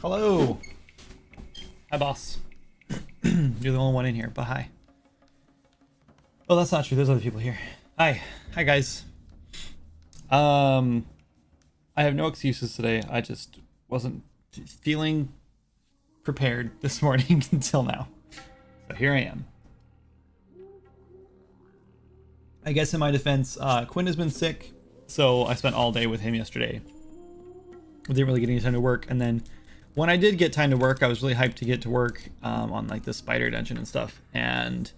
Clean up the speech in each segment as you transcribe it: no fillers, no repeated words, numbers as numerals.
Hello. Hi, boss. You're the only one in here, but hi. Oh, that's not true. There's other people here. Hi. Hi, guys. I have no excuses today. I just wasn't feeling prepared this morning until now. So here I am. I guess in my defense, Quinn has been sick, so I spent all day with him yesterday. I didn't really get any time to work, and then when I did get time to work, I was really hyped to get to work on like the spider dungeon and stuff, and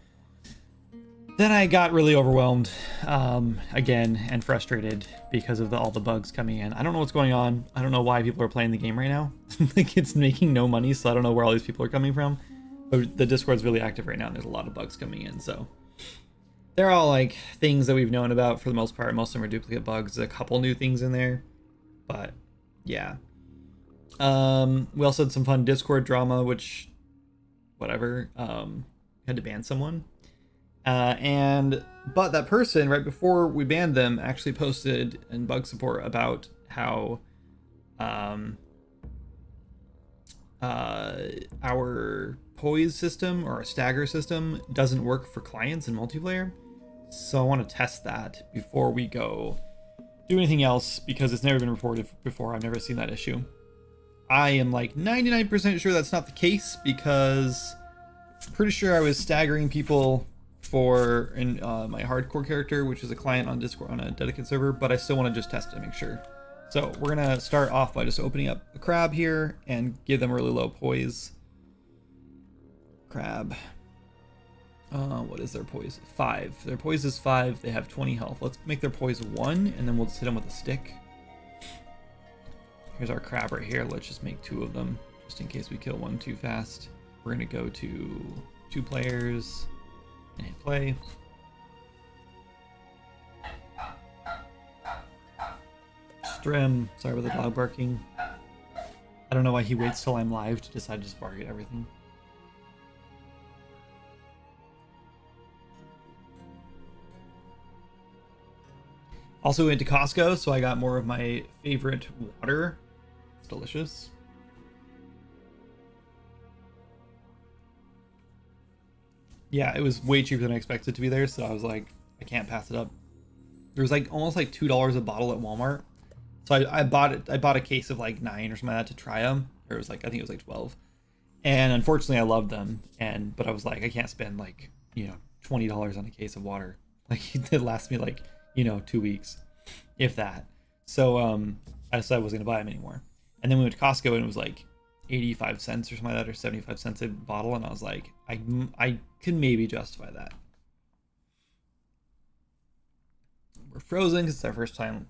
then I got really overwhelmed again and frustrated because of all the bugs coming in. I don't know what's going on. I don't know why people are playing the game right now. Like, it's making no money, so I don't know where all these people are coming from. But the Discord's really active right now, and there's a lot of bugs coming in, so they're all like things that we've known about for the most part. Most of them are duplicate bugs. There's a couple new things in there, but yeah. We also had some fun Discord drama, which whatever, had to ban someone. But that person right before we banned them actually posted in bug support about how our poise system or our stagger system doesn't work for clients in multiplayer. So I want to test that before we go do anything else, because it's never been reported before. I've never seen that issue. I am like 99% sure that's not the case, because I'm pretty sure I was staggering people for my hardcore character, which is a client on Discord on a dedicated server, but I still want to just test it to make sure. So we're gonna start off by just opening up a crab here and give them really low poise. Crab. What is their poise? 5. Their poise is 5. They have 20 health. Let's make their poise 1, and then we'll just hit them with a stick. Here's our crab right here. Let's just make 2 of them, just in case we kill one too fast. We're gonna go to 2 players and hit play. Strim, sorry about the dog barking. I don't know why he waits till I'm live to decide to just bark at everything. Also went to Costco, so I got more of my favorite water. It's delicious. Yeah, it was way cheaper than I expected to be there, so I was like, I can't pass it up. There was like almost like $2 a bottle at Walmart. So I bought it. I bought a case of like 9 or something like that to try them. Or it was like, I think it was like 12. And unfortunately I loved them. But I was like, I can't spend like, $20 on a case of water. Like, it lasts me like, 2 weeks, if that. So I decided I wasn't gonna buy them anymore. And then we went to Costco and it was like 85 cents or something like that, or 75 cents a bottle, and I was like, I can maybe justify that. We're frozen because it's our first time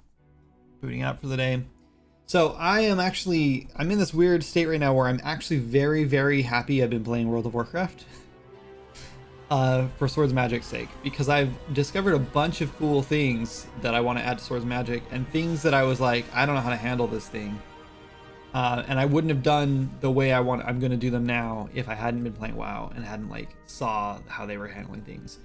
booting out for the day. So I'm in this weird state right now where I'm actually very, very happy I've been playing World of Warcraft. For Swords Magic's sake, because I've discovered a bunch of cool things that I want to add to Swords Magic, and things that I was like, I don't know how to handle this thing. And I wouldn't have done the way I'm going to do them now if I hadn't been playing WoW and hadn't like saw how they were handling things.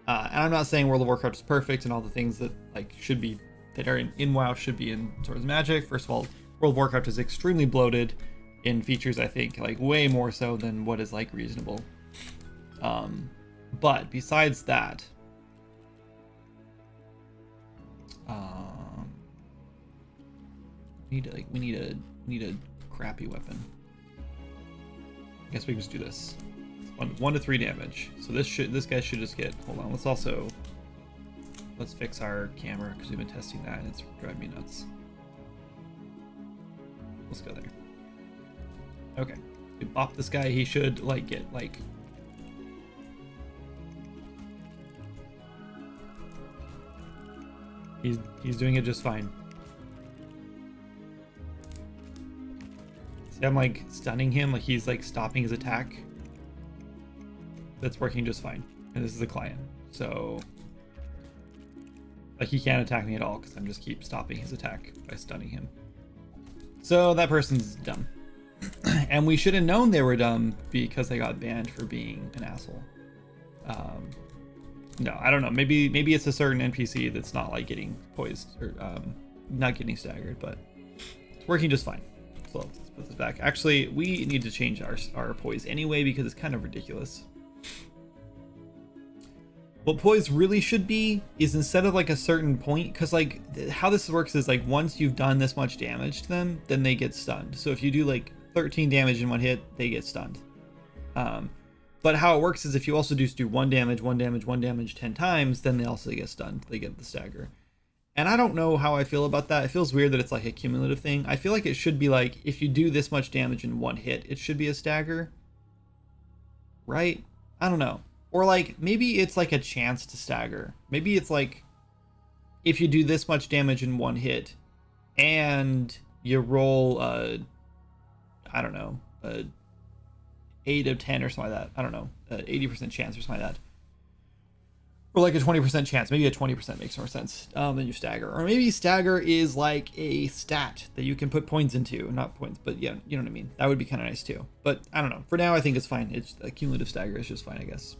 And I'm not saying World of Warcraft is perfect and all the things that like should be that are in WoW should be in Swords Magic. First of all, World of Warcraft is extremely bloated in features, I think, like way more so than what is like reasonable. But besides that, we need a crappy weapon. I guess we can just do this. 1 to 3 damage. So this guy should just get. Hold on. Let's fix our camera because we've been testing that and it's driving me nuts. Let's go there. Okay, we bop this guy. He should like get like. He's doing it just fine. See, I'm like stunning him, like he's like stopping his attack. That's working just fine. And this is a client, so like he can't attack me at all because I'm just keep stopping his attack by stunning him. So that person's dumb. And we should have known they were dumb because they got banned for being an asshole. No, I don't know. Maybe it's a certain NPC that's not like getting poised or not getting staggered, but it's working just fine. let's put this back. Actually, we need to change our poise anyway because it's kind of ridiculous. What poise really should be is instead of like a certain point, because like how this works is like once you've done this much damage to them, then they get stunned. So if you do like 13 damage in one hit, they get stunned. But how it works is if you also do 1 damage, 1 damage, 1 damage 10 times, then they also get stunned. They get the stagger. And I don't know how I feel about that. It feels weird that it's like a cumulative thing. I feel like it should be like if you do this much damage in one hit, it should be a stagger. Right? I don't know. Or like maybe it's like a chance to stagger. Maybe it's like if you do this much damage in one hit and you roll I don't know, 8 of 10 or something like that. I don't know, 80% chance or something like that. Or like a 20% chance. Maybe a 20% makes more sense than you stagger. Or maybe stagger is like a stat that you can put points into. Not points, but yeah, you know what I mean. That would be kind of nice too. But I don't know. For now, I think it's fine. It's a cumulative stagger is just fine, I guess.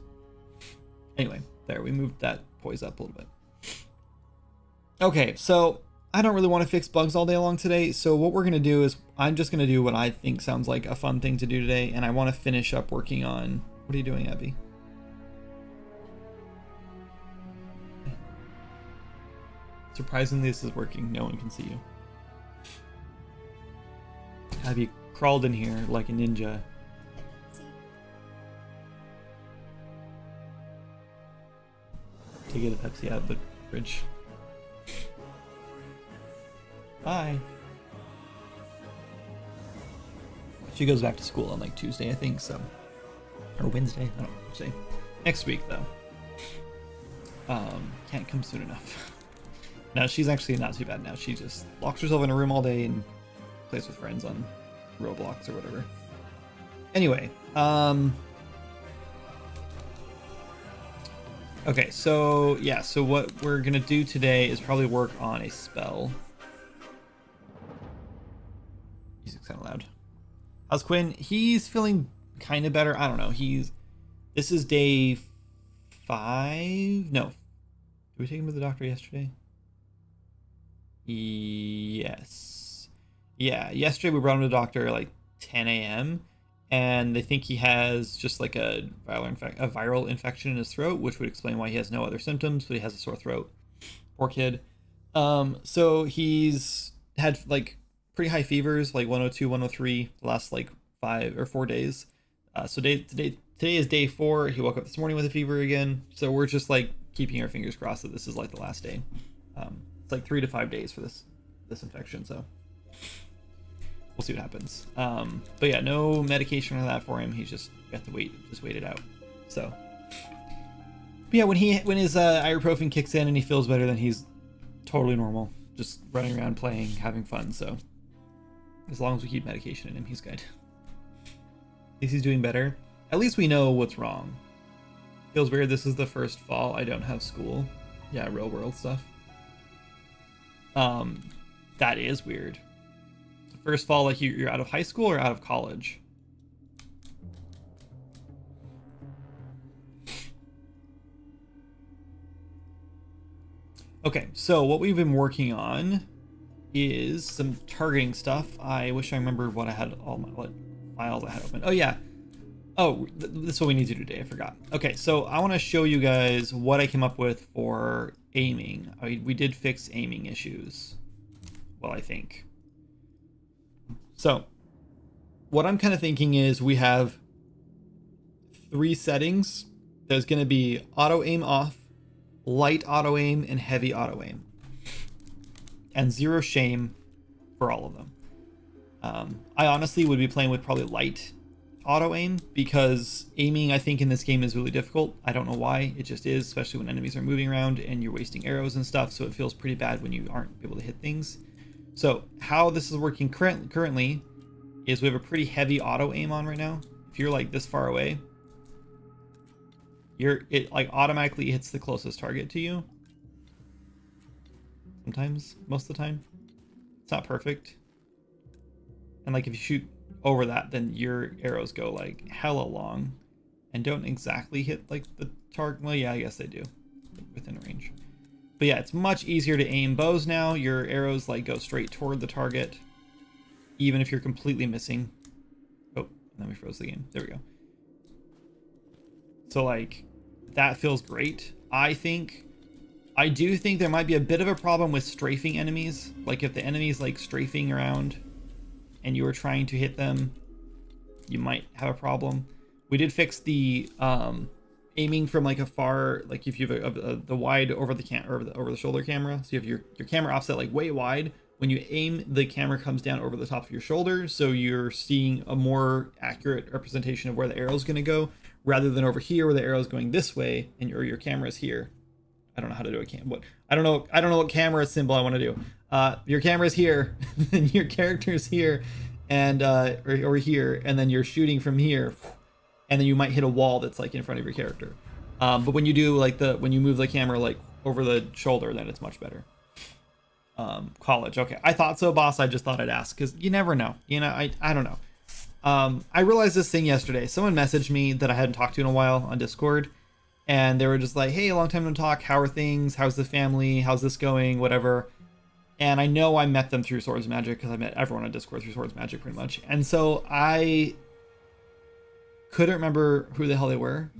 Anyway, there, we moved that poise up a little bit. Okay, so I don't really want to fix bugs all day long today. So what we're going to do is I'm just going to do what I think sounds like a fun thing to do today. And I want to finish up working on... What are you doing, Abby? Surprisingly, this is working. No one can see you. Abby crawled in here like a ninja. To get a Pepsi out of the fridge. Bye. She goes back to school on like Tuesday, I think, so. Or Wednesday, I don't know which day. Next week, though. Can't come soon enough. No, she's actually not too bad now. She just locks herself in a room all day and plays with friends on Roblox or whatever. Anyway, okay, so yeah, so what we're gonna do today is probably work on a spell. Music's kind of loud. How's Quinn? He's feeling kind of better. I don't know. This is day 5. No, did we take him to the doctor yesterday? Yes. Yeah, yesterday we brought him to the doctor at like 10 a.m. and they think he has just like a viral infection in his throat, which would explain why he has no other symptoms, but he has a sore throat. Poor kid. So he's had like pretty high fevers, like 102, 103, the last like 5 or 4 days. So today is day 4. He woke up this morning with a fever again. So we're just like keeping our fingers crossed that this is like the last day. It's like 3 to 5 days for this infection, so we'll see what happens. But yeah, no medication or that for him. He's just got to wait it out. So, but yeah, when his ibuprofen kicks in and he feels better, then he's totally normal, just running around playing, having fun. So as long as we keep medication in him, he's good. At least he's doing better. At least we know what's wrong. Feels weird. This is the first fall I don't have school. Yeah, real world stuff. That is weird. The first fall, like you're out of high school or out of college? Okay, so what we've been working on is some targeting stuff. I wish I remembered what I had, what files I had open. Oh yeah. Oh, this is what we need to do today. I forgot. Okay, so I want to show you guys what I came up with for aiming. We did fix aiming issues. Well, I think. So what I'm kind of thinking is we have 3 settings. There's going to be auto aim off, light auto aim, and heavy auto aim. And 0 shame for all of them. I honestly would be playing with probably light auto aim because aiming, I think, in this game is really difficult. I don't know why. It just is, especially when enemies are moving around and you're wasting arrows and stuff. So it feels pretty bad when you aren't able to hit things. So how this is working currently is we have a pretty heavy auto aim on right now. If you're like this far away, it like automatically hits the closest target to you. Sometimes, most of the time. It's not perfect. And like if you shoot over that, then your arrows go like hella long and don't exactly hit like the target. Well, yeah, I guess they do within range. But yeah, it's much easier to aim bows now. Your arrows like go straight toward the target. even if you're completely missing. Oh, and then we froze the game. There we go. So like, that feels great. I do think there might be a bit of a problem with strafing enemies. Like if the enemy's like strafing around and you were trying to hit them, you might have a problem. We did fix the aiming from like a far, like if you have the wide over the shoulder camera, so you have your camera offset like way wide. When you aim, the camera comes down over the top of your shoulder, so you're seeing a more accurate representation of where the arrow is going to go, rather than over here where the arrow is going this way and your camera is here. I don't know how to do a I don't know what camera symbol I want to do. Your camera is here, and your character is here, and or here, and then you're shooting from here, and then you might hit a wall that's like in front of your character. But when you do like when you move the camera like over the shoulder, then it's much better. College, okay. I thought so, boss. I just thought I'd ask because you never know. You know, I don't know. I realized this thing yesterday. Someone messaged me that I hadn't talked to in a while on Discord, and they were just like, "Hey, long time no talk. How are things? How's the family? How's this going? Whatever." And I know I met them through Swords Magic because I met everyone on Discord through Swords Magic pretty much. And so I couldn't remember who the hell they were.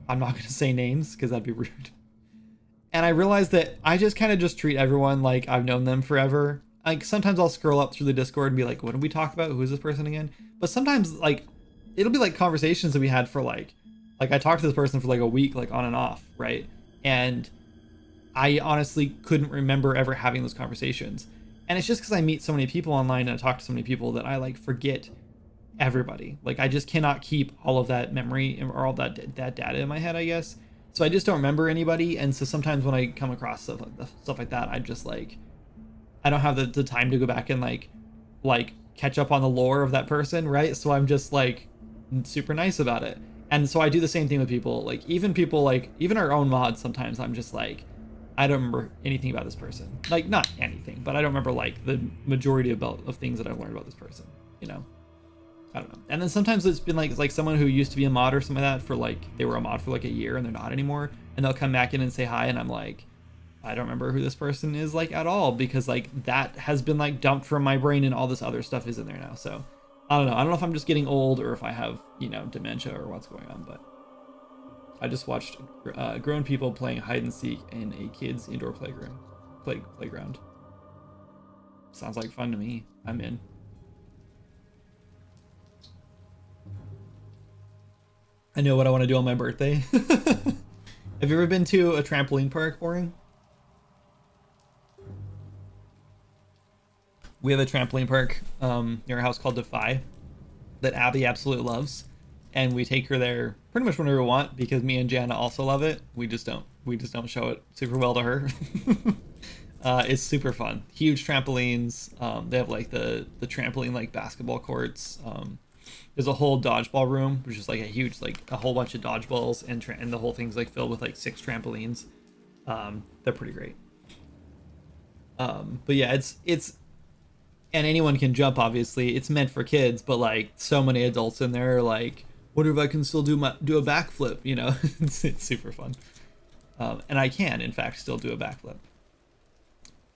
I'm not going to say names because that'd be rude. And I realized that I just kind of just treat everyone like I've known them forever. Like sometimes I'll scroll up through the Discord and be like, what did we talk about? Who is this person again? But sometimes like it'll be like conversations that we had for like I talked to this person for like a week, like on and off, right? And I honestly couldn't remember ever having those conversations. And it's just because I meet so many people online and I talk to so many people that I like forget everybody. Like I just cannot keep all of that memory or all that data in my head, I guess. So I just don't remember anybody, and so sometimes when I come across stuff like that, I'm just like, I don't have the time to go back and like catch up on the lore of that person, right? So I'm just like super nice about it. And so I do the same thing with people, like even our own mods. Sometimes I'm just like, I don't remember anything about this person, like not anything, but I don't remember like the majority of things that I've learned about this person, you know. I don't know. And then sometimes it's been like someone who used to be a mod or something like that for like, they were a mod for like a year and they're not anymore. And they'll come back in and say hi. And I'm like, I don't remember who this person is like at all, because like that has been like dumped from my brain and all this other stuff is in there now. So I don't know. I don't know if I'm just getting old or if I have, you know, dementia or what's going on, but I just watched grown people playing hide and seek in a kid's indoor playground. Sounds like fun to me. I'm in. I know what I want to do on my birthday. Have you ever been to a trampoline park, Boring? We have a trampoline park near our house called Defy that Abby absolutely loves, and we take her there pretty much whenever we want because me and Jana also love it. We just don't show it super well to her. It's super fun. Huge trampolines. They have like the trampoline like basketball courts. There's a whole dodgeball room, which is like a huge, like a whole bunch of dodgeballs, and the whole thing's like filled with like 6 trampolines. They're pretty great. But yeah, it's and anyone can jump. Obviously, it's meant for kids, but like so many adults in there are like, wonder if I can still do a backflip. You know, it's super fun. And I can, in fact, still do a backflip.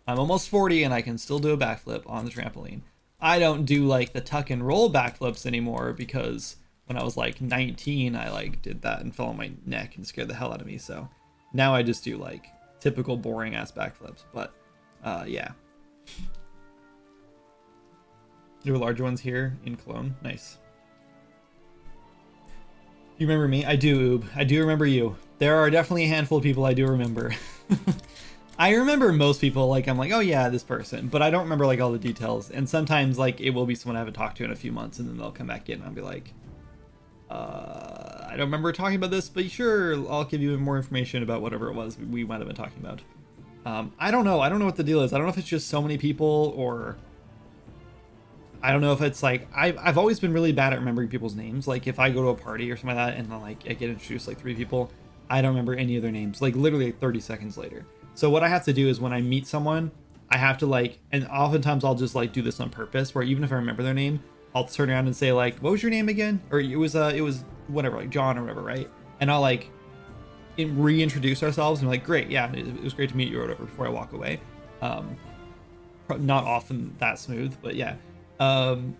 I'm almost 40 and I can still do a backflip on the trampoline. I don't do like the tuck and roll backflips anymore because when I was like 19, I like did that and fell on my neck and scared the hell out of me. So now I just do like typical boring ass backflips. But yeah. There were larger ones here in Cologne. Nice. You remember me? I do, Oob. I do remember you. There are definitely a handful of people I do remember. I remember most people, like, I'm like, oh yeah, this person, but I don't remember like all the details. And sometimes like it will be someone I haven't talked to in a few months and then they'll come back in and I'll be like, I don't remember talking about this, but sure, I'll give you more information about whatever it was we might have been talking about. I don't know. I don't know what the deal is. I don't know if it's just so many people or I don't know if it's like, I've always been really bad at remembering people's names. Like if I go to a party or something like that and then like I get introduced like 3 people, I don't remember any of their names, like literally like 30 seconds later. So what I have to do is when I meet someone, I have to like, and oftentimes I'll just like do this on purpose where even if I remember their name, I'll turn around and say like, what was your name again? Or it was whatever, like John or whatever, right? And I'll like reintroduce ourselves and be like, great, yeah, it was great to meet you or whatever before I walk away. Not often that smooth, but yeah. And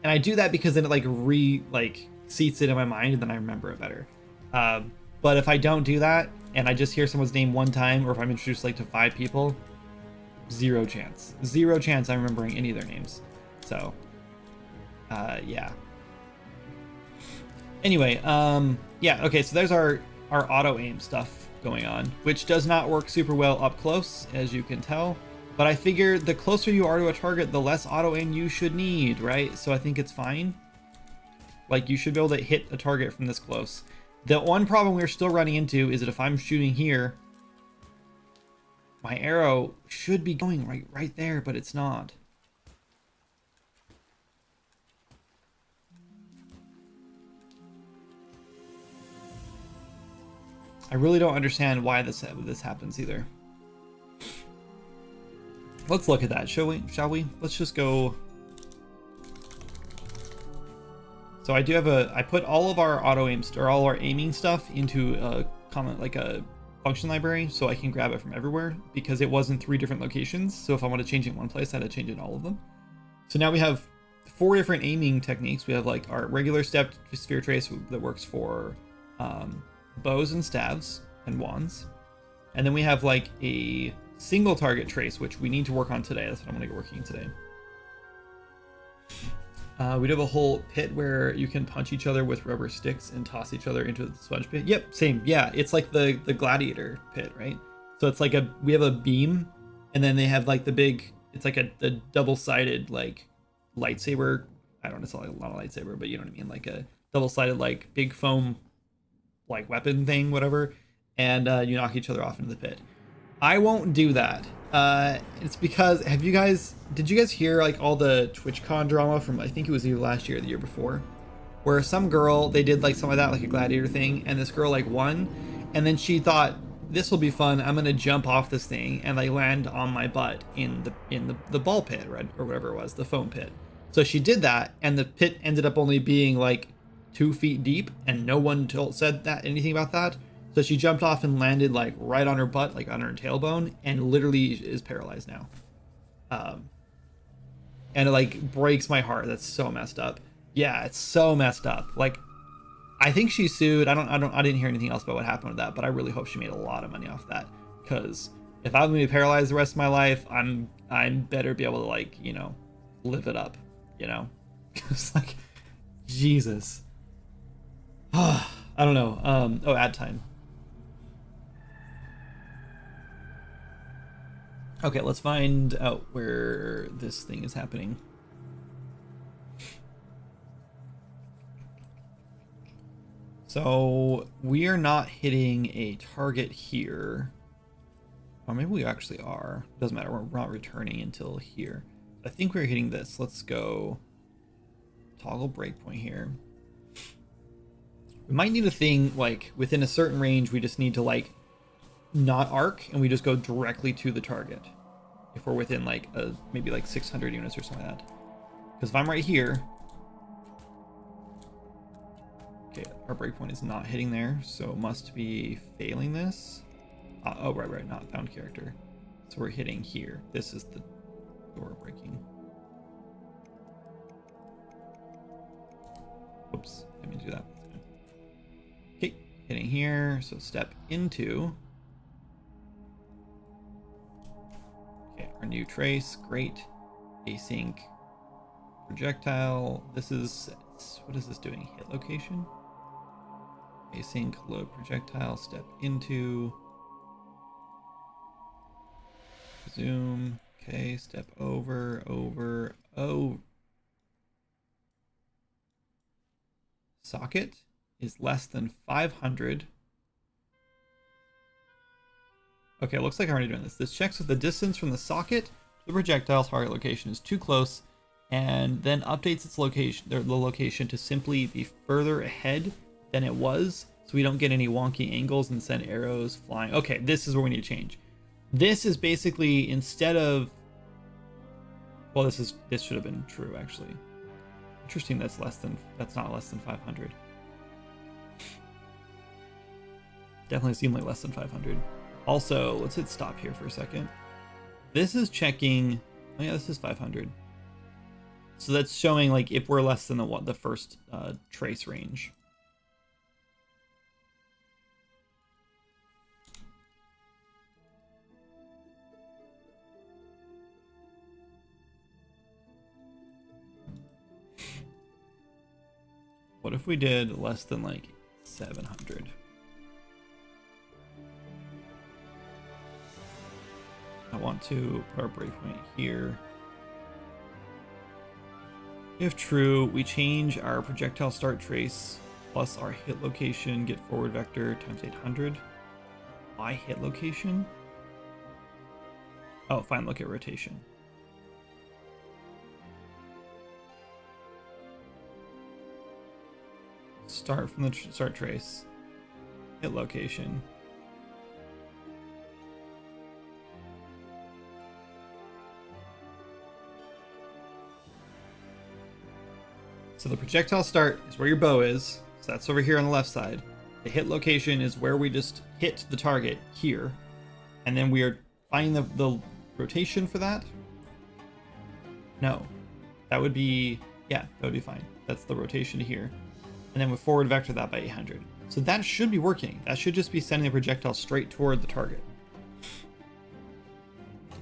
And I do that because then it like seats it in my mind and then I remember it better. But if I don't do that and I just hear someone's name one time, or if I'm introduced like to 5 people, zero chance I'm remembering any of their names. So yeah. Anyway, yeah, okay, so there's our auto aim stuff going on, which does not work super well up close, as you can tell. But I figure the closer you are to a target, the less auto aim you should need, right? So I think it's fine. Like, you should be able to hit a target from this close. The one problem we're still running into is that if I'm shooting here, my arrow should be going right there, but it's not. I really don't understand why this happens either. Let's look at that, shall we? Let's just go. So I do have I put all of our auto aim or all our aiming stuff into a function library, so I can grab it from everywhere, because it was in 3 different locations. So if I want to change it in one place, I had to change it in all of them. So now we have 4 different aiming techniques. We have like our regular stepped sphere trace that works for bows and staves and wands, and then we have like a single target trace, which we need to work on today. That's what I'm going to get working today. We do have a whole pit where you can punch each other with rubber sticks and toss each other into the sponge pit. Yep, same. Yeah, it's like the gladiator pit, right? So it's like we have a beam, and then they have like the big, it's like a double-sided like lightsaber. I don't know, it's not a lightsaber, but you know what I mean, like a double-sided like big foam like weapon thing, whatever, and you knock each other off into the pit. I won't do that. It's because, did you guys hear like all the TwitchCon drama from, I think it was either last year or the year before, where some girl, they did like something like that, like a gladiator thing, and this girl like won, and then she thought, this will be fun, I'm gonna jump off this thing and like land on my butt in the ball pit, right, or whatever it was, the foam pit. So she did that, and the pit ended up only being like 2 feet deep, and no one said anything about that. So she jumped off and landed like right on her butt, like on her tailbone, and literally is paralyzed now. And it like breaks my heart. That's so messed up. Yeah, it's so messed up. Like, I think she sued. I didn't hear anything else about what happened with that, but I really hope she made a lot of money off that, because if I'm gonna be paralyzed the rest of my life, I'm better be able to, like, you know, live it up, you know. It's like, Jesus. I don't know. Oh, ad time. Okay, let's find out where this thing is happening. So we are not hitting a target here. Or maybe we actually are. Doesn't matter, we're not returning until here. I think we're hitting this. Let's go toggle breakpoint here. We might need a thing like within a certain range, we just need to like not arc, and we just go directly to the target if we're within like maybe like 600 units or something like that. Because if I'm right here, okay, our breakpoint is not hitting there, so it must be failing this. Oh, right, not found character. So we're hitting here. This is the door breaking. Whoops, I didn't mean to do that. Okay, hitting here, so step into. Okay, our new trace, great. Async projectile. This is, what is this doing? Hit location? Async load projectile, step into. Zoom. Okay, step over. Oh. Socket is less than 500. Okay, it looks like I'm already doing this. This checks if the distance from the socket to the projectile target location is too close, and then updates its location, the location, to simply be further ahead than it was, so we don't get any wonky angles and send arrows flying. Okay, this is where we need to change. This is basically, instead of, well, this should have been true actually. Interesting, that's not less than 500. Definitely seemed like less than 500. Also, let's hit stop here for a second. This is checking, oh yeah, this is 500. So that's showing like if we're less than the first trace range. What if we did less than like 700? I want to put our breakpoint here. If true, we change our projectile start trace plus our hit location, get forward vector times 800. Why hit location? Oh, fine, look at rotation. Start from the start trace, hit location. So the projectile start is where your bow is, so that's over here on the left side. The hit location is where we just hit the target here, and then we are finding the rotation for that. No, that would be, yeah, that would be fine. That's the rotation here. And then we forward vector that by 800. So that should be working. That should just be sending the projectile straight toward the target.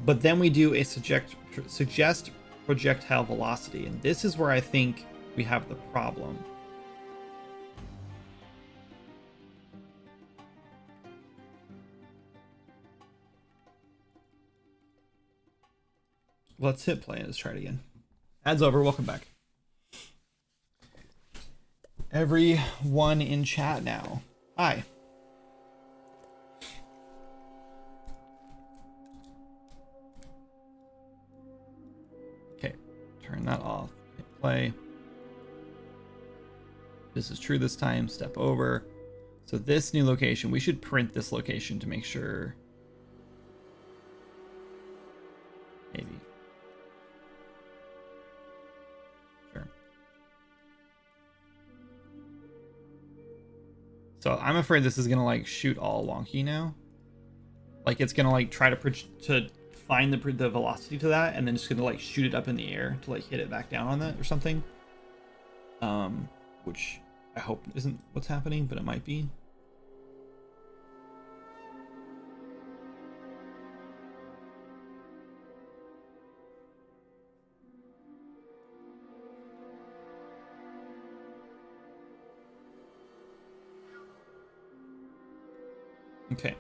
But then we do a suggest projectile velocity, and this is where I think we have the problem. Let's hit play and let's try it again. Ad's over, welcome back. Everyone in chat now. Hi. Okay, turn that off. Hit play. This is true this time. Step over. So this new location, we should print this location to make sure. Maybe. Sure. So I'm afraid this is gonna like shoot all wonky now. Like it's gonna like try to find the velocity to that, and then it's gonna like shoot it up in the air to like hit it back down on that or something. Which I hope isn't what's happening, but it might be. Okay.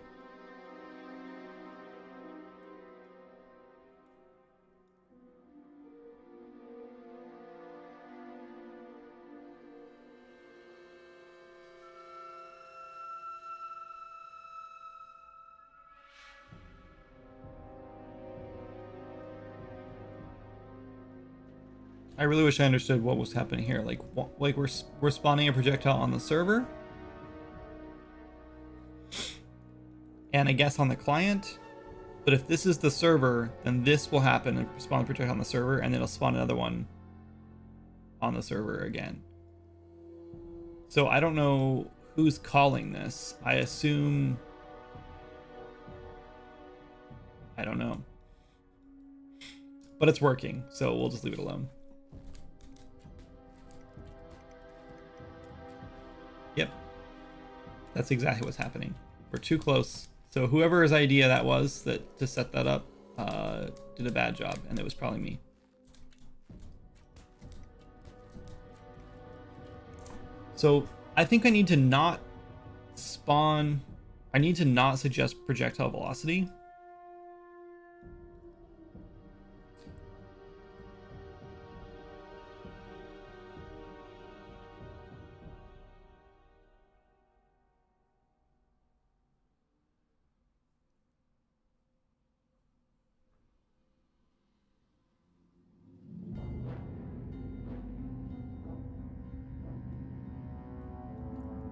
I really wish I understood what was happening here. Like we're spawning a projectile on the server, and I guess on the client. But if this is the server, then this will happen and spawn a projectile on the server, and then it'll spawn another one on the server again. So I don't know who's calling this. I assume. I don't know. But it's working, so we'll just leave it alone. Yep. That's exactly what's happening. We're too close. So whoever's idea that was to set that up did a bad job, and it was probably me. So I think I need to not spawn. I need to not suggest projectile velocity.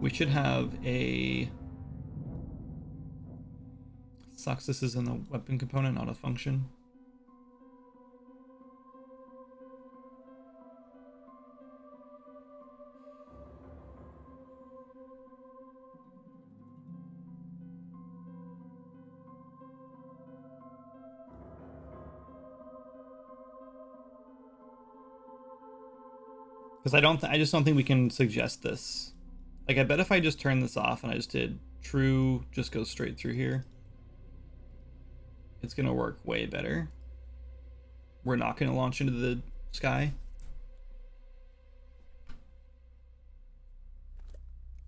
We should have a. Sucks, this is in the weapon component, not a function. Because I just don't think we can suggest this. Like, I bet if I just turn this off and I just did true, just go straight through here, it's gonna work way better. We're not gonna launch into the sky.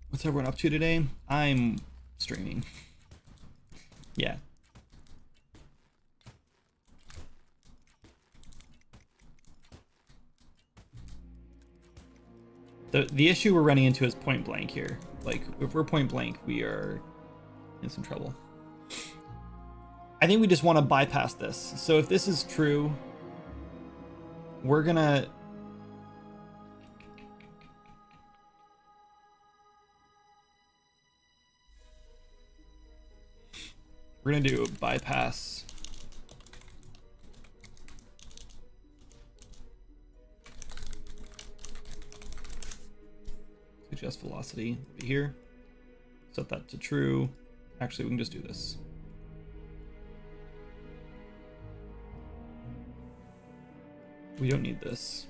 What's everyone up to today? I'm streaming. Yeah. The issue we're running into is point blank here. Like, if we're point blank, we are in some trouble. I think we just want to bypass this. So if this is true, we're gonna... We're gonna do a bypass. Suggest velocity here. Set that to true. Actually, we can just do this. We don't need this.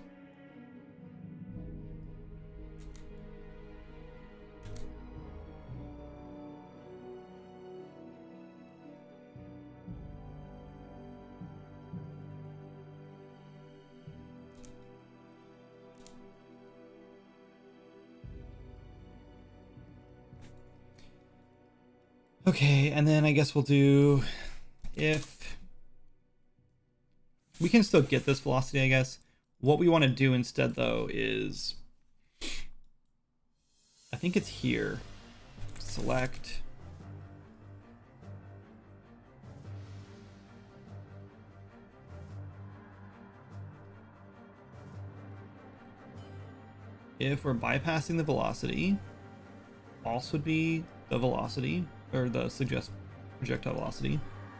Okay, and then I guess we'll do, if we can still get this velocity, I guess. What we want to do instead, though, is, I think it's here. Select. If we're bypassing the velocity, false would be the velocity, or the suggest projectile velocity.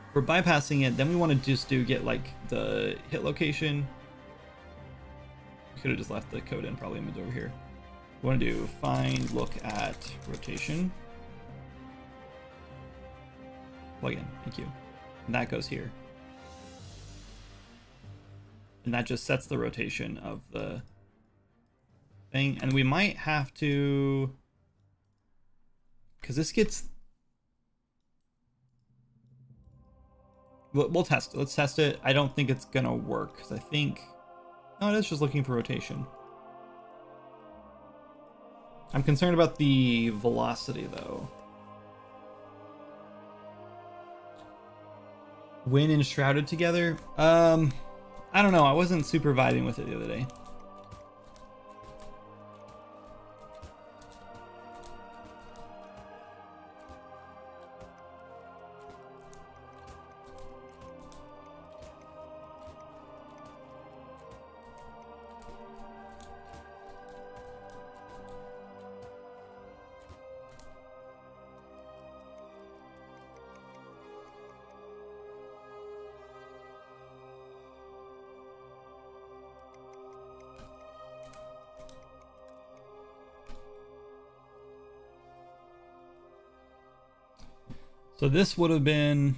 If we're bypassing it, then we want to just get like the hit location. We could have just left the code in, probably image over here. We want to do find look at rotation. Plug in, thank you. And that goes here. And that just sets the rotation of the thing. And we might have to, because this gets, we'll test it. Let's test it. I don't think it's gonna work because I think, no, it is just looking for rotation. I'm concerned about the velocity though. When enshrouded together? I don't know. I wasn't super vibing with it the other day. So this would have been,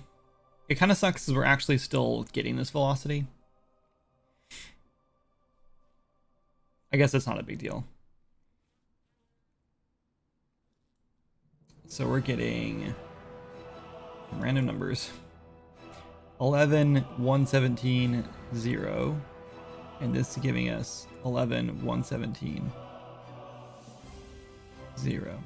it kind of sucks because we're actually still getting this velocity. I guess that's not a big deal. So we're getting random numbers. 11, 117, 0. And this is giving us 11, 117, 0.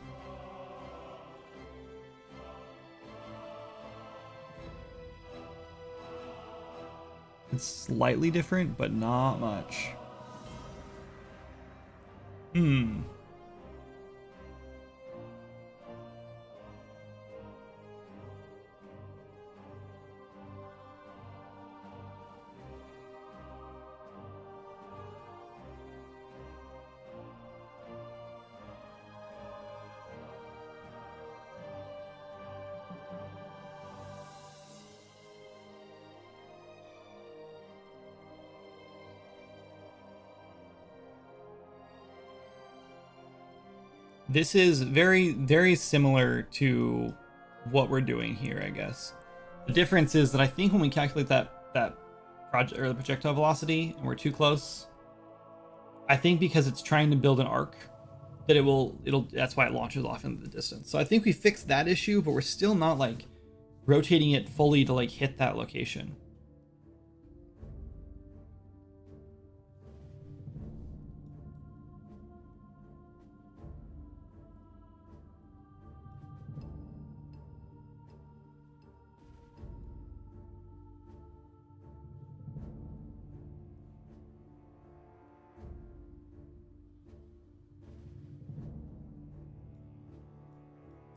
It's slightly different, but not much. This is very, very similar to what we're doing here, I guess. The difference is that I think when we calculate that project or the projectile velocity and we're too close, I think because it's trying to build an arc, that it'll that's why it launches off into the distance. So I think we fixed that issue, but we're still not like rotating it fully to like hit that location.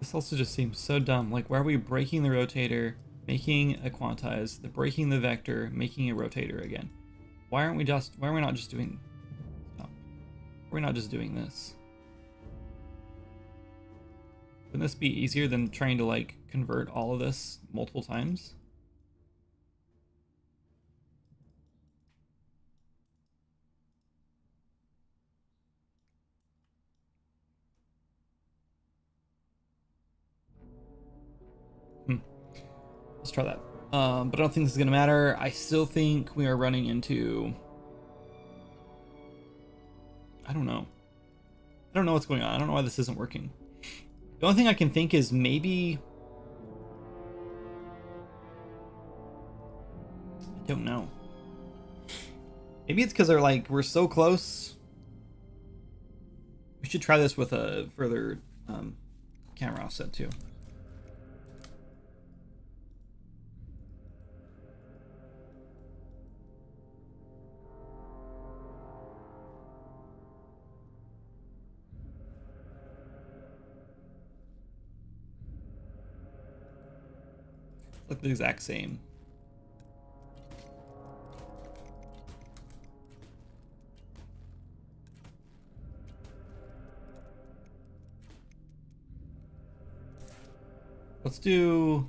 This also just seems so dumb. Like, why are we breaking the rotator, making a quantize, the breaking the vector, making a rotator again? Why are we not just doing, no, we're not just doing this? Wouldn't this be easier than trying to like convert all of this multiple times? Let's try that. But I don't think this is gonna matter. I still think we are running into, I don't know. I don't know what's going on. I don't know why this isn't working. The only thing I can think is maybe, I don't know. Maybe it's because we're so close. We should try this with a further camera offset too. Look the exact same. Let's do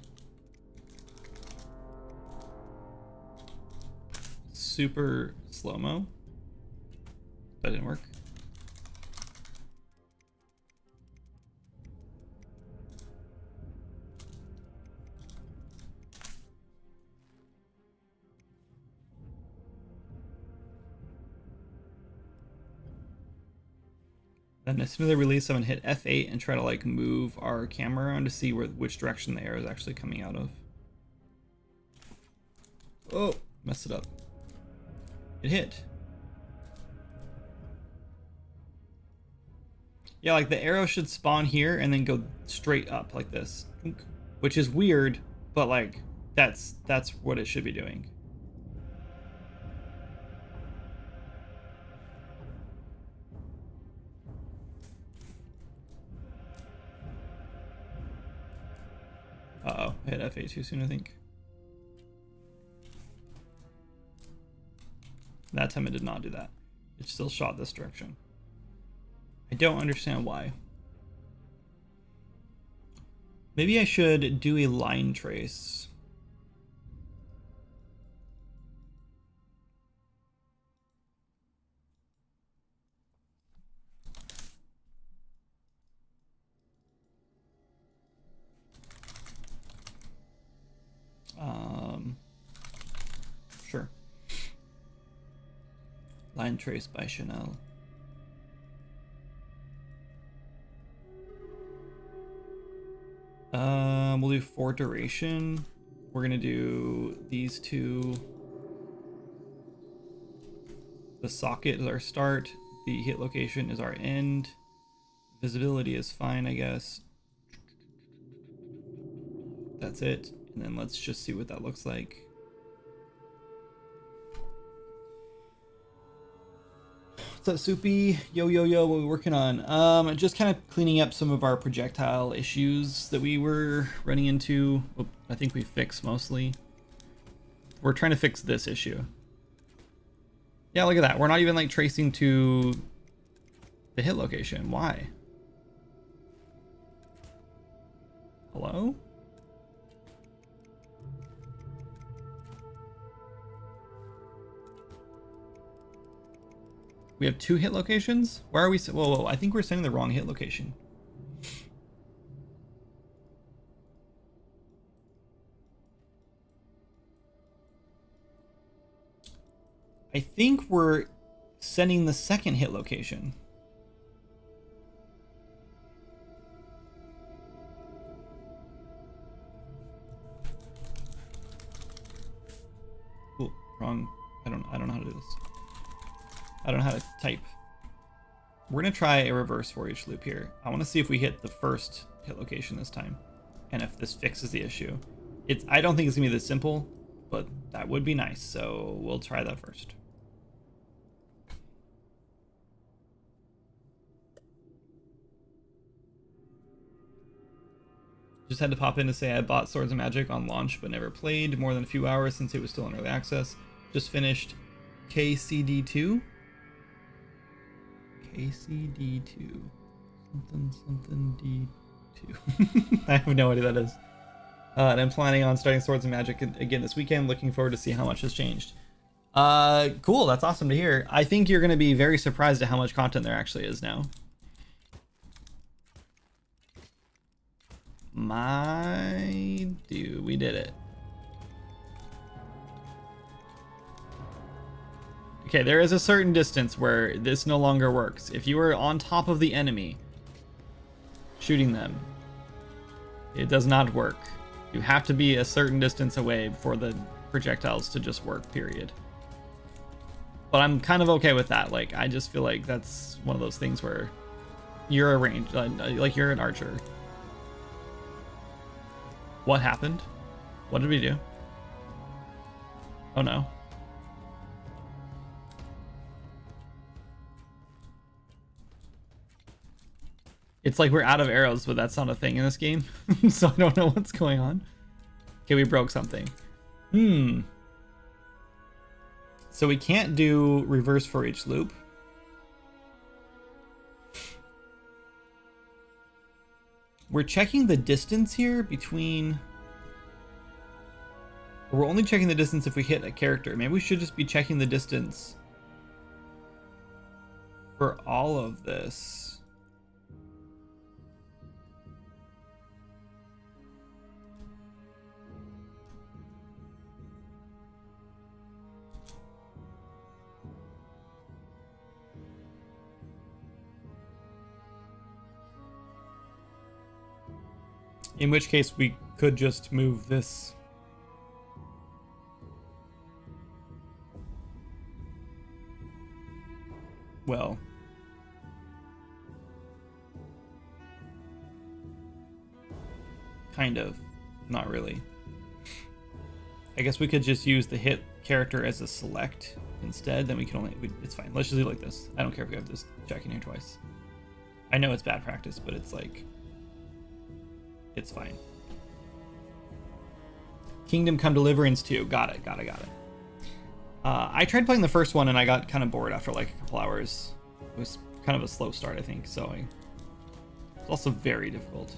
super slow-mo. That didn't work. Then as soon as I release, I'm gonna hit F8 and try to like move our camera around to see which direction the arrow is actually coming out of. Oh, messed it up. It hit. Yeah, like the arrow should spawn here and then go straight up like this, which is weird, but like that's what it should be doing. Uh-oh, I hit F8 too soon, I think. That time it did not do that. It still shot this direction. I don't understand why. Maybe I should do a line trace. Sure. Line trace by Chanel. We'll do for duration. We're gonna do these two. The socket is our start. The hit location is our end. Visibility is fine, I guess. That's it. And then let's just see what that looks like. What's up, Soupy? Yo, yo, yo, what are we working on? Just kind of cleaning up some of our projectile issues that we were running into. Well, I think we fixed mostly. We're trying to fix this issue. Yeah, look at that. We're not even like tracing to the hit location. Why? Hello? We have two hit locations? Why are we... Whoa, whoa, I think we're sending the wrong hit location. I think we're sending the second hit location. Ooh, wrong. I don't know how to do this. I don't know how to type. We're gonna try a reverse for each loop here. I want to see if we hit the first hit location this time, and if this fixes the issue. I don't think it's gonna be this simple, but that would be nice. So we'll try that first. Just had to pop in to say I bought Swords of Magic on launch, but never played more than a few hours since it was still in early access. Just finished KCD2. KCD2. Something D2. I have no idea what that is. And I'm planning on starting Swords of Magic again this weekend. Looking forward to see how much has changed. Cool. That's awesome to hear. I think you're going to be very surprised at how much content there actually is now. My dude, we did it. Okay, there is a certain distance where this no longer works. If you are on top of the enemy shooting them, it does not work. You have to be a certain distance away for the projectiles to just work, period. But I'm kind of okay with that. Like, I just feel like that's one of those things where you're a range, like you're an archer. What happened? What did we do? Oh no. It's like we're out of arrows, but that's not a thing in this game. So I don't know what's going on. Okay, we broke something. So we can't do reverse for each loop. We're checking the distance here between... We're only checking the distance if we hit a character. Maybe we should just be checking the distance for all of this. In which case we could just move this. Well. Kind of. Not really. I guess we could just use the hit character as a select instead. Then we can only... it's fine. Let's just do it like this. I don't care if we have this check in here twice. I know it's bad practice, but it's like... it's fine. Kingdom Come Deliverance 2. Got it. I tried playing the first one and I got kind of bored after like a couple hours. It was kind of a slow start, I think, so it's also very difficult.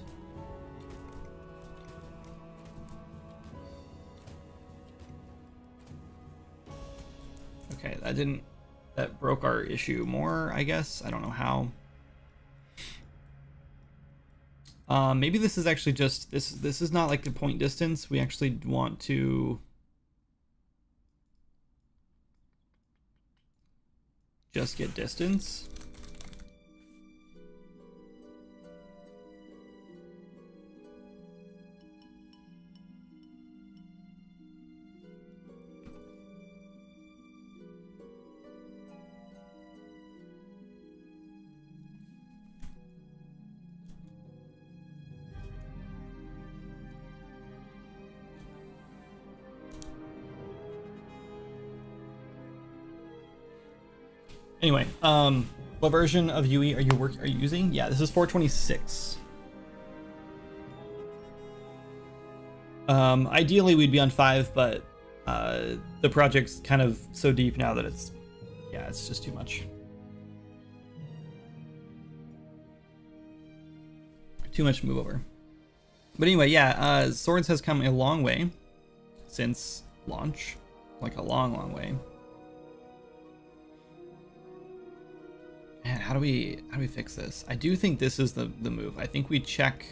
Okay, that broke our issue more, I guess. I don't know how. Maybe this is actually just, this is not like the point distance. We actually want to just get distance. Anyway, what version of UE are you using? Yeah, this is 426. Ideally we'd be on 5, but the project's kind of so deep now that it's just too much. Too much to move over. But anyway, yeah, Swords has come a long way since launch, like a long way. Man, how do we fix this? I do think this is the move. I think we check.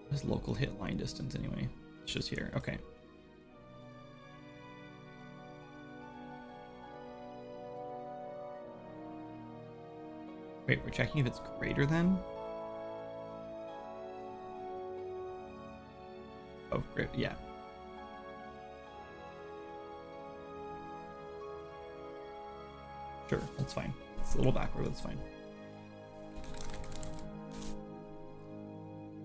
What is local hit line distance anyway? It's just here. Okay. Wait, we're checking if it's greater than? Oh, great, yeah. Sure, that's fine. It's a little backward, that's fine.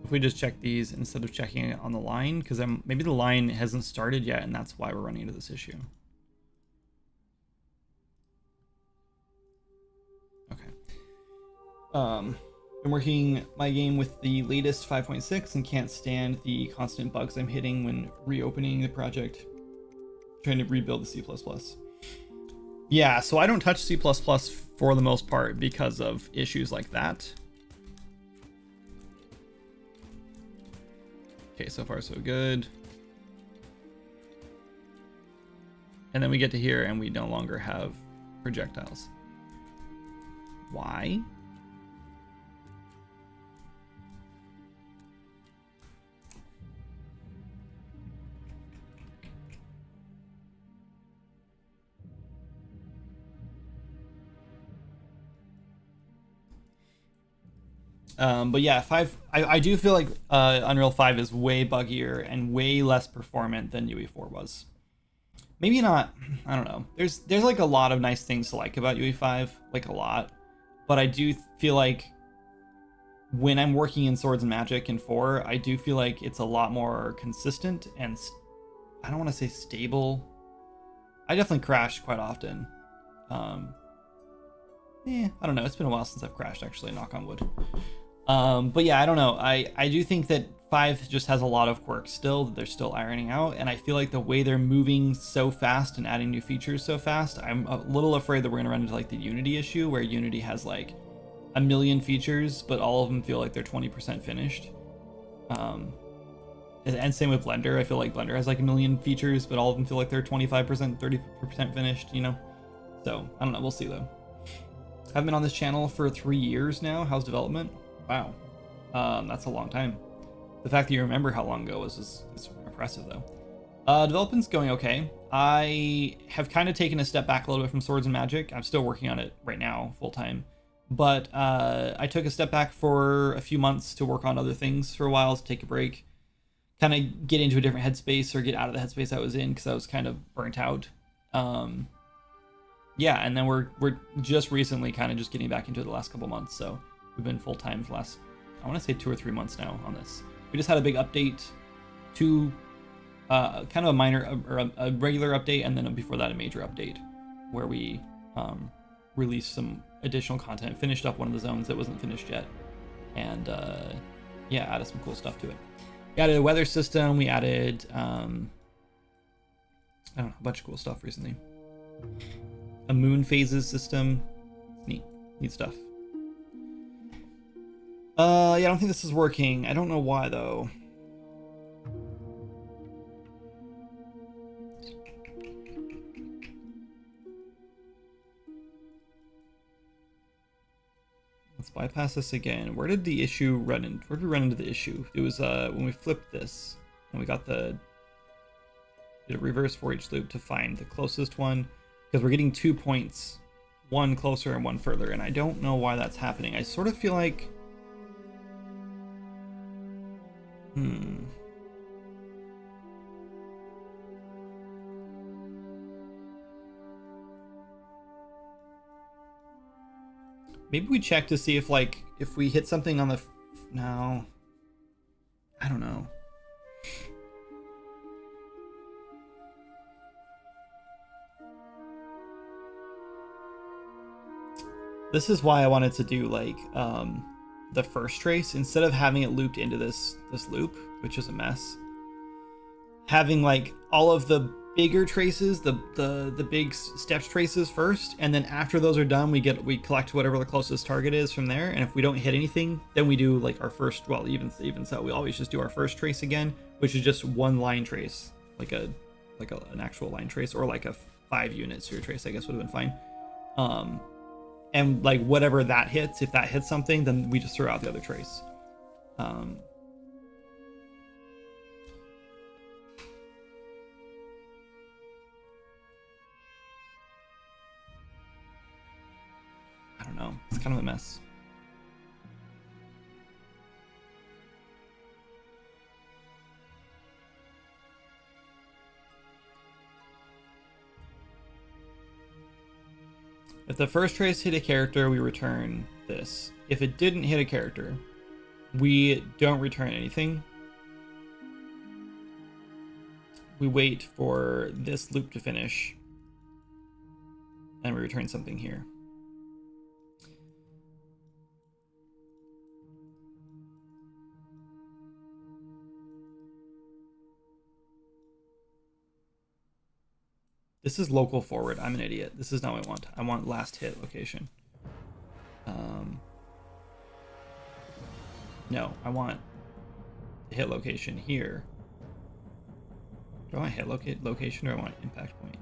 If we just check these instead of checking it on the line, because maybe the line hasn't started yet, and that's why we're running into this issue. Okay. I'm working my game with the latest 5.6 and can't stand the constant bugs I'm hitting when reopening the project, trying to rebuild the C++. Yeah, so I don't touch C++ for the most part because of issues like that. Okay, so far so good. And then we get to here and we no longer have projectiles. Why? But yeah, I do feel like Unreal 5 is way buggier and way less performant than UE4 was. Maybe not, I don't know. There's like a lot of nice things to like about UE5, like a lot. But I do feel like when I'm working in Swords and Magic in 4, I do feel like it's a lot more consistent and I don't want to say stable. I definitely crash quite often. I don't know. It's been a while since I've crashed, actually, knock on wood. But yeah, I don't know. I do think that 5 just has a lot of quirks still that they're still ironing out, and I feel like the way they're moving so fast and adding new features so fast, I'm a little afraid that we're gonna run into like the Unity issue, where Unity has like a million features, but all of them feel like they're 20% finished. And same with Blender. I feel like Blender has like a million features, but all of them feel like they're 25%, 30% finished, you know? So, I don't know. We'll see, though. I've been on this channel for 3 years now. How's development? Wow. That's a long time. The fact that you remember how long ago is impressive, though. Development's going okay. I have kind of taken a step back a little bit from Swords and Magic. I'm still working on it right now, full-time. But I took a step back for a few months to work on other things for a while, to take a break, kind of get into a different headspace or get out of the headspace I was in because I was kind of burnt out. Yeah, and then we're just recently kind of just getting back into it the last couple months. So we've been full time for the last, I want to say 2 or 3 months now on this. We just had a big update, kind of a minor or a regular update, and then before that a major update where we released some additional content, finished up one of the zones that wasn't finished yet, and yeah, added some cool stuff to it. We added a weather system. We added I don't know, a bunch of cool stuff recently. A moon phases system. It's neat stuff. Yeah, I don't think this is working. I don't know why though. Let's bypass this again. Where did the issue run in? Where did we run into the issue? It was when we flipped this and we got did a reverse for each loop to find the closest one, because we're getting 2 points, one closer and one further, and I don't know why that's happening. I sort of feel like maybe we check to see if like if we hit something on the no, I don't know. This is why I wanted to do like the first trace instead of having it looped into this loop, which is a mess. Having like all of the bigger traces, the big steps traces first, and then after those are done, we collect whatever the closest target is from there. And if we don't hit anything, then we do like our first. Well, even so, we always just do our first trace again, which is just one line trace, like an actual line trace, or like a 5 unit sphere trace. I guess would have been fine. And like whatever that hits, if that hits something, then we just throw out the other trace. I don't know. It's kind of a mess. If the first trace hit a character, we return this. If it didn't hit a character, we don't return anything. We wait for this loop to finish, and we return something here. This is local forward. I'm an idiot. This is not what I want. I want last hit location. No, I want the hit location here. Do I want hit location or I want impact point?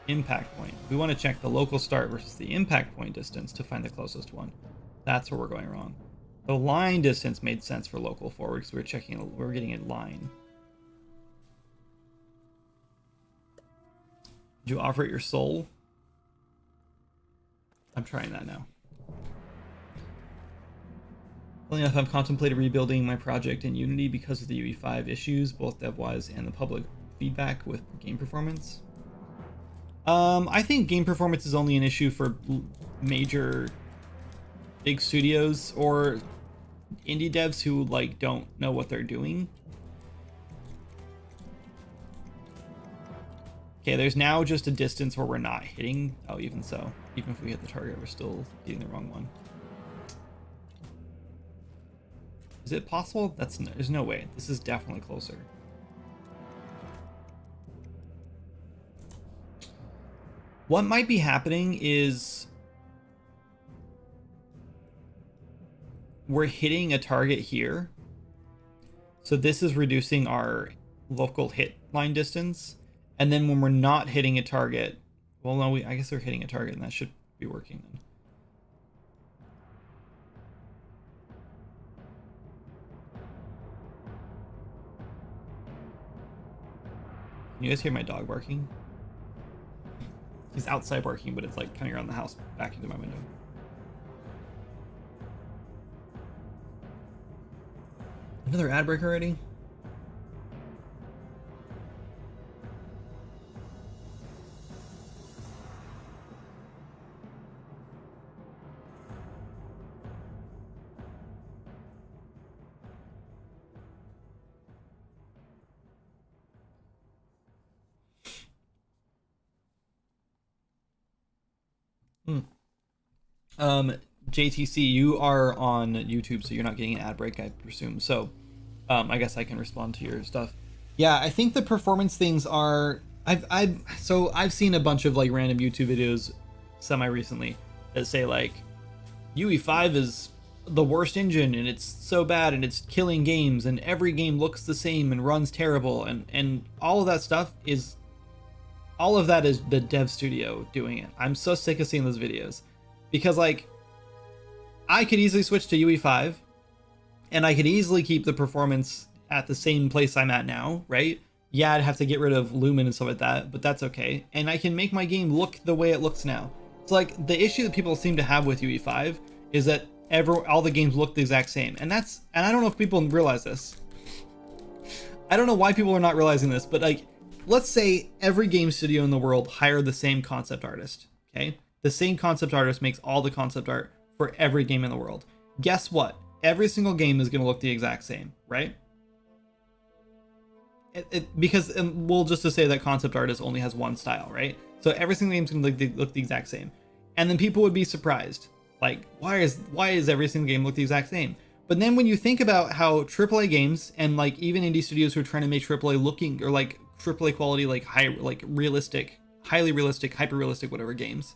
Impact point. We want to check the local start versus the impact point distance to find the closest one. That's where we're going wrong. The line distance made sense for local forward because we're getting a line. Did you offer it your soul? I'm trying that now. Well enough, I've contemplated rebuilding my project in Unity because of the UE5 issues, both dev-wise and the public feedback with game performance. I think game performance is only an issue for major big studios or indie devs who like don't know what they're doing. Okay, there's now just a distance where we're not hitting. Oh, even so, even if we hit the target, we're still getting the wrong one. Is it possible? There's no way. This is definitely closer. What might be happening is we're hitting a target here. So this is reducing our local hit line distance. And then when we're not hitting a target, well, no, I guess they're hitting a target and that should be working then. Can you guys hear my dog barking? He's outside barking, but it's like coming around the house back into my window. Another ad break already? JTC, you are on YouTube, so you're not getting an ad break, I presume. So, I guess I can respond to your stuff. Yeah, I think the performance things are. I've seen a bunch of like random YouTube videos, semi-recently, that say like, UE5 is the worst engine and it's so bad and it's killing games and every game looks the same and runs terrible and all of that stuff is. All of that is the dev studio doing it. I'm so sick of seeing those videos. Because like I could easily switch to UE5 and I could easily keep the performance at the same place I'm at now, right? Yeah, I'd have to get rid of Lumen and stuff like that, but that's okay. And I can make my game look the way it looks now. It's like the issue that people seem to have with UE5 is that all the games look the exact same. And I don't know if people realize this. I don't know why people are not realizing this, but like, let's say every game studio in the world hired the same concept artist, okay? The same concept artist makes all the concept art for every game in the world. Guess what? Every single game is going to look the exact same, right? Because we'll just to say that concept artist only has one style, right? So every single game is going to look the exact same. And then people would be surprised. Like, why is every single game look the exact same? But then when you think about how AAA games and like even indie studios who are trying to make AAA looking or like AAA quality, like highly realistic, hyper realistic, whatever games,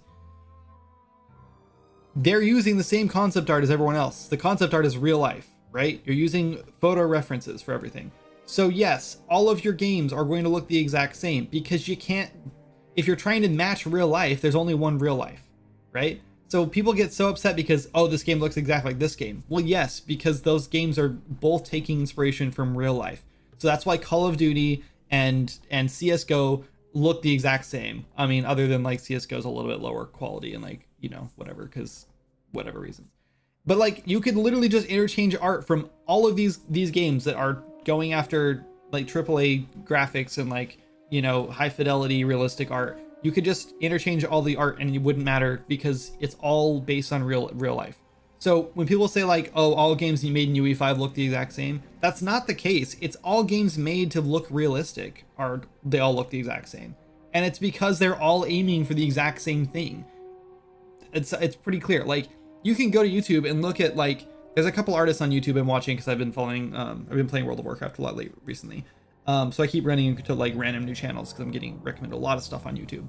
they're using the same concept art as everyone else. The concept art is real life, right? You're using photo references for everything. So yes, all of your games are going to look the exact same because you can't, if you're trying to match real life, there's only one real life, right? So people get so upset because, oh, this game looks exactly like this game. Well, yes, because those games are both taking inspiration from real life. So that's why Call of Duty and CSGO look the exact same. I mean, other than like CSGO is a little bit lower quality and like, you know, whatever, because whatever reasons. But like you could literally just interchange art from all of these games that are going after like AAA graphics and like, you know, high fidelity realistic art. you could just interchange all the art and it wouldn't matter because it's all based on real life. So when people say like, oh, all games you made in UE5 look the exact same, that's not the case. It's all games made to look realistic they all look the exact same. And it's because they're all aiming for the exact same thing. It's pretty clear. Like, you can go to YouTube and look at, like, there's a couple artists on YouTube I'm watching because I've been following, I've been playing World of Warcraft a lot recently. So I keep running into like random new channels because I'm getting recommended a lot of stuff on YouTube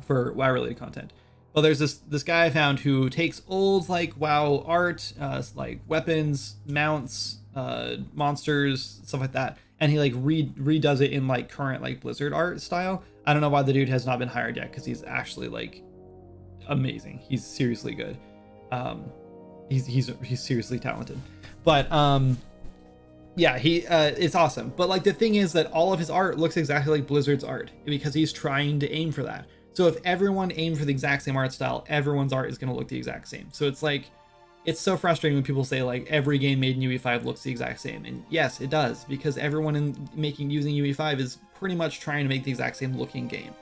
for WoW related content. Well, there's this guy I found who takes old like WoW art, like weapons, mounts, monsters, stuff like that, and he like redoes it in like current like Blizzard art style. I don't know why the dude has not been hired yet because he's actually like amazing. He's seriously good. He's seriously talented. But yeah, it's awesome. But like the thing is that all of his art looks exactly like Blizzard's art because he's trying to aim for that. So if everyone aimed for the exact same art style, everyone's art is going to look the exact same. So it's like, it's so frustrating when people say like every game made in UE5 looks the exact same. And yes, it does, because everyone using UE5 is pretty much trying to make the exact same looking game.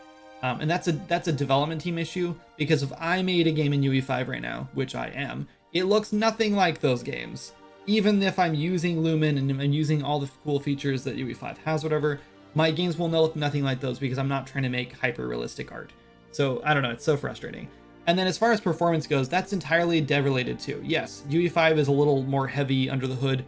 And that's a development team issue, because if I made a game in UE5 right now, which I am, it looks nothing like those games. Even if I'm using Lumen and I'm using all the cool features that UE5 has, whatever, my games will look nothing like those because I'm not trying to make hyper realistic art. So I don't know, it's so frustrating. And then as far as performance goes, that's entirely dev related too. Yes, UE5 is a little more heavy under the hood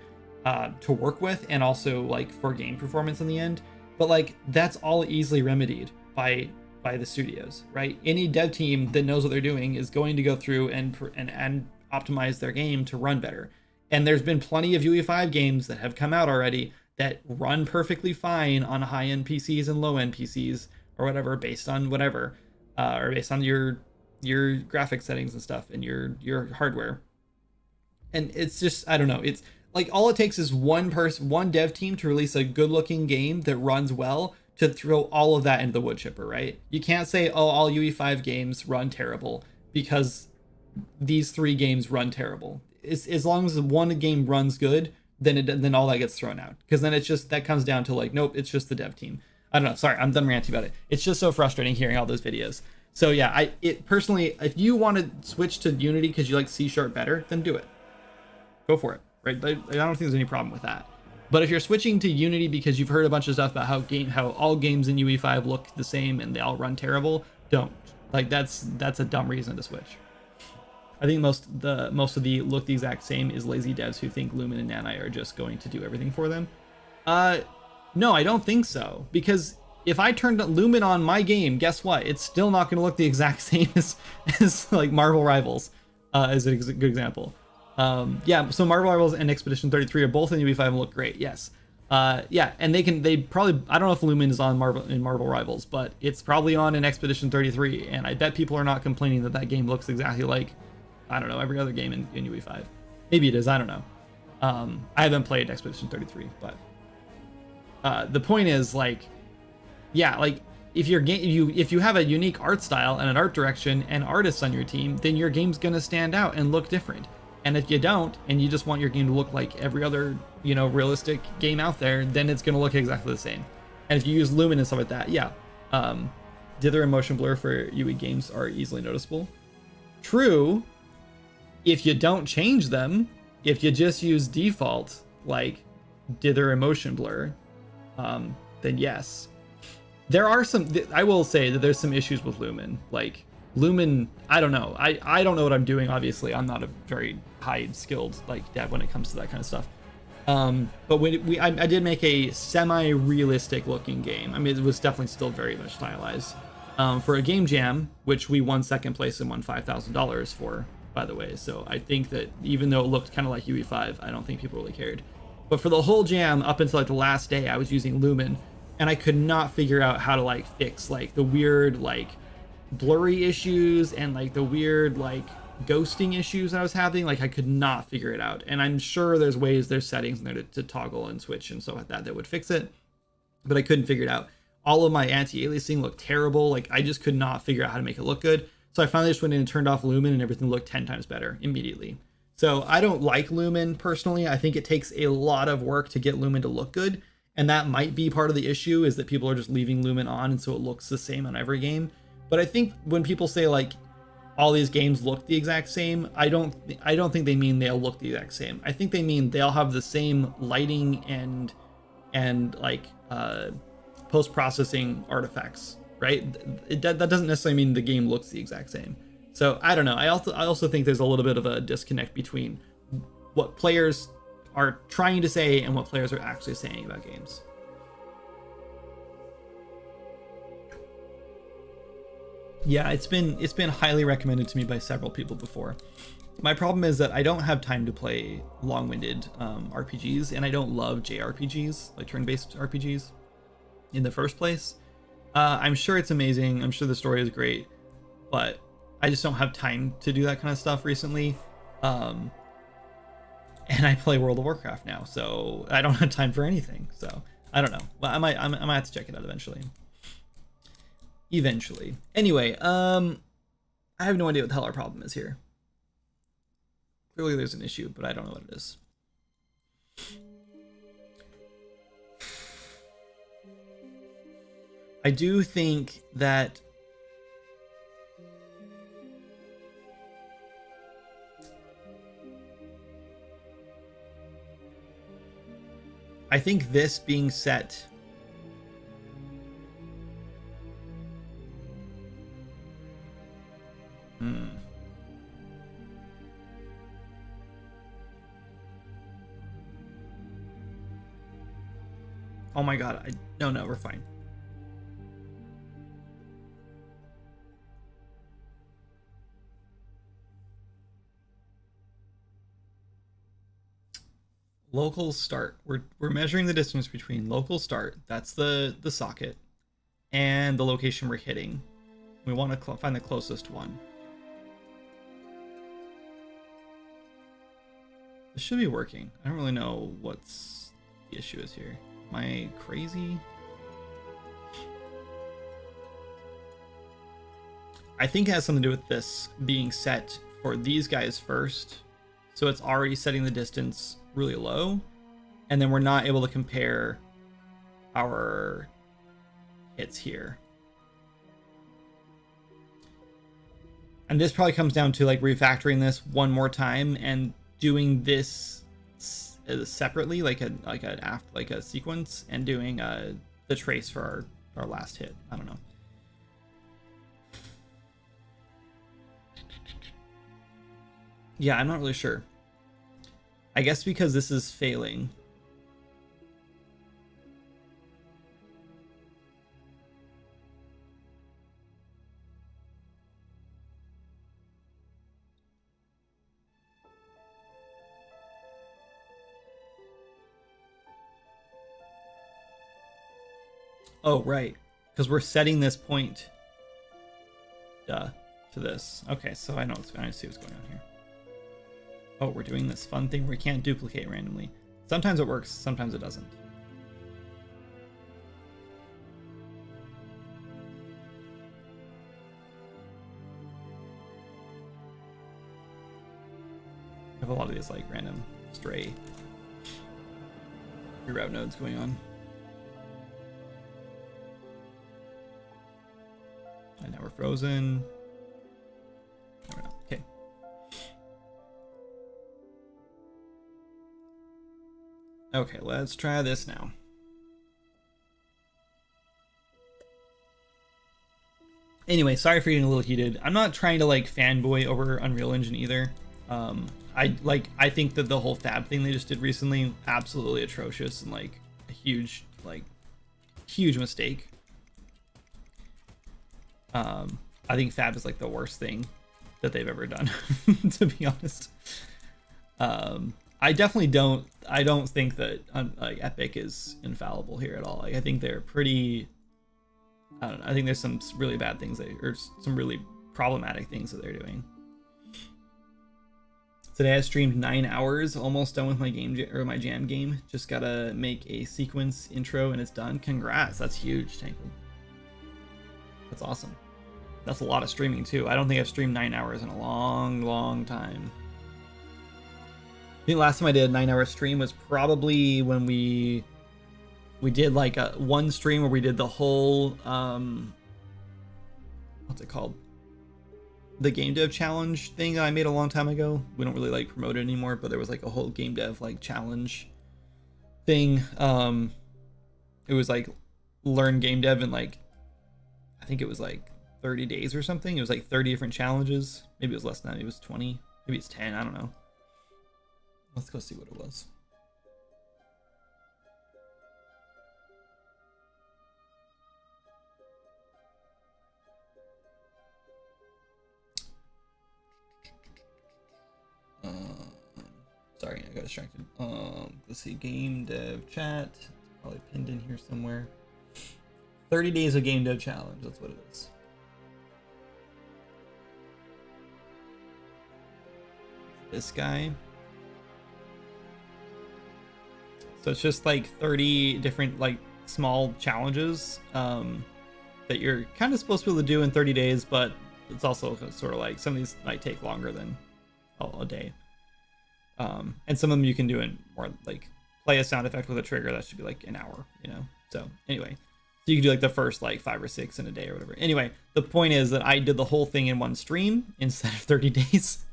to work with, and also like for game performance in the end. But like that's all easily remedied by the studios, right? Any dev team that knows what they're doing is going to go through and optimize their game to run better. And there's been plenty of UE5 games that have come out already that run perfectly fine on high-end PCs and low-end PCs or whatever, based on whatever, or based on your graphic settings and stuff and your hardware. And it's just, I don't know, it's like all it takes is one dev team to release a good-looking game that runs well to throw all of that into the wood chipper, right? You can't say, oh, all UE5 games run terrible because these 3 games run terrible. As long as one game runs good, then all that gets thrown out, because then it's just, that comes down to like, nope, it's just the dev team. I don't know, sorry, I'm done ranting about it. It's just so frustrating hearing all those videos. So yeah, personally, if you want to switch to Unity because you like C# better, then do it. Go for it, right? I don't think there's any problem with that. But if you're switching to Unity because you've heard a bunch of stuff about how all games in UE5 look the same and they all run terrible, don't. Like that's a dumb reason to switch. I think most of the look the exact same is lazy devs who think Lumen and Nanai are just going to do everything for them. No, I don't think so, because if I turned Lumen on my game, guess what? It's still not going to look the exact same as like Marvel Rivals, as a good example. Yeah, so Marvel Rivals and Expedition 33 are both in UE5 and look great. Yes. Yeah, and they probably, I don't know if Lumen is on Marvel Rivals, but it's probably on in Expedition 33, and I bet people are not complaining that game looks exactly like, I don't know, every other game in UE5. Maybe it is, I don't know. I haven't played Expedition 33, but the point is, like, yeah, like if you have a unique art style and an art direction and artists on your team, then your game's gonna stand out and look different. And if you don't, and you just want your game to look like every other, realistic game out there, then it's gonna look exactly the same. And if you use Lumen and stuff like that, yeah, dither and motion blur for UE games are easily noticeable. True, if you don't change them, if you just use default like dither and motion blur, then yes. There are I will say that there's some issues with Lumen. Like Lumen, I don't know. I don't know what I'm doing. Obviously, I'm not a very high skilled like dev when it comes to that kind of stuff. But when I did make a semi-realistic looking game. I mean, it was definitely still very much stylized. For a game jam, which we won second place and won $5,000 for, by the way. So I think that even though it looked kind of like UE5, I don't think people really cared. But for the whole jam, up until like the last day, I was using Lumen, and I could not figure out how to like fix like the weird like blurry issues and like the weird like ghosting issues I was having. Like I could not figure it out, and I'm sure there's settings in there to toggle and switch and stuff like that would fix it, but I couldn't figure it out. All of my anti-aliasing looked terrible. Like I just could not figure out how to make it look good. So I finally just went in and turned off Lumen, and everything looked 10 times better immediately. So I don't like Lumen personally. I think it takes a lot of work to get Lumen to look good, and that might be part of the issue, is that people are just leaving Lumen on, and so it looks the same on every game. But I think when people say like all these games look the exact same, I don't think they mean they'll look the exact same. I think they mean they'll have the same lighting and like post-processing artifacts, right? That doesn't necessarily mean the game looks the exact same. So I don't know. I also think there's a little bit of a disconnect between what players are trying to say and what players are actually saying about games. Yeah, it's been highly recommended to me by several people before. My problem is that I don't have time to play long-winded RPGs, and I don't love JRPGs, like turn-based RPGs, in the first place. I'm sure it's amazing. I'm sure the story is great, but I just don't have time to do that kind of stuff recently. And I play World of Warcraft now, so I don't have time for anything. So I don't know. But I might have to check it out eventually. Anyway, I have no idea what the hell our problem is here. Clearly there's an issue, but I don't know what it is. I do think that this being set Oh my god, no, we're fine. Local start. We're measuring the distance between local start, that's the socket, and the location we're hitting. We want to find the closest one. This should be working. I don't really know what's the issue is here. Am I crazy? I think it has something to do with this being set for these guys first. So it's already setting the distance really low. And then we're not able to compare our hits here. And this probably comes down to like refactoring this one more time and doing this separately, like a sequence, and doing the trace for our last hit. I don't know. Yeah, I'm not really sure. I guess because this is failing. Oh, right. Because we're setting this point to this. Okay, so I see what's going on here. Oh, we're doing this fun thing where we can't duplicate randomly. Sometimes it works, sometimes it doesn't. I have a lot of these like random stray reroute nodes going on. And now we're frozen. Okay. Okay, let's try this now. Anyway, sorry for getting a little heated. I'm not trying to like fanboy over Unreal Engine either. I think that the whole fab thing they just did recently, absolutely atrocious and like a huge mistake. I think fab is like the worst thing that they've ever done, to be honest. I definitely don't think that like Epic is infallible here at all. Like, I think they're pretty, I don't know, I think there's some really bad things or some really problematic things that they're doing. Today I streamed 9 hours, almost done with my my jam game. Just gotta make a sequence intro and it's done. Congrats, that's huge, Tankley. That's awesome. That's a lot of streaming too. I don't think I've streamed 9 hours in a long time. I think last time I did a 9 hour stream was probably when we did like one stream where we did the whole what's it called? The game dev challenge thing that I made a long time ago. We don't really like promote it anymore, but there was like a whole game dev like challenge thing. It was like learn game dev in like, I think it was like 30 days or something. It was like 30 different challenges. Maybe it was less than that. Maybe it was 20. Maybe it's 10. I don't know. Let's go see what it was. Sorry, I got distracted. Let's see, game dev chat. It's probably pinned in here somewhere. 30 days of game dev challenge. That's what it is. This guy. So it's just like 30 different like small challenges that you're kind of supposed to be able to do in 30 days, but it's also sort of like some of these might take longer than a day. And some of them you can do in more like play a sound effect with a trigger. That should be like an hour, you know? So anyway, so you can do like the first like 5 or 6 in a day or whatever. Anyway, the point is that I did the whole thing in one stream instead of 30 days.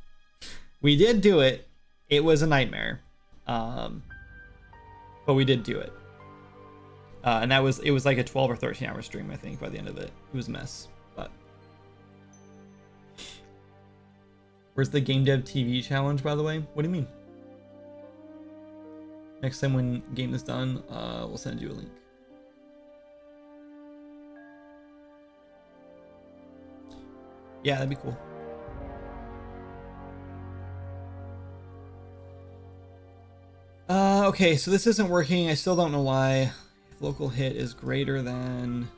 We did do it. It was a nightmare. But we did do it. And it was like a 12 or 13 hour stream, I think, by the end of it. It was a mess, but. Where's the Game Dev TV challenge, by the way? What do you mean? Next time when game is done, we'll send you a link. Yeah, that'd be cool. Okay, so this isn't working. I still don't know why. If local hit is greater than...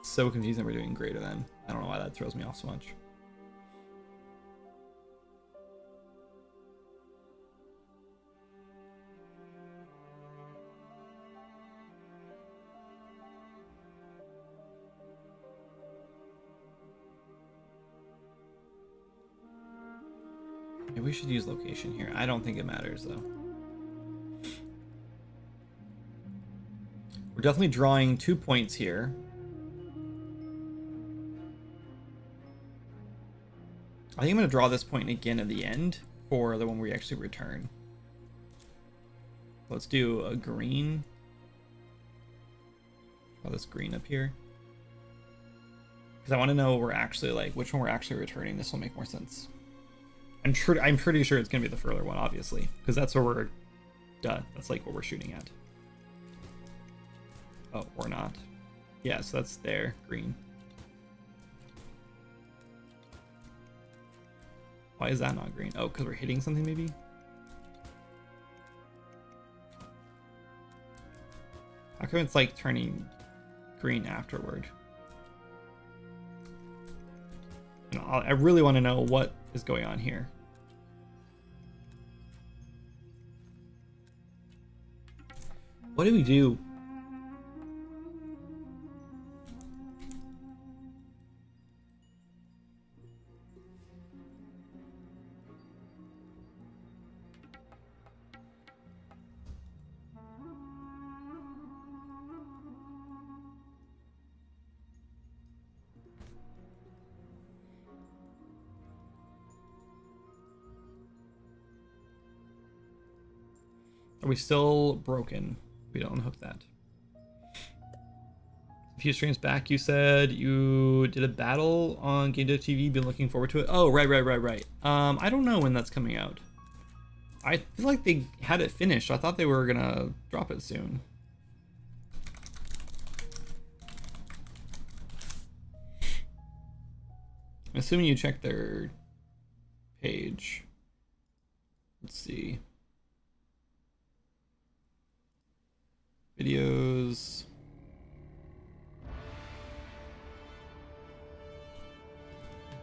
So confusing we're doing greater than. I don't know why that throws me off so much. Maybe we should use location here. I don't think it matters though. We're definitely drawing 2 points here. I think I'm going to draw this point again at the end for the one where we actually return. Let's do a green. Draw this green up here. Because I want to know we're actually like which one we're actually returning. This will make more sense. I'm pretty sure it's going to be the further one, obviously, because that's where we're done. That's like what we're shooting at. Oh, or not. Yeah, so that's there, green. Why is that not green? Oh, because we're hitting something maybe? How come it's like turning green afterward? You know, I really want to know what is going on here. What do we do? Are we still broken? We don't unhook that. A few streams back, you said you did a battle on Gamedev TV. Been looking forward to it. Oh, right. I don't know when that's coming out. I feel like they had it finished. I thought they were gonna drop it soon. I'm assuming you checked their page. Let's see. Videos.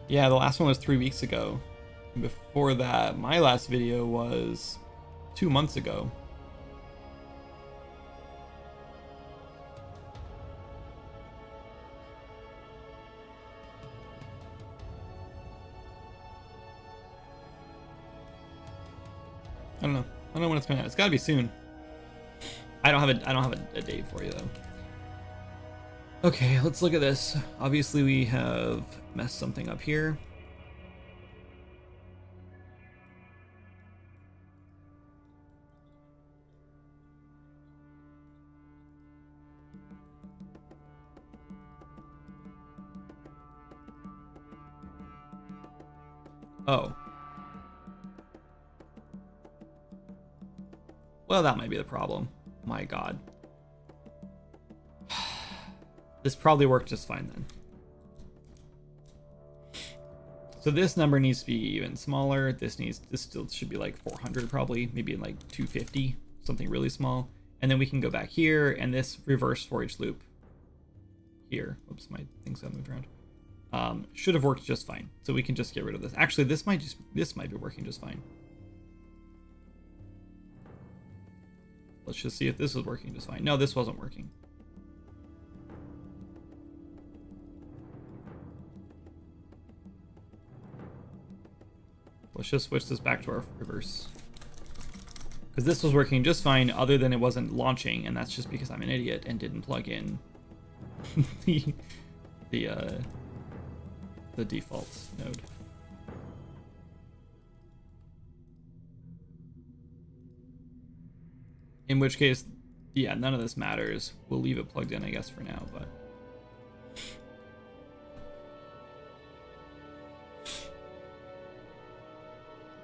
Yeah, the last one was 3 weeks ago. And before that, my last video was 2 months ago. I don't know when it's coming out. It's gotta be soon. I don't have a date for you though. Okay, let's look at this. Obviously, we have messed something up here. Oh. Well, that might be the problem. My God. This probably worked just fine then. So this number needs to be even smaller. This still should be like 400 probably, maybe like 250, something really small. And then we can go back here and this reverse for each loop here. Oops, my things got moved around. Should have worked just fine. So we can just get rid of this. Actually, this might be working just fine. Let's just see if this is working just fine. No, this wasn't working. Let's just switch this back to our reverse. Because this was working just fine, other than it wasn't launching, and that's just because I'm an idiot and didn't plug in the default node. In which case, yeah, none of this matters. We'll leave it plugged in, I guess, for now, but...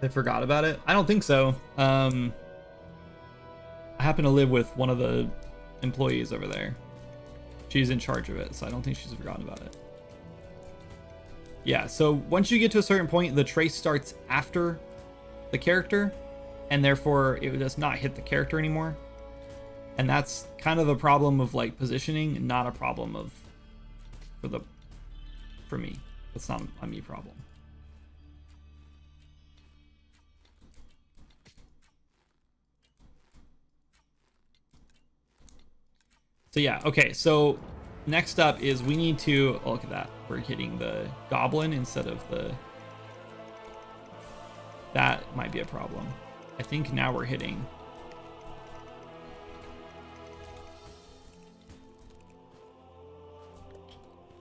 I forgot about it? I don't think so. I happen to live with one of the employees over there. She's in charge of it, so I don't think she's forgotten about it. Yeah, so once you get to a certain point, the trace starts after the character, and therefore it does not hit the character anymore. And that's kind of a problem of like positioning, not a problem of for me. It's not a me problem. So yeah, okay, so next up is we need to, oh, look at that. We're hitting the goblin instead of the, that might be a problem. I think now we're hitting,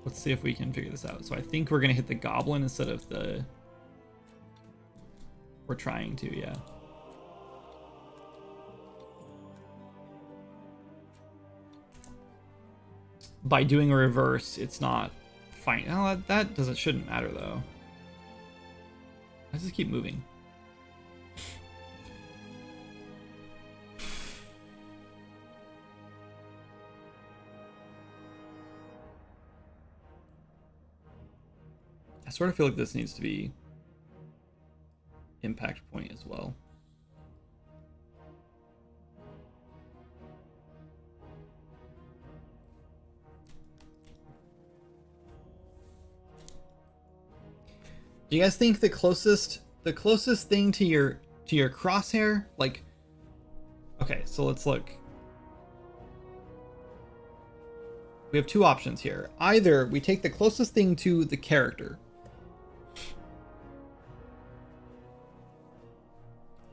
let's see if we can figure this out. So I think we're gonna hit the goblin instead of the, we're trying to, yeah. By doing a reverse, it's not fine. Oh, that shouldn't matter though. Let's just keep moving. I sort of feel like this needs to be impact point as well. Do you guys think the closest thing to your crosshair, like, okay, so let's look. We have two options here. Either we take the closest thing to the character,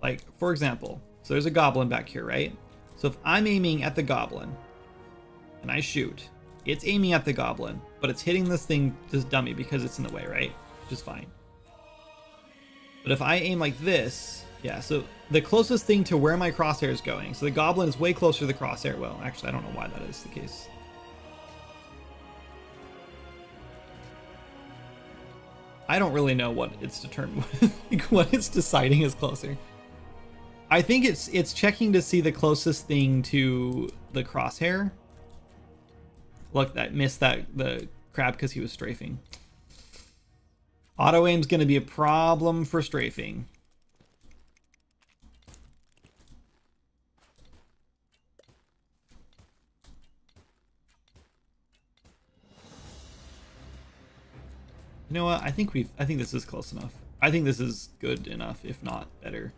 like for example, so there's a goblin back here, right? So if I'm aiming at the goblin and I shoot, it's aiming at the goblin, but it's hitting this thing, this dummy, because it's in the way, right? Which is fine. But if I aim like this, yeah, so the closest thing to where my crosshair is going, so the goblin is way closer to the crosshair. Well, actually, I don't know why that is the case. I don't really know what it's determined, what it's deciding is closer. I think it's checking to see the closest thing to the crosshair. Look, that missed the crab because he was strafing. Auto aim's going to be a problem for strafing. You know what? I think this is close enough. I think this is good enough, if not better.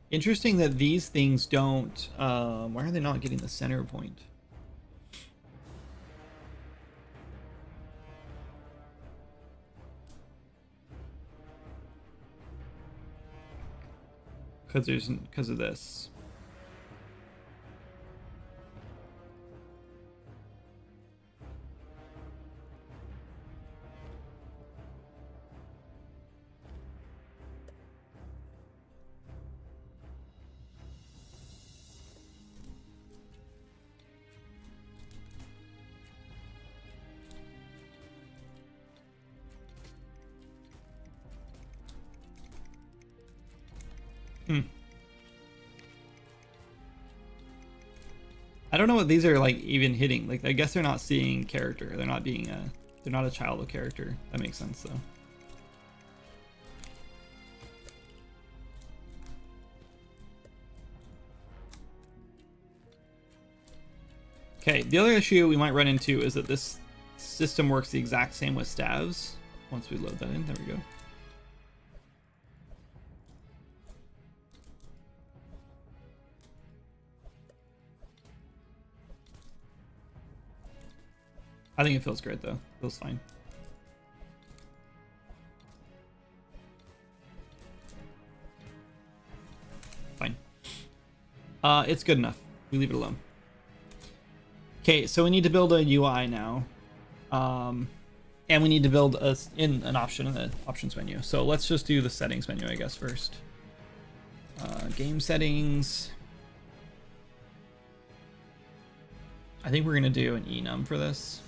Interesting that these things don't, why are they not getting the center point? because of this. I don't know what these are like even hitting. Like, I guess they're not seeing character. They're not being they're not a child of character. That makes sense though. Okay, the other issue we might run into is that this system works the exact same with staves. Once we load that in, there we go. I think it feels great though. Feels fine. Fine. It's good enough. We leave it alone. Okay, so we need to build a UI now. And we need to build an option in the options menu. So let's just do the settings menu, I guess, first. Game settings. I think we're gonna do an enum for this.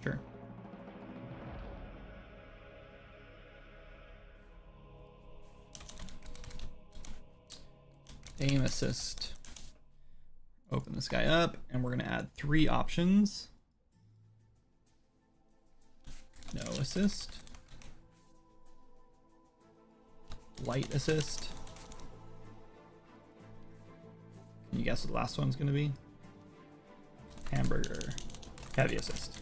Sure. Aim assist. Open this guy up, and we're going to add 3 options. No assist. Light assist. Can you guess what the last one's going to be? Hamburger. Heavy assist.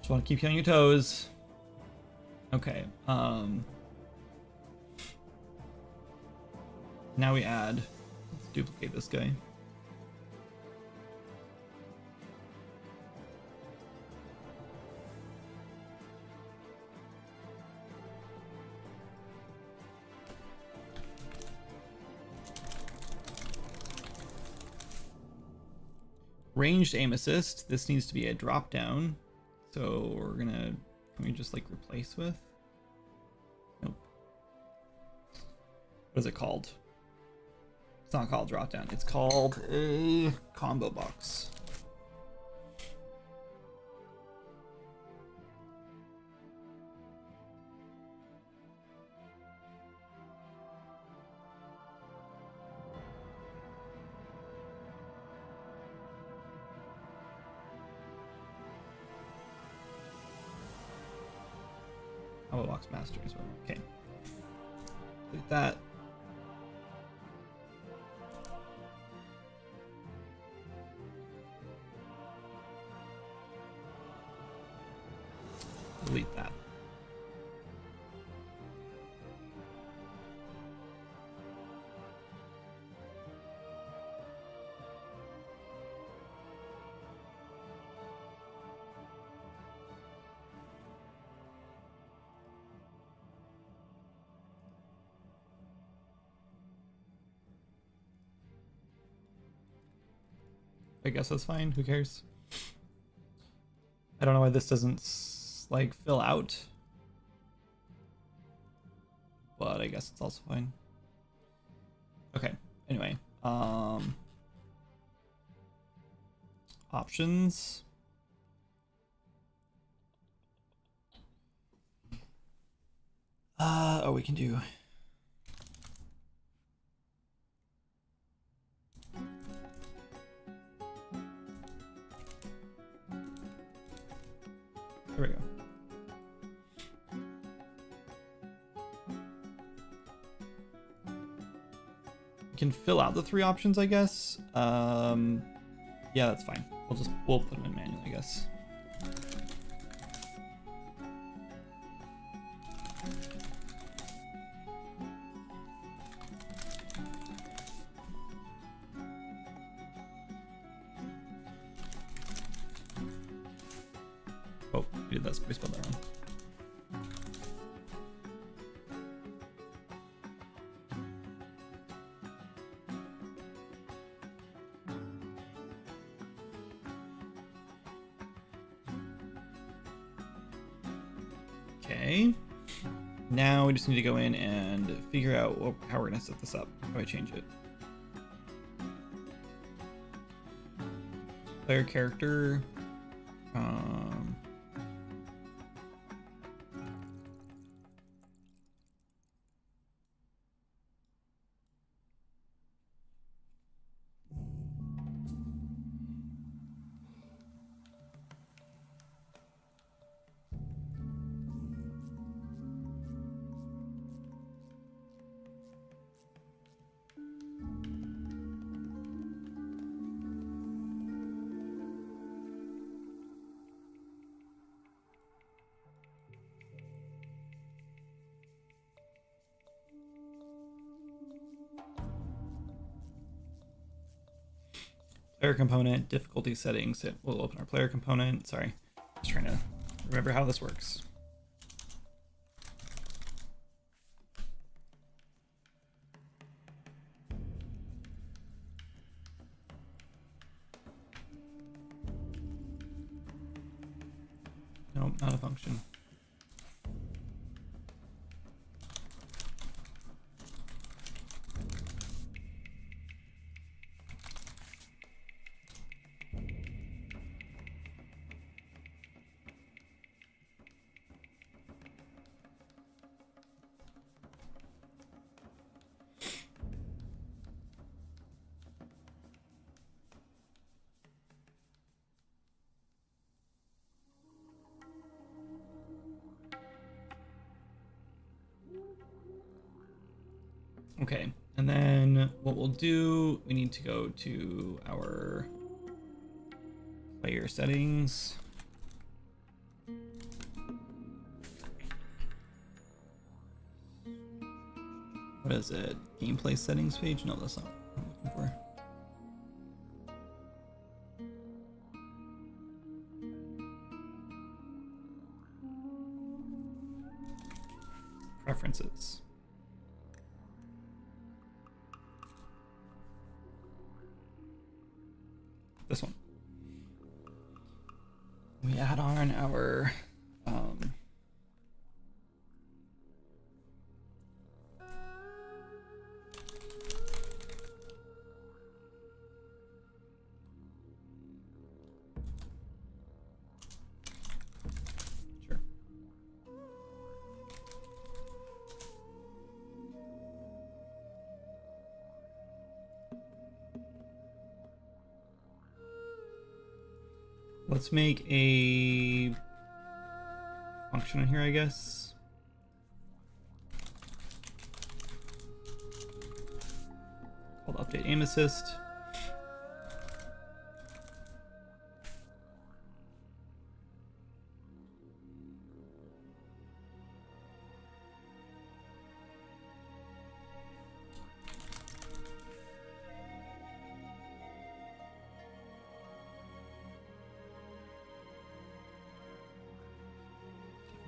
Just want to keep you on your toes. Okay. Now we add. Let's duplicate this guy. Ranged aim assist. This needs to be a drop down. So we're gonna, can we just like replace with? Nope. What is it called? It's not called drop down. It's called a combo box. Combo box master as well. Okay. Delete that. Delete that. I guess that's fine. Who cares? I don't know why this doesn't like fill out, but I guess it's also fine. Okay. Anyway, options. Oh, we can do. There we go. We can fill out the 3 options, I guess. Yeah, that's fine. We'll put them in manual, I guess. did that. We spelled that wrong. Okay. Now we just need to go in and figure out how we're gonna set this up. How do I change it? Player character. Player component, difficulty settings. We'll open our player component. Sorry, just trying to remember how this works. Nope, not a function. Okay, and then what we'll do, we need to go to our player settings. What is it? Gameplay settings page? No, that's not what I'm looking for. Preferences. This one. We add on our sure. Let's make a function in here, I guess. Called update aim assist.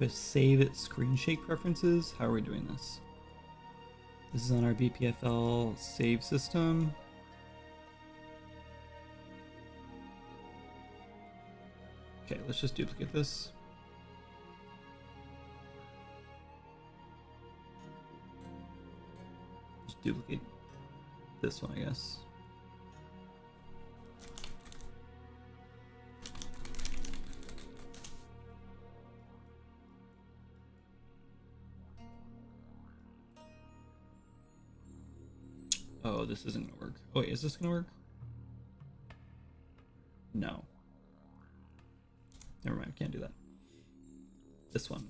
With save it screen shake preferences. How are we doing this? This is on our BPFL save system. Okay, let's just duplicate this. Just duplicate this one, I guess. Oh, this isn't gonna work. Oh, wait, is this gonna work? No. Never mind, can't do that. This one.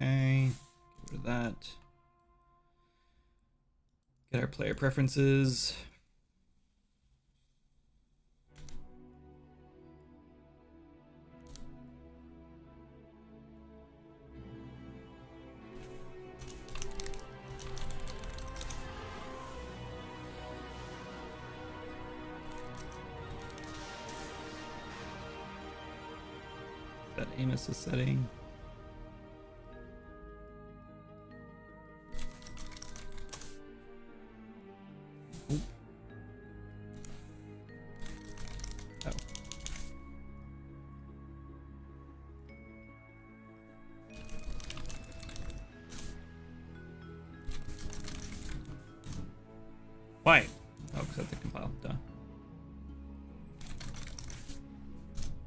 Okay, get rid of that. Get our player preferences. that aim assist setting. Oop. Oh. Why? Oh, because I have to compile. Duh.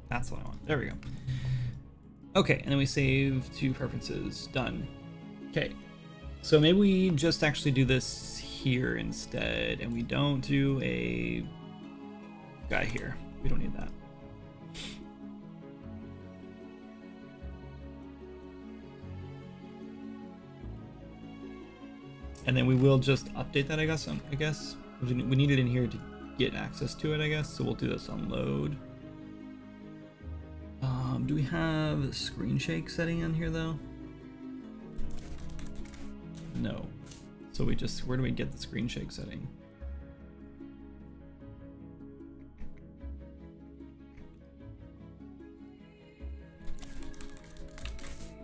That's what I want. There we go. Okay, and then we save to preferences. Done. Okay, so maybe we just actually do this here instead, and we don't do a guy here. We don't need that. And then we will just update that, I guess. We need it in here to get access to it, I guess. So we'll do this on load. Do we have screen shake setting on here though? No. So we just, where do we get the screen shake setting?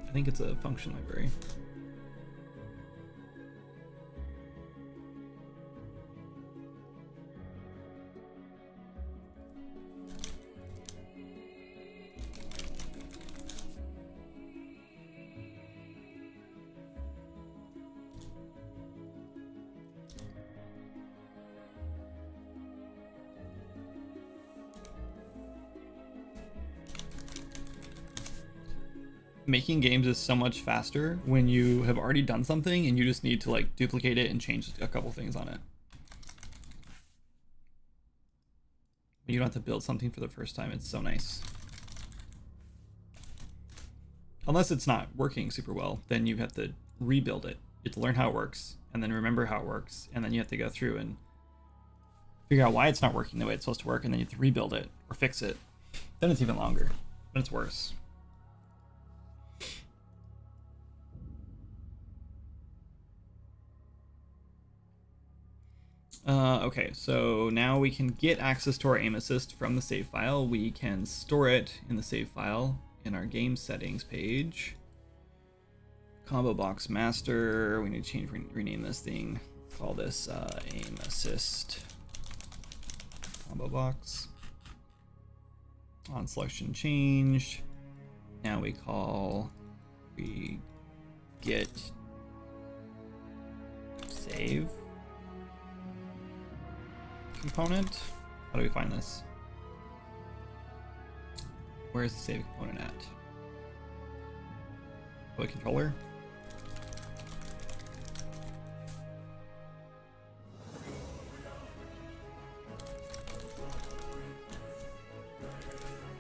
I think it's a function library. Making games is so much faster when you have already done something and you just need to like duplicate it and change a couple things on it. You don't have to build something for the first time. It's so nice. Unless it's not working super well, then you have to rebuild it. You have to learn how it works and then remember how it works, and then you have to go through and figure out why it's not working the way it's supposed to work, and then you have to rebuild it or fix it. Then it's even longer. Then it's worse. Okay, so now we can get access to our aim assist from the save file. We can store it in the save file in our game settings page. Combo box master. We need to rename this thing. Call this aim assist combo box. On selection changed. Now we get save component. How do we find this? Where's the save component at? Oh, controller.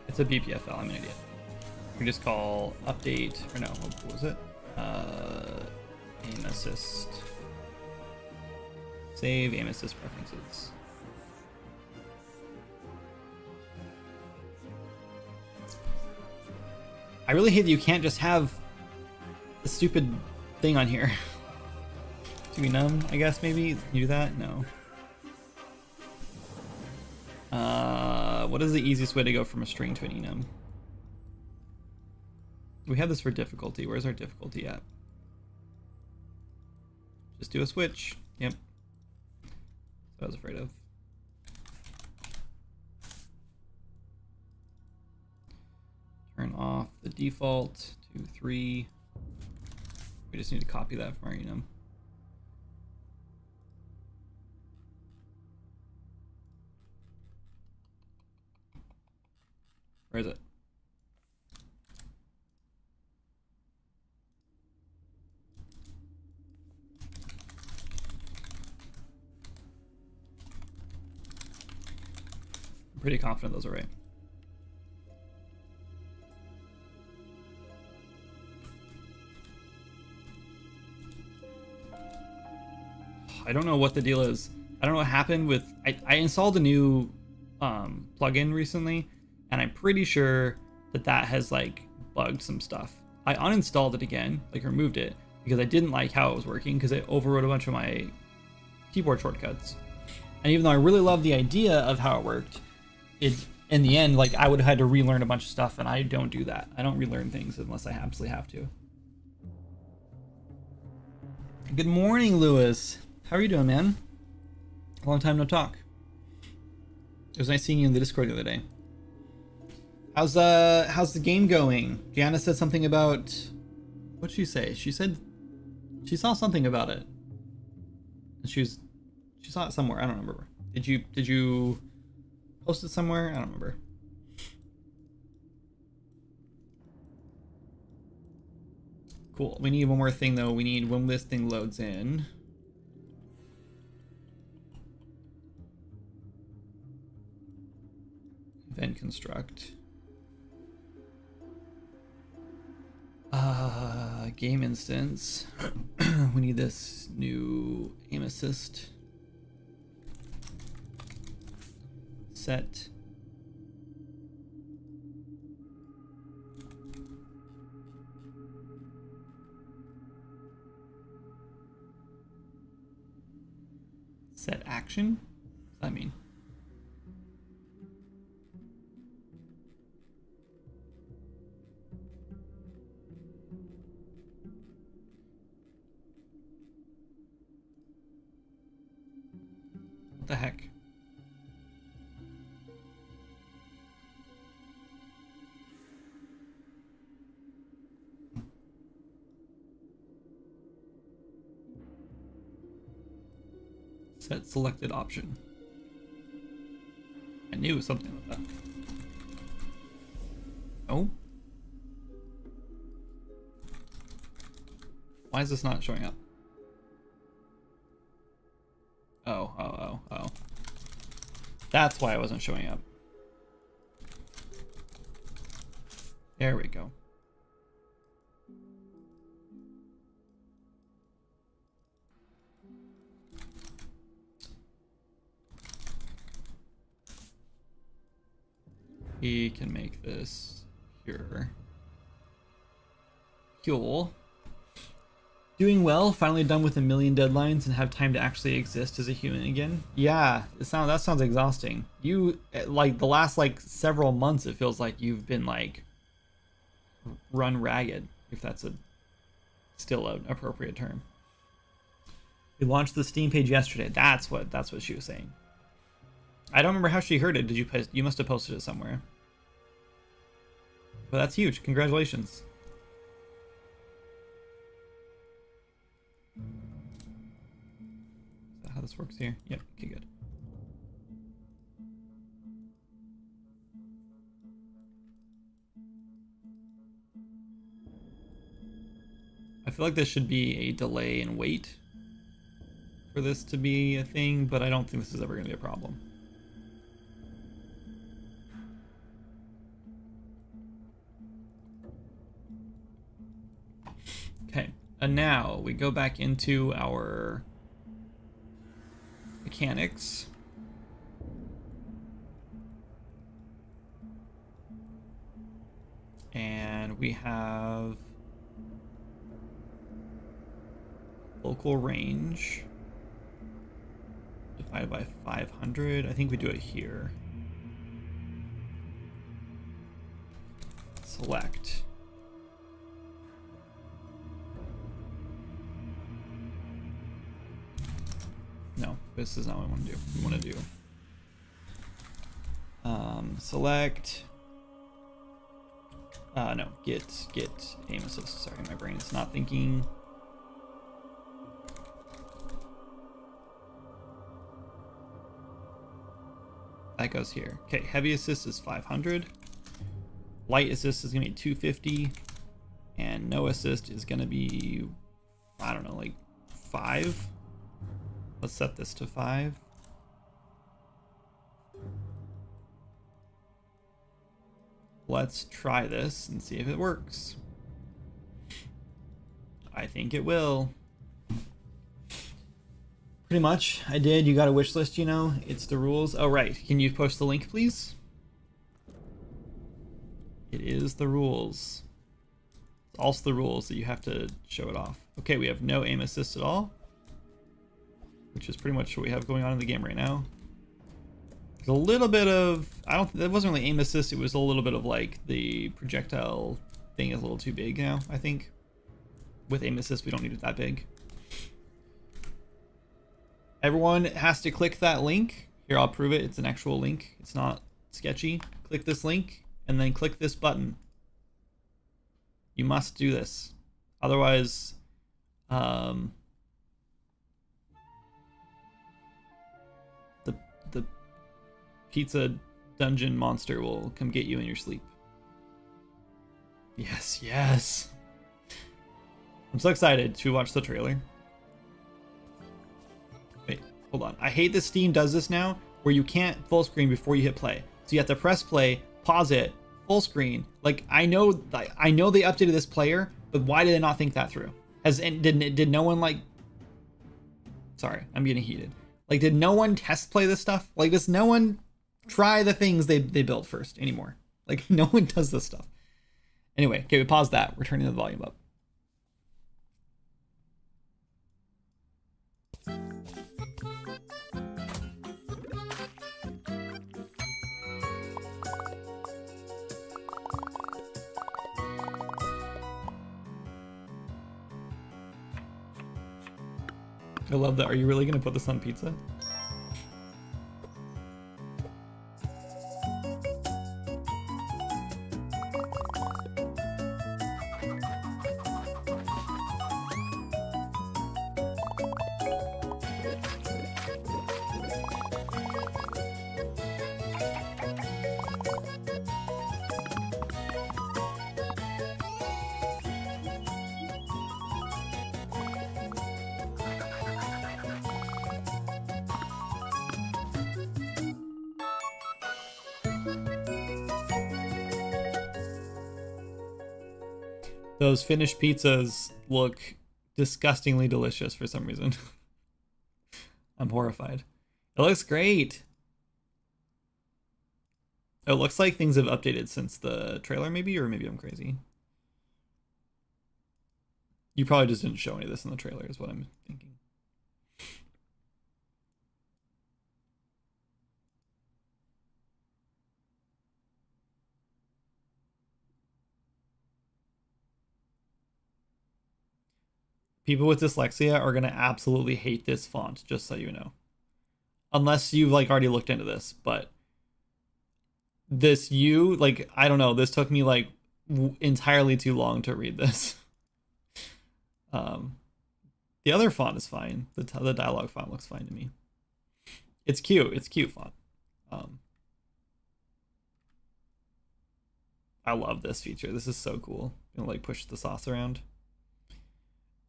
It's a BPFL. I'm an idiot. We just call update, or no, what was it? Aim assist. Save aim assist preferences. I really hate that you can't just have the stupid thing on here. To enum, I guess, maybe? Can you do that? No. What is the easiest way to go from a string to an enum? We have this for difficulty. Where's our difficulty at? Just do a switch. Yep. That's what I was afraid of. Turn off the default to 3. We just need to copy that from our enum. Where is it? I'm pretty confident those are right. I don't know what the deal is. I don't know what happened with... I installed a new plugin recently, and I'm pretty sure that has like bugged some stuff. I uninstalled it again, like removed it, because I didn't like how it was working, because it overrode a bunch of my keyboard shortcuts. And even though I really loved the idea of how it worked, it in the end, like I would have had to relearn a bunch of stuff, and I don't do that. I don't relearn things unless I absolutely have to. Good morning, Lewis. How are you doing, man? Long time no talk. It was nice seeing you in the Discord the other day. How's the game going? Gianna said something about, what'd she say? She said she saw something about it. She saw it somewhere. I don't remember. Did you post it somewhere? I don't remember. Cool. We need one more thing though. We need when this thing loads in. Then construct. Game instance. We need this new aim assist. Set. Set action? What does that mean? What the heck? Set selected option. I knew it was something like that. Oh? Why is this not showing up? Oh. That's why it wasn't showing up. There we go. We can make this pure. Cool. Doing well, finally done with a million deadlines and have time to actually exist as a human again. Yeah, that sounds exhausting. You, like, the last, like, several months, it feels like you've been, like, run ragged, if that's still an appropriate term. We launched the Steam page yesterday. That's what she was saying. I don't remember how she heard it. Did you post? You must have posted it somewhere. Well, that's huge. Congratulations. Is that how this works here? Yep. Okay, good. I feel like this should be a delay and wait for this to be a thing, but I don't think this is ever going to be a problem. Okay, and now we go back into our mechanics. And we have local range divided by 500. I think we do it here. Select. No, this is not what I want to do. We want to do select. No, get aim assist. Sorry, my brain's not thinking. That goes here. Okay, heavy assist is 500. Light assist is gonna be 250, and no assist is gonna be, I don't know, like 5. Let's set this to 5. Let's try this and see if it works. I think it will. Pretty much, I did. You got a wish list, you know? It's the rules. Oh, right. Can you post the link, please? It is the rules. It's also the rules that you have to show it off. Okay, we have no aim assist at all, which is pretty much what we have going on in the game right now. There's a little bit of, it wasn't really aim assist, it was a little bit of like the projectile thing is a little too big now, I think. With aim assist, we don't need it that big. Everyone has to click that link. Here, I'll prove it. It's an actual link. It's not sketchy. Click this link and then click this button. You must do this. Otherwise, the pizza dungeon monster will come get you in your sleep. Yes, yes. I'm so excited to watch the trailer. Wait, hold on. I hate that Steam does this now, where you can't full screen before you hit play. So you have to press play, pause it, full screen. Like, I know they updated this player, but why did they not think that through? Did no one like? Sorry, I'm getting heated. Like, did no one test play this stuff? Like, does no one try the things they built first anymore? Like, no one does this stuff. Anyway, okay, we pause that. We're turning the volume up. I love that. Are you really gonna put this on pizza? Those finished pizzas look disgustingly delicious for some reason. I'm horrified. It looks great. It looks like things have updated since the trailer, maybe, or maybe I'm crazy. You probably just didn't show any of this in the trailer, is what I'm thinking. People with dyslexia are going to absolutely hate this font, just so you know. Unless you've like already looked into this, but this U, like, I don't know, this took me like entirely too long to read this. The other font is fine. The dialogue font looks fine to me. It's cute. It's cute font. I love this feature. This is so cool. You know, like push the sauce around.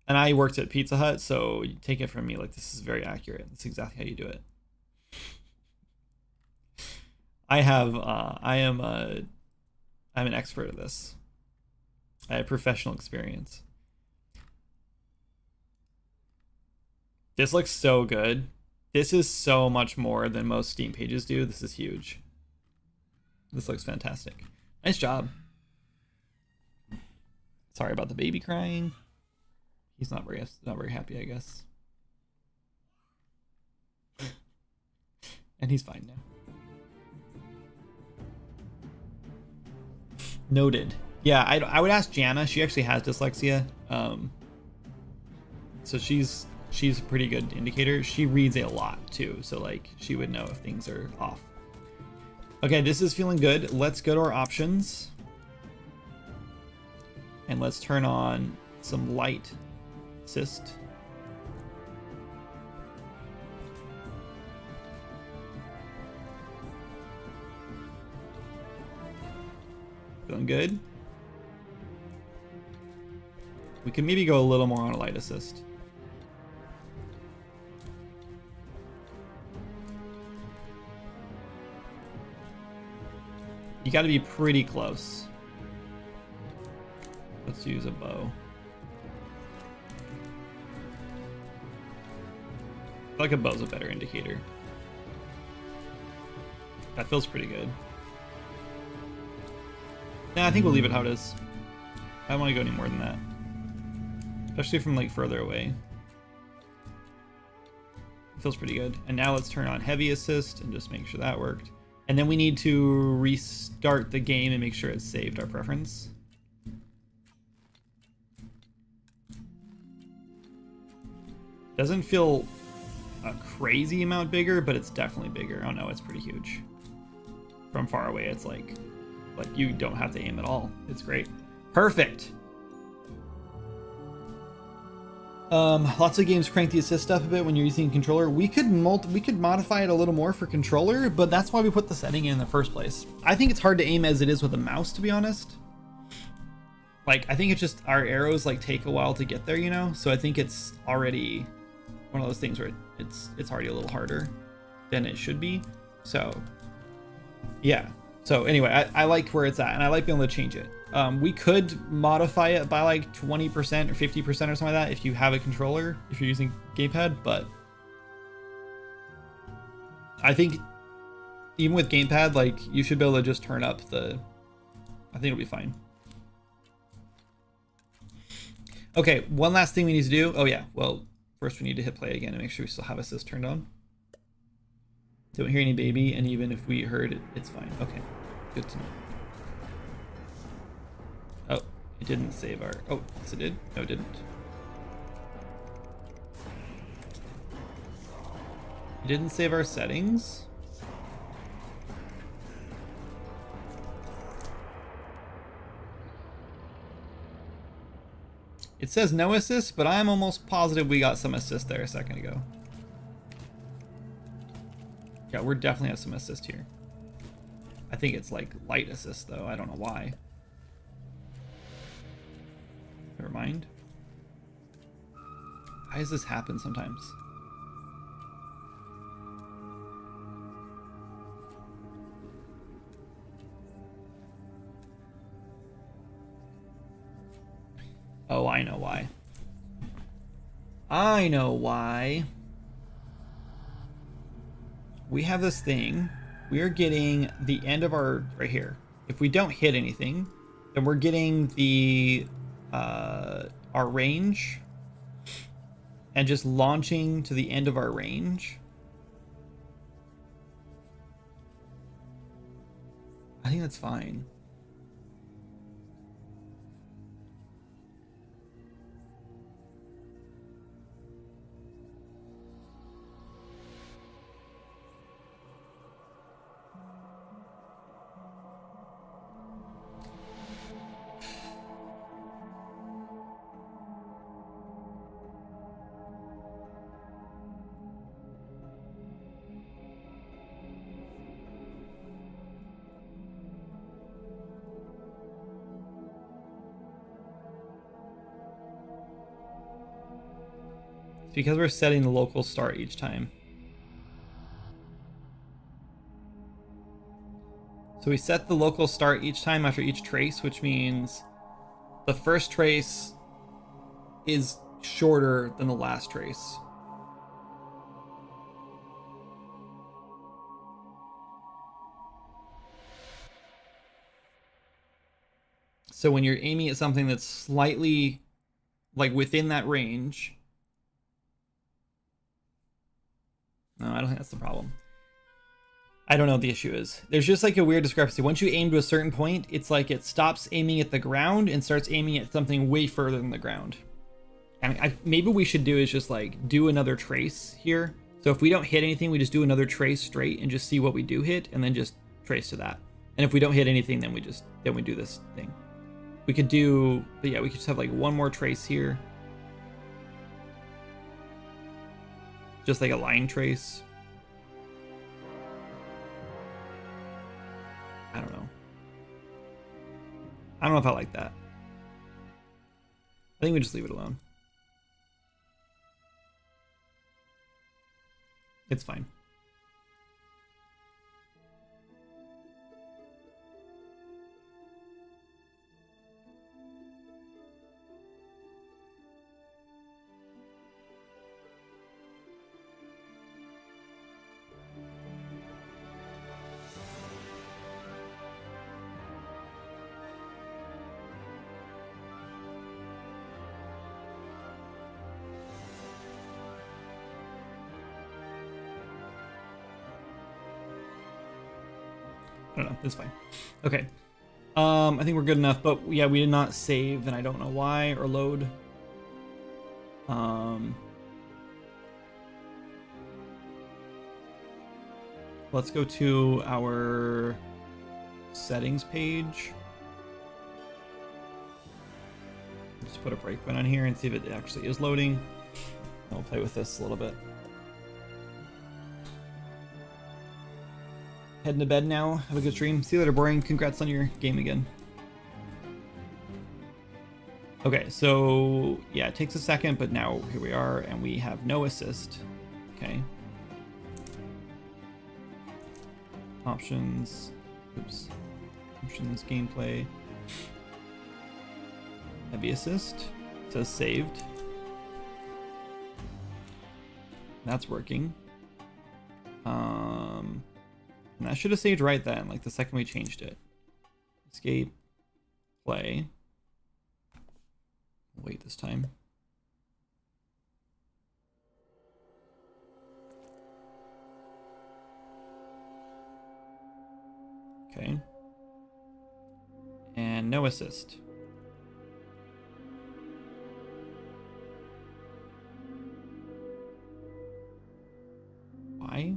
And I worked at Pizza Hut, so you take it from me, like, this is very accurate. That's exactly how you do it. I'm an expert at this. I have professional experience. This looks so good. This is so much more than most Steam pages do. This is huge. This looks fantastic. Nice job. Sorry about the baby crying. He's not very happy, I guess. And he's fine now. Noted. Yeah, I would ask Jana. She actually has dyslexia. So she's a pretty good indicator. She reads a lot too, so like she would know if things are off. Okay, this is feeling good. Let's go to our options. And let's turn on some light assist. Feeling good. We can maybe go a little more on a light assist. You got to be pretty close. Let's use a bow. I feel like a bow's a better indicator. That feels pretty good. Nah, I think we'll leave it how it is. I don't want to go any more than that. Especially from like further away. Feels pretty good. And now let's turn on heavy assist and just make sure that worked. And then we need to restart the game and make sure it's saved our preference. Doesn't feel a crazy amount bigger, but it's definitely bigger. Oh no, it's pretty huge. From far away, it's like you don't have to aim at all. It's great. Perfect. Lots of games crank the assist up a bit when you're using a controller. We could modify it a little more for controller, but that's why we put the setting in the first place. I think it's hard to aim as it is with a mouse, to be honest. Like, I think it's just our arrows like take a while to get there, you know? So I think it's already one of those things where it's already a little harder than it should be. So yeah. So anyway, I like where it's at, and I like being able to change it. We could modify it by like 20% or 50% or something like that if you have a controller, if you're using gamepad, but I think even with gamepad, like, you should be able to just turn up the, I think it'll be fine. Okay, one last thing we need to do. Oh yeah, well, first we need to hit play again and make sure we still have assist turned on. Don't hear any baby, and even if we heard it, it's fine. Okay, good to know. Oh, it didn't save our... Oh, yes it did. No, it didn't. It didn't save our settings. It says no assist, but I'm almost positive we got some assist there a second ago. Yeah, we're definitely have some assist here. I think it's like light assist though. I don't know why. Never mind. Why does this happen sometimes? Oh, I know why. I know why. We have this thing. We are getting the end of our... right here. If we don't hit anything, then we're getting the... our range. And just launching to the end of our range. I think that's fine. It's because we're setting the local start each time. So we set the local start each time after each trace, which means the first trace is shorter than the last trace. So when you're aiming at something that's slightly like within that range... No, I don't think that's the problem. I don't know what the issue is. There's just like a weird discrepancy. Once you aim to a certain point, it's like it stops aiming at the ground and starts aiming at something way further than the ground. And maybe we should do is just like do another trace here. So if we don't hit anything, we just do another trace straight and just see what we do hit, and then just trace to that. And if we don't hit anything, then we do this thing. We could do, but yeah, we could just have like one more trace here. Just like a line trace. I don't know. I don't know if I like that. I think we just leave it alone. It's fine. I don't know. It's fine. Okay. I think we're good enough, but yeah, we did not save, and I don't know why, or load. Let's go to our settings page. Just put a breakpoint on here and see if it actually is loading. I'll play with this a little bit. Heading to bed now. Have a good stream. See you later, boring. Congrats on your game again. Okay, so yeah, it takes a second, but now here we are, and we have no assist. Okay. Options. Oops. Options, gameplay. Heavy assist. It says saved. That's working. And that should have saved right then, like the second we changed it. Escape. Play. Wait this time. Okay. And no assist. Why?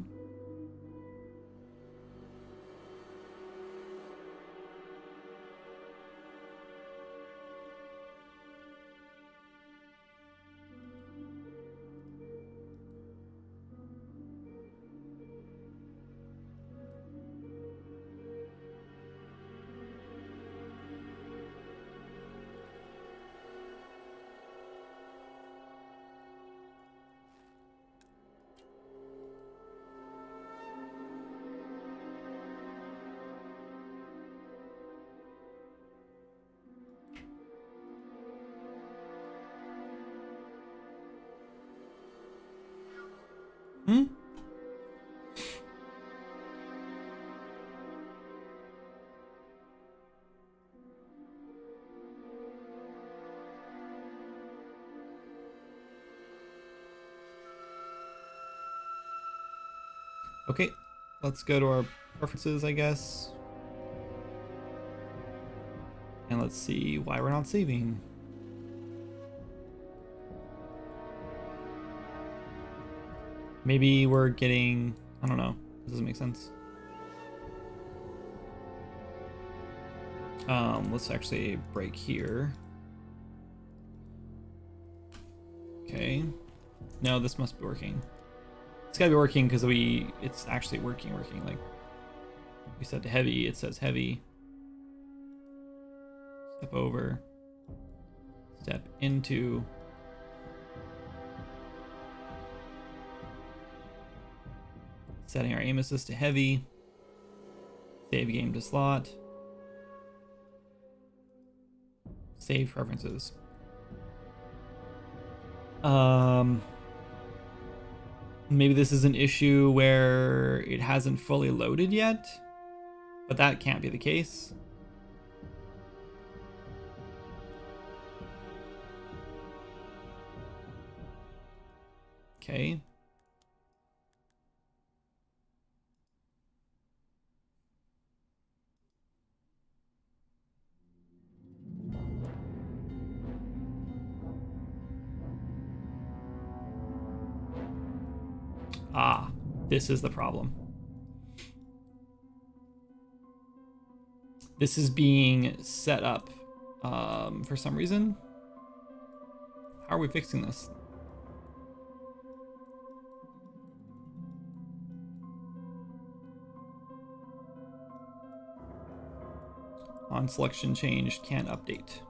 Hmm? Okay, let's go to our preferences, I guess. And let's see why we're not saving. Maybe we're getting, I don't know. This doesn't make sense. Let's actually break here. Okay. No, this must be working. It's gotta be working because it's actually working. Like we said to heavy, it says heavy. Step over. Step into. Setting our aim assist to heavy. Save game to slot. Save preferences. Maybe this is an issue where it hasn't fully loaded yet, but that can't be the case. Okay. Ah, this is the problem. This is being set up for some reason. How are we fixing this? On selection changed, can't update.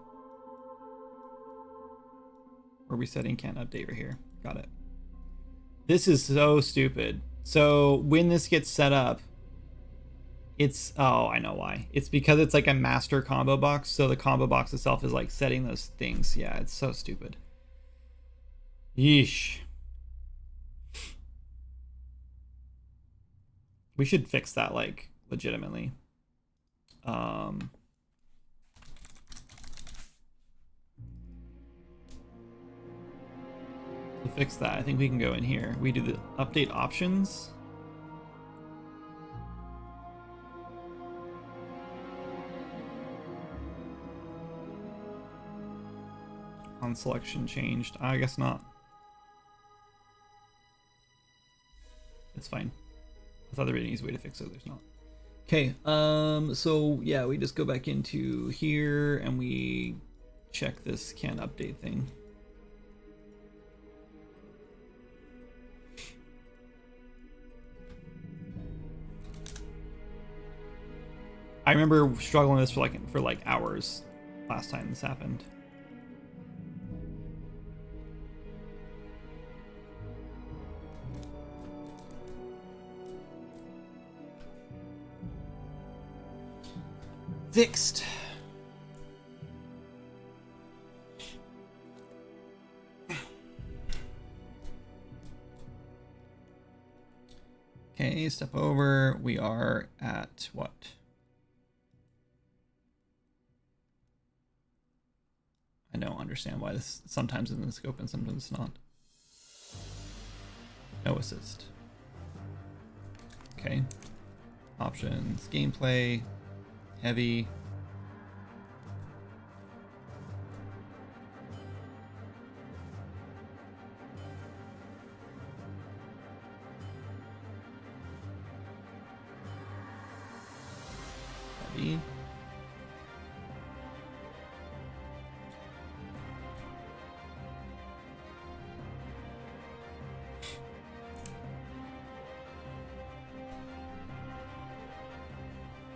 Or resetting can't update right here. Got it. This is so stupid. So when this gets set up, oh, I know why. It's because it's like a master combo box. So the combo box itself is like setting those things. Yeah, it's so stupid. Yeesh. We should fix that like legitimately. To fix that, I think we can go in here. We do the update options. on selection changed. I guess not. It's fine. I thought there'd be an easy way to fix it. There's not. Okay, so yeah, we just go back into here and we check this can't update thing. I remember struggling with this for like hours last time this happened. Fixed. Okay, step over. We are at what? I don't understand why this sometimes is in the scope and sometimes it's not. No assist. Okay. Options, gameplay, heavy. Heavy.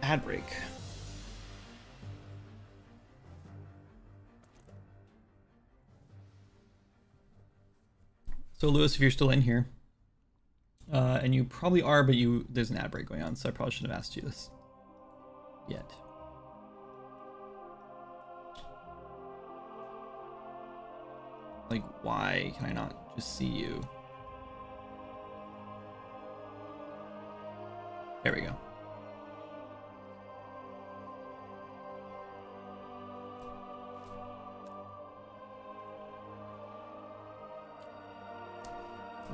Ad break. So Lewis, if you're still in here, and you probably are, but there's an ad break going on, so I probably shouldn't have asked you this yet. Like, why can I not just see you? There we go.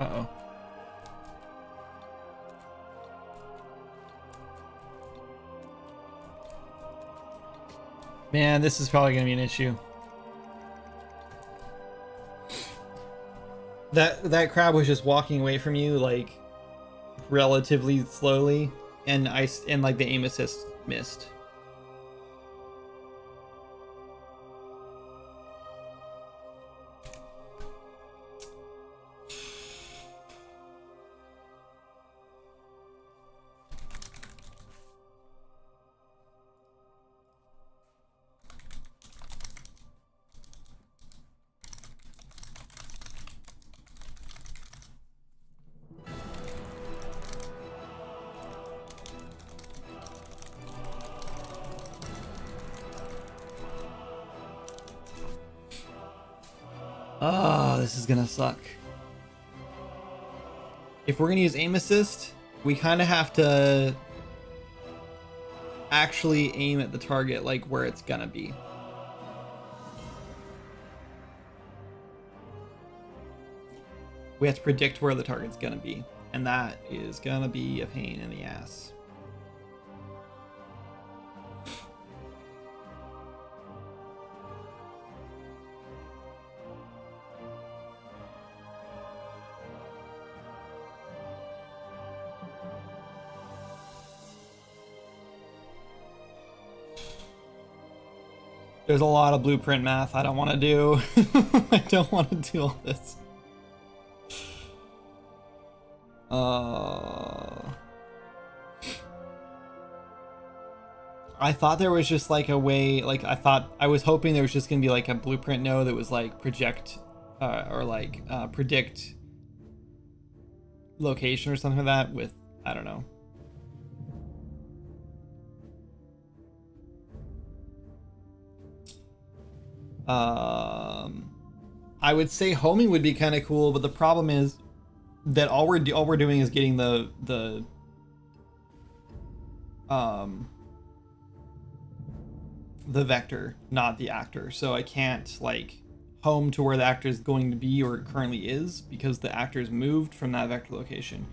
Uh-oh. Man, this is probably gonna be an issue. That crab was just walking away from you like relatively slowly, and like the aim assist missed. Oh, this is gonna suck. If we're gonna use aim assist, we kind of have to actually aim at the target like where it's gonna be. We have to predict where the target's gonna be, and that is gonna be a pain in the ass. There's a lot of blueprint math I don't want to do. I don't want to do all this. I thought there was just like a way, like I was hoping there was just gonna be like a blueprint node that was like project or like predict location or something like that with, I don't know. I would say homing would be kind of cool, but the problem is that all we're doing is getting the vector, not the actor. So I can't like home to where the actor is going to be or currently is because the actor is moved from that vector location.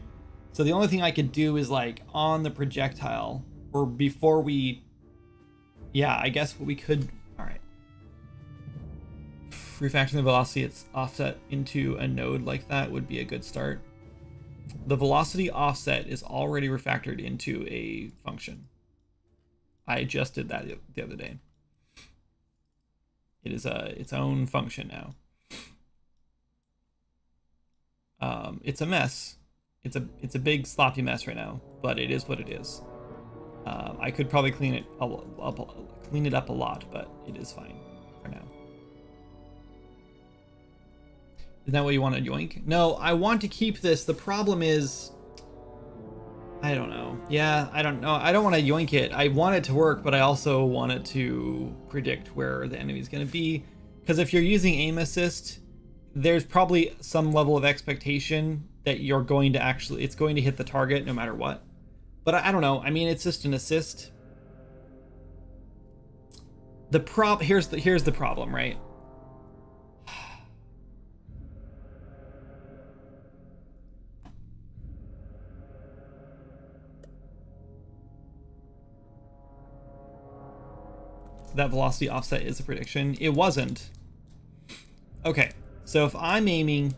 So the only thing I could do is like on the projectile or before we, yeah, I guess what we could, all right. Refactoring the velocity it's offset into a node like that would be a good start. The velocity offset is already refactored into a function. I just did that the other day. It is its own function now. It's a mess. It's a big sloppy mess right now, but it is what it is. I could probably clean it up a lot, but it is fine for now. Isn't that what you want to yoink? No, I want to keep this. The problem is, I don't know. Yeah, I don't know. I don't want to yoink it. I want it to work, but I also want it to predict where the enemy is going to be. Because if you're using aim assist, there's probably some level of expectation that you're going to actually, it's going to hit the target no matter what. But I don't know. I mean, it's just an assist. Here's the problem, right? That velocity offset is a prediction. It wasn't. Okay, so if I'm aiming,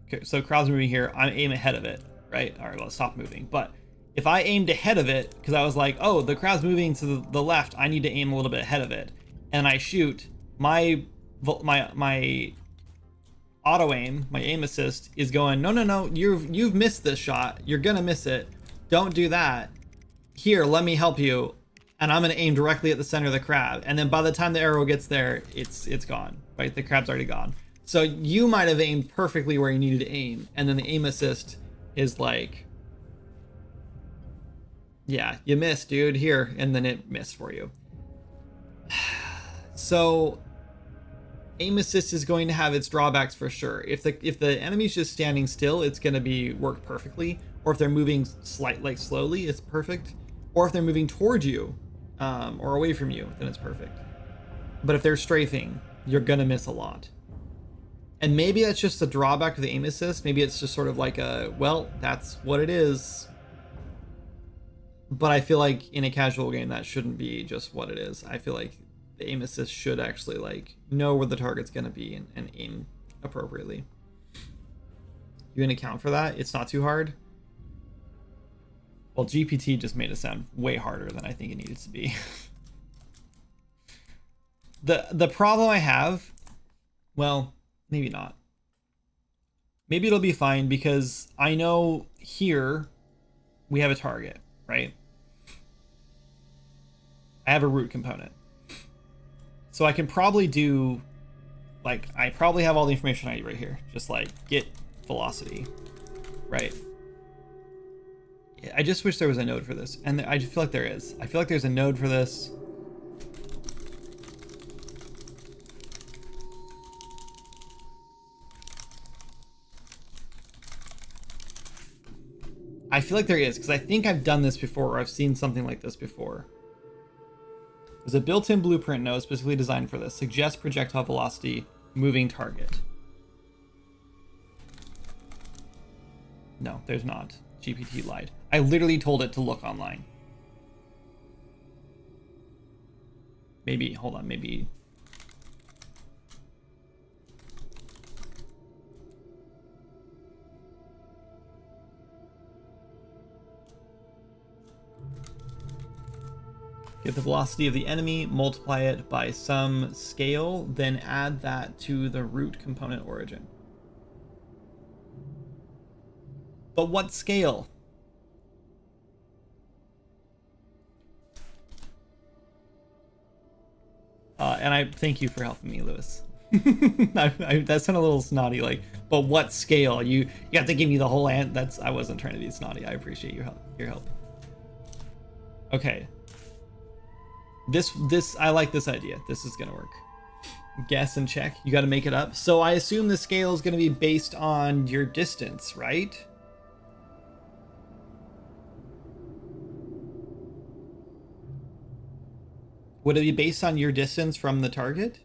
okay, so crowd's moving here, I aim ahead of it, right? All right, well, stop moving. But if I aimed ahead of it, because I was like, oh, the crowd's moving to the left, I need to aim a little bit ahead of it, and I shoot, my auto aim, my aim assist is going, no, you've missed this shot. You're gonna miss it. Don't do that. Here, let me help you. And I'm gonna aim directly at the center of the crab. And then by the time the arrow gets there, it's gone, right? The crab's already gone. So you might have aimed perfectly where you needed to aim. And then the aim assist is like, yeah, you missed, dude, here. And then it missed for you. So aim assist is going to have its drawbacks for sure. If the enemy's just standing still, it's gonna work perfectly. Or if they're moving slowly, it's perfect. Or if they're moving towards you, or away from you, then it's perfect. But if they're strafing, you're gonna miss a lot. And maybe that's just a drawback of the aim assist. Maybe it's just sort of like well, that's what it is. But I feel like in a casual game, that shouldn't be just what it is. I feel like the aim assist should actually like know where the target's gonna be and aim appropriately. You gonna account for that? It's not too hard. Well, GPT just made it sound way harder than I think it needed to be. The problem I have, well, maybe not. Maybe it'll be fine because I know here we have a target, right? I have a root component. So I can probably do, like, I probably have all the information I need right here. Just like get velocity, right? I just wish there was a node for this, and I just feel like there is. I feel like there's a node for this. I feel like there is, because I think I've done this before, or I've seen something like this before. There's a built-in blueprint node specifically designed for this. Suggest projectile velocity, moving target. No, there's not. GPT lied. I literally told it to look online. Maybe, hold on, maybe. Get the velocity of the enemy, multiply it by some scale, then add that to the root component origin. But what scale? And I thank you for helping me, Lewis. That sounded a little snotty, like, but what scale? You have to give me the whole I wasn't trying to be snotty. I appreciate your help. Okay. This I like this idea. This is gonna work. Guess and check. You got to make it up. So I assume the scale is going to be based on your distance, right? Would it be based on your distance from the target?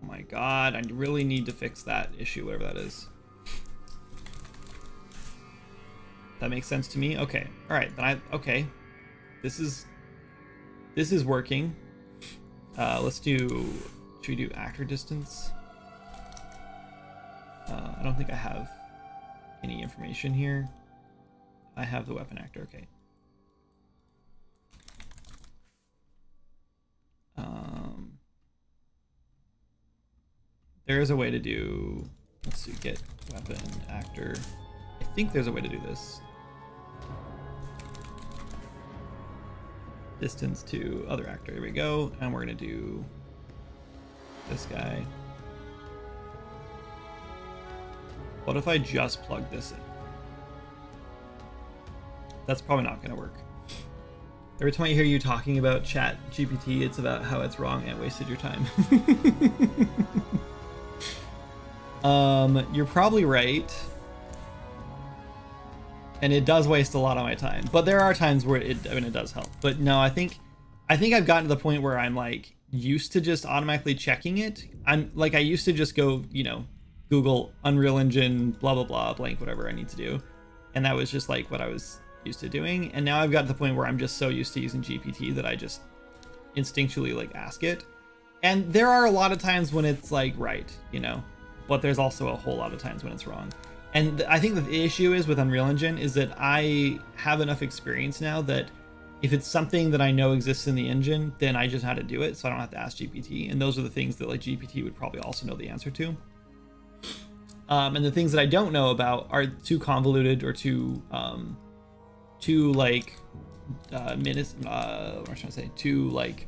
Oh my god, I really need to fix that issue, whatever that is. That makes sense to me? Okay. Alright, then okay. This is this is working. Let's do, should we do actor distance? I don't think I have any information here. I have the weapon actor, okay. There is a way to do, let's see, get weapon actor. I think there's a way to do this. Distance to other actor, here we go. And we're gonna do this guy. What if I just plug this in? That's probably not gonna work. Every time I hear you talking about Chat GPT, it's about how it's wrong and wasted your time. You're probably right. And it does waste a lot of my time. But there are times where it does help. But no, I think I've gotten to the point where I'm like used to just automatically checking it. I'm like, I used to just go, you know, Google Unreal Engine, blah, blah, blah, blank, whatever I need to do. And that was just like what I was used to doing. And now I've got to the point where I'm just so used to using GPT that I just instinctually like ask it. And there are a lot of times when it's like right, you know, but there's also a whole lot of times when it's wrong. And I think the issue is with Unreal Engine is that I have enough experience now that if it's something that I know exists in the engine, then I just know how to do it, so I don't have to ask GPT. And those are the things that like GPT would probably also know the answer to. And the things that I don't know about are too convoluted or too like minutes. What am I trying to say? Too like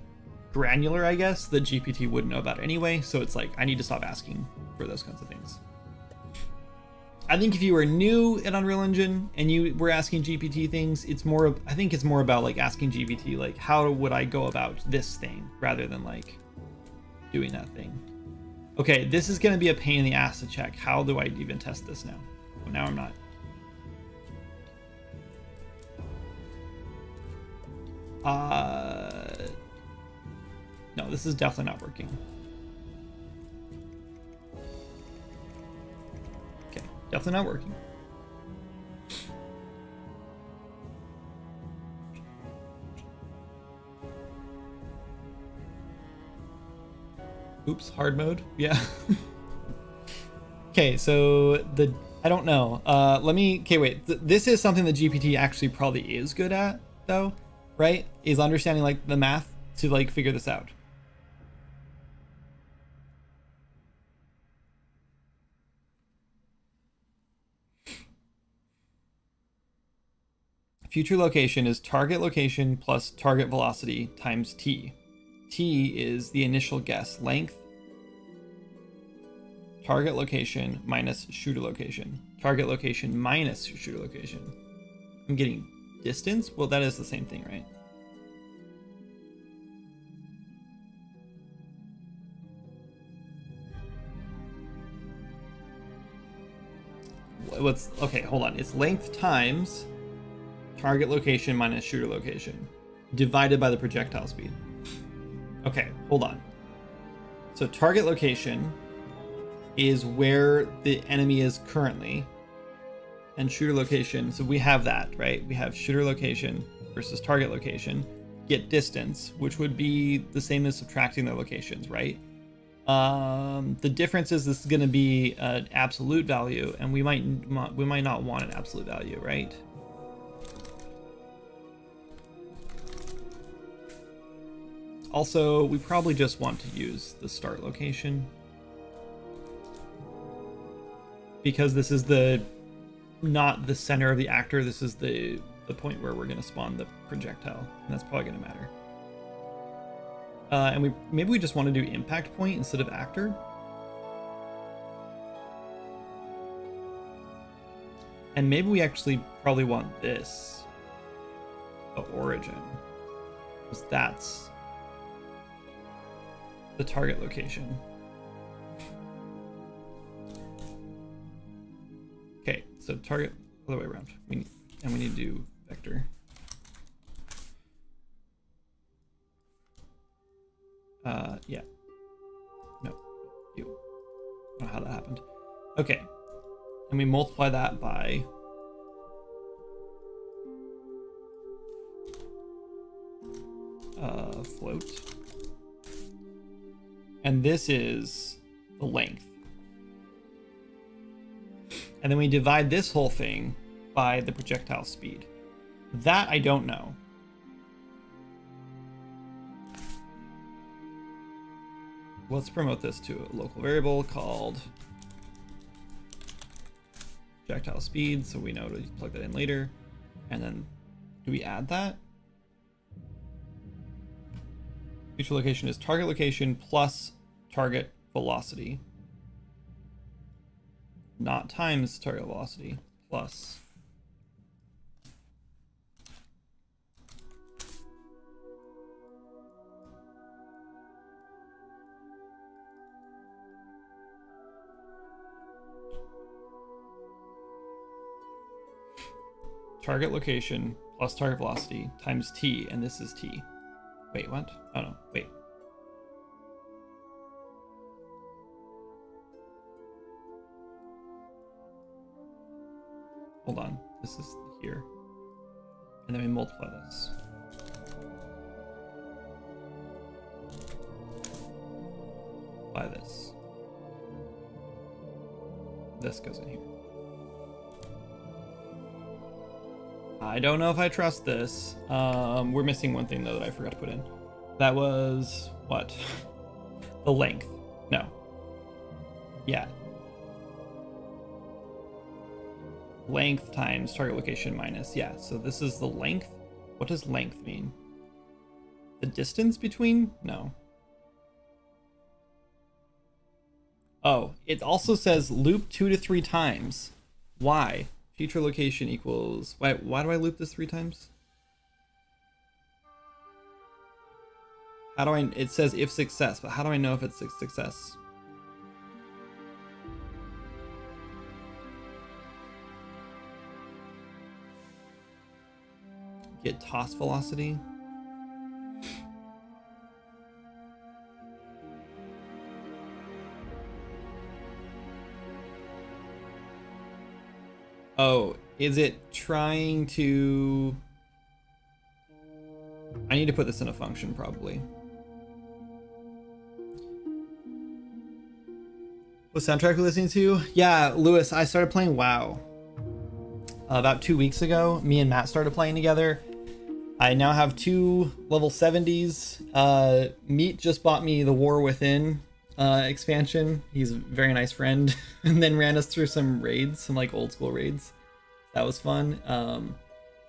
granular, I guess, that GPT wouldn't know about anyway. So it's like I need to stop asking for those kinds of things. I think if you were new at Unreal Engine and you were asking GPT things, I think it's more about like asking GPT, like, how would I go about this thing rather than like doing that thing. Okay, this is going to be a pain in the ass to check. How do I even test this now? Well, now I'm not. No, this is definitely not working. Definitely not working. Oops, hard mode. Yeah. Okay, so I don't know. Okay, wait. This is something that GPT actually probably is good at, though, right? Is understanding like the math to like figure this out. Future location is target location plus target velocity times t. T is the initial guess length. Target location minus shooter location. Target location minus shooter location. I'm getting distance? Well, that is the same thing, right? Okay, hold on. It's length times target location minus shooter location divided by the projectile speed. Okay, hold on. So target location is where the enemy is currently, and shooter location, so we have that, right? We have shooter location versus target location. Get distance, which would be the same as subtracting their locations, right? The difference is this is going to be an absolute value, and we might not want an absolute value, right? Also, we probably just want to use the start location because this is not the center of the actor. This is the point where we're going to spawn the projectile, and that's probably going to matter. And maybe we just want to do impact point instead of actor. And maybe we actually probably want this, the origin, because that's the target location. Okay, so target other way around. We need to do vector. Yeah. No, you. I don't know how that happened. Okay, and we multiply that by float. And this is the length. And then we divide this whole thing by the projectile speed. That I don't know. Let's promote this to a local variable called projectile speed, so we know to plug that in later. And then do we add that? Future location is target location plus target velocity. Not times target velocity, plus. Target location plus target velocity times t, and this is t. Wait, what? Oh no, wait. Hold on, this is here. And then we multiply this. By this. This goes in here. I don't know if I trust this. We're missing one thing though that I forgot to put in. That was what? The length. No. Yeah. Length times target location minus. Yeah, so this is the length. What does length mean? The distance between? No. Oh, it also says loop 2 to 3 times. Why? Future location equals... Why do I loop this 3 times? How do I... It says if success, but how do I know if it's a success? Get toss velocity. Oh, is it trying to... I need to put this in a function, probably. What soundtrack we're listening to? Yeah, Lewis, I started playing WoW. About 2 weeks ago, me and Matt started playing together. I now have 2 level 70s. Meat just bought me the War Within expansion. He's a very nice friend. And then ran us through some raids, some like old school raids. That was fun.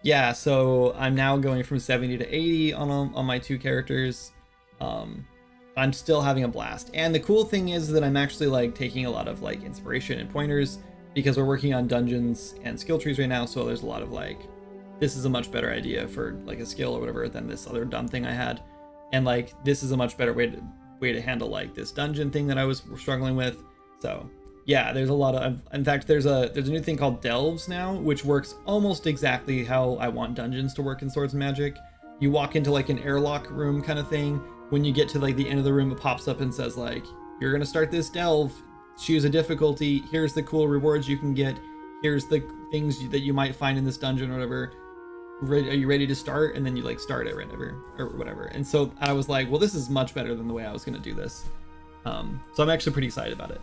Yeah, so I'm now going from 70 to 80 on my 2 characters. I'm still having a blast. And the cool thing is that I'm actually like taking a lot of like inspiration and pointers because we're working on dungeons and skill trees right now. So there's a lot of like, this is a much better idea for like a skill or whatever than this other dumb thing I had. And like, this is a much better way to handle like this dungeon thing that I was struggling with. So yeah, there's a lot of, in fact, there's a new thing called Delves now, which works almost exactly how I want dungeons to work in Swords and Magic. You walk into like an airlock room kind of thing. When you get to like the end of the room, it pops up and says like, you're going to start this delve, choose a difficulty. Here's the cool rewards you can get. Here's the things that you might find in this dungeon or whatever. Are you ready to start? And then you like start it or whatever. And so I was like, well, this is much better than the way I was going to do this. So I'm actually pretty excited about it.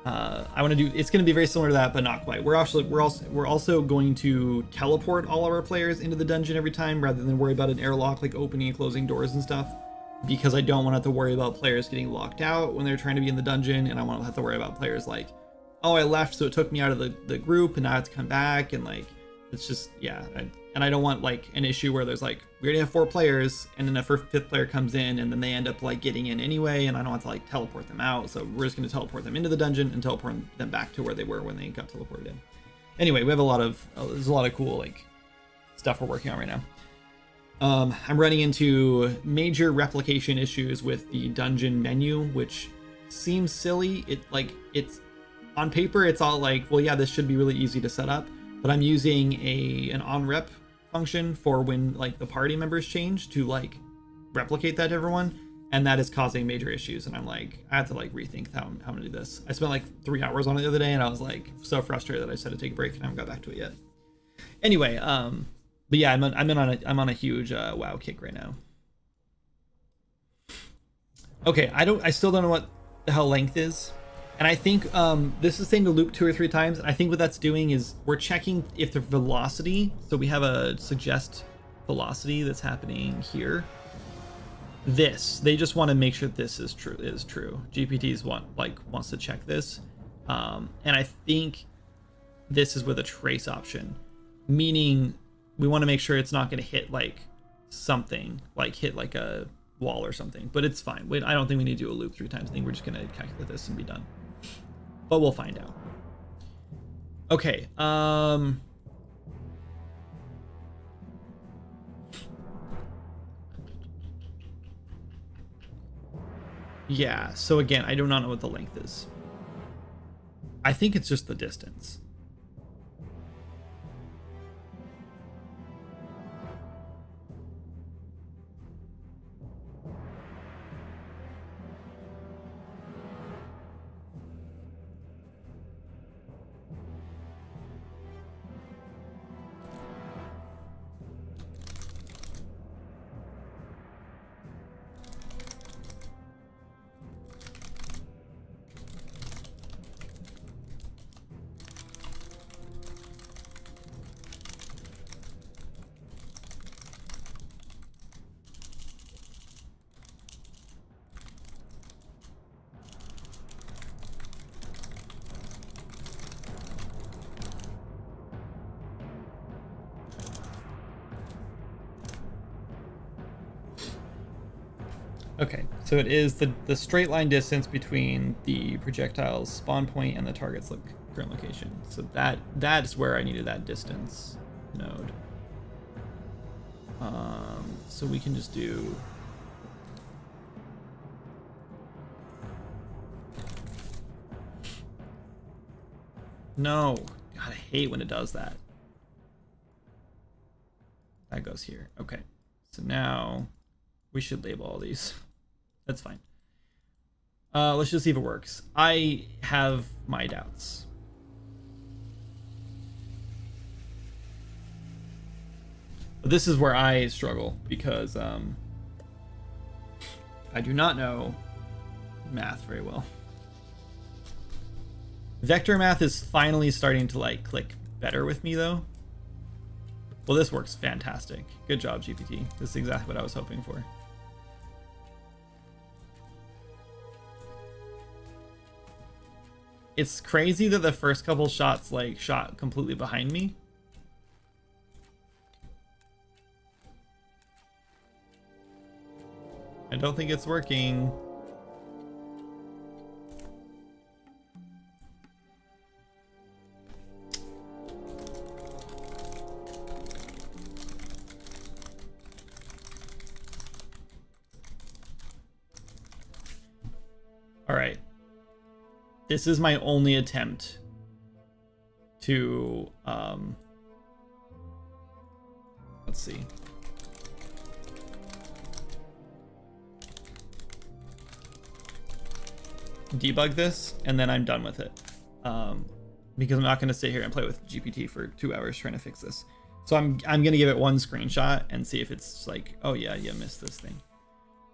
I want to do, it's going to be very similar to that, but not quite. We're also going to teleport all of our players into the dungeon every time rather than worry about an airlock, like opening and closing doors and stuff, because I don't want to have to worry about players getting locked out when they're trying to be in the dungeon. And I want to have to worry about players like, oh, I left, so it took me out of the group and now I have to come back. And like, it's just, yeah. And I don't want like an issue where there's like, we already have 4 players and then a 5th player comes in and then they end up like getting in anyway. And I don't want to like teleport them out. So we're just going to teleport them into the dungeon and teleport them back to where they were when they got teleported in. Anyway, we have there's a lot of cool like stuff we're working on right now. I'm running into major replication issues with the dungeon menu, which seems silly. It's on paper, it's all like, well, yeah, this should be really easy to set up, but I'm using an on-rep function for when like the party members change to like replicate that to everyone, and that is causing major issues. And I'm like, I have to like rethink how I'm gonna do this. I spent like 3 hours on it the other day, and I was like so frustrated that I just had to take a break and I haven't got back to it yet. Anyway, but yeah, I'm on a huge WoW kick right now. Okay, I still don't know what the hell length is. And I think this is saying to loop 2 or 3 times. And I think what that's doing is we're checking if the velocity, so we have a suggest velocity that's happening here. They just want to make sure this is true. GPT's wants to check this. And I think this is with a trace option, meaning we want to make sure it's not going to hit like something, like hit like a wall or something, but it's fine. I don't think we need to do a loop 3 times. I think we're just going to calculate this and be done, but we'll find out. Okay. Yeah, so again, I do not know what the length is. I think it's just the distance. Okay, so it is the straight line distance between the projectile's spawn point and the target's current location. So that's where I needed that distance node. So we can just do no. God, I hate when it does that. That goes here. Okay, so now we should label all these. That's fine. Let's just see if it works. I have my doubts. But this is where I struggle because I do not know math very well. Vector math is finally starting to like click better with me though. Well, this works fantastic. Good job, GPT. This is exactly what I was hoping for. It's crazy that the first couple shots like shot completely behind me. I don't think it's working. All right. This is my only attempt to, let's see. Debug this, and then I'm done with it. Because I'm not going to sit here and play with GPT for 2 hours trying to fix this. So I'm going to give it one screenshot and see if it's like, oh yeah, you missed this thing.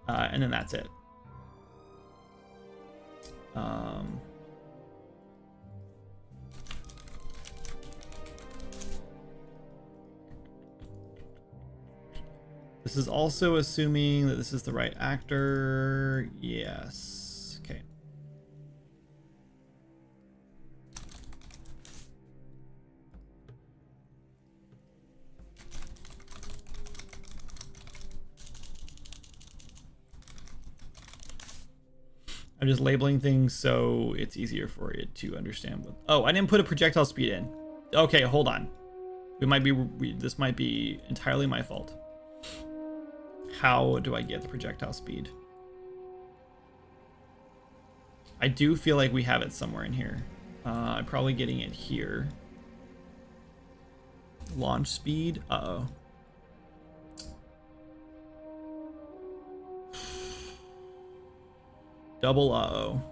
And then that's it. This is also assuming that this is the right actor. Yes. Okay. I'm just labeling things so it's easier for it to understand what... Oh, I didn't put a projectile speed in. Okay, hold on. This might be entirely my fault. How do I get the projectile speed? I do feel like we have it somewhere in here. I'm probably getting it here. Launch speed. Uh-oh. Double uh-oh.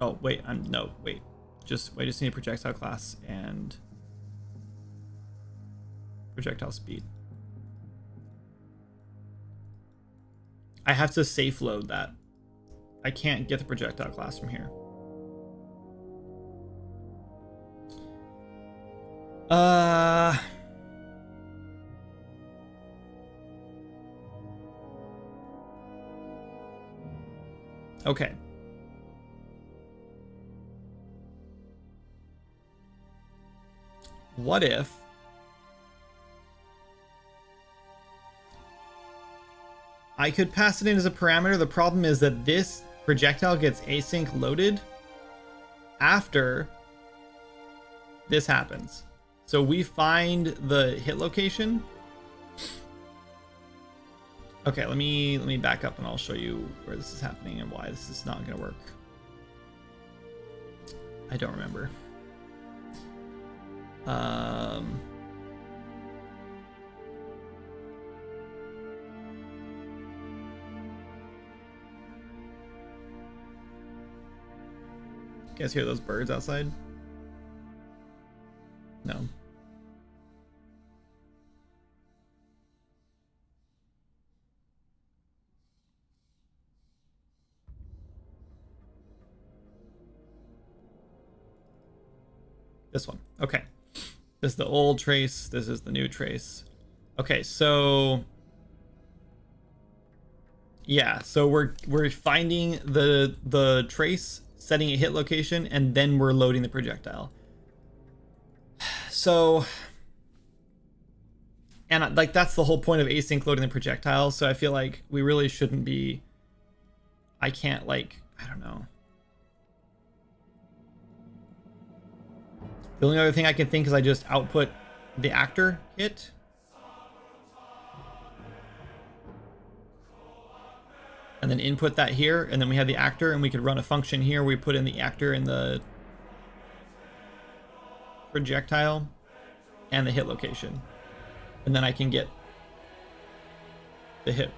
Oh, wait, no, wait. I just need a projectile class and projectile speed. I have to safe load that. I can't get the projectile class from here. Okay. What if I could pass it in as a parameter? The problem is that this projectile gets async loaded after this happens. So we find the hit location. Okay, let me back up and I'll show you where this is happening and why this is not going to work. I don't remember. You guys hear those birds outside? No. This one. Okay. This is the old trace. This is the new trace. Okay, so yeah, so we're finding the trace, setting a hit location, and then we're loading the projectile. So, and like that's the whole point of async loading the projectile. So I feel like we really shouldn't be. I can't like, I don't know. The only other thing I can think is I just output the actor hit. And then input that here, and then we have the actor, and we could run a function here. We put in the actor in the projectile and the hit location. And then I can get the hit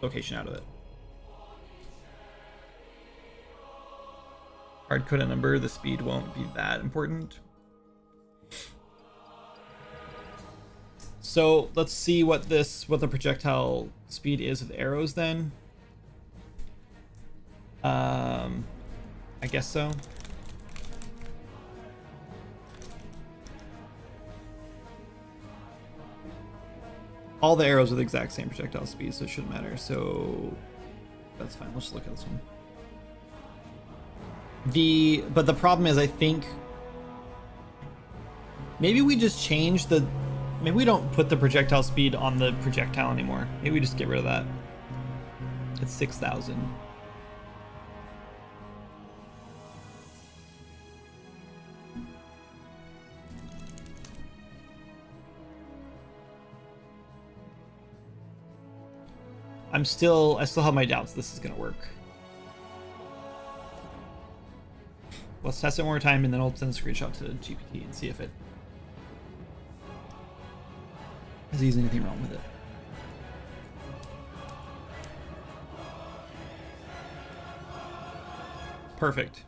location out of it. Hard code a number, the speed won't be that important. So let's see what the projectile speed is with arrows then. I guess so. All the arrows are the exact same projectile speed, so it shouldn't matter. So that's fine. Let's look at this one. But the problem is, I think maybe we just change maybe we don't put the projectile speed on the projectile anymore. Maybe we just get rid of that. It's 6,000. I still have my doubts this is gonna work. Let's test it one more time, and then I'll send a screenshot to GPT and see if it has anything wrong with it. Perfect.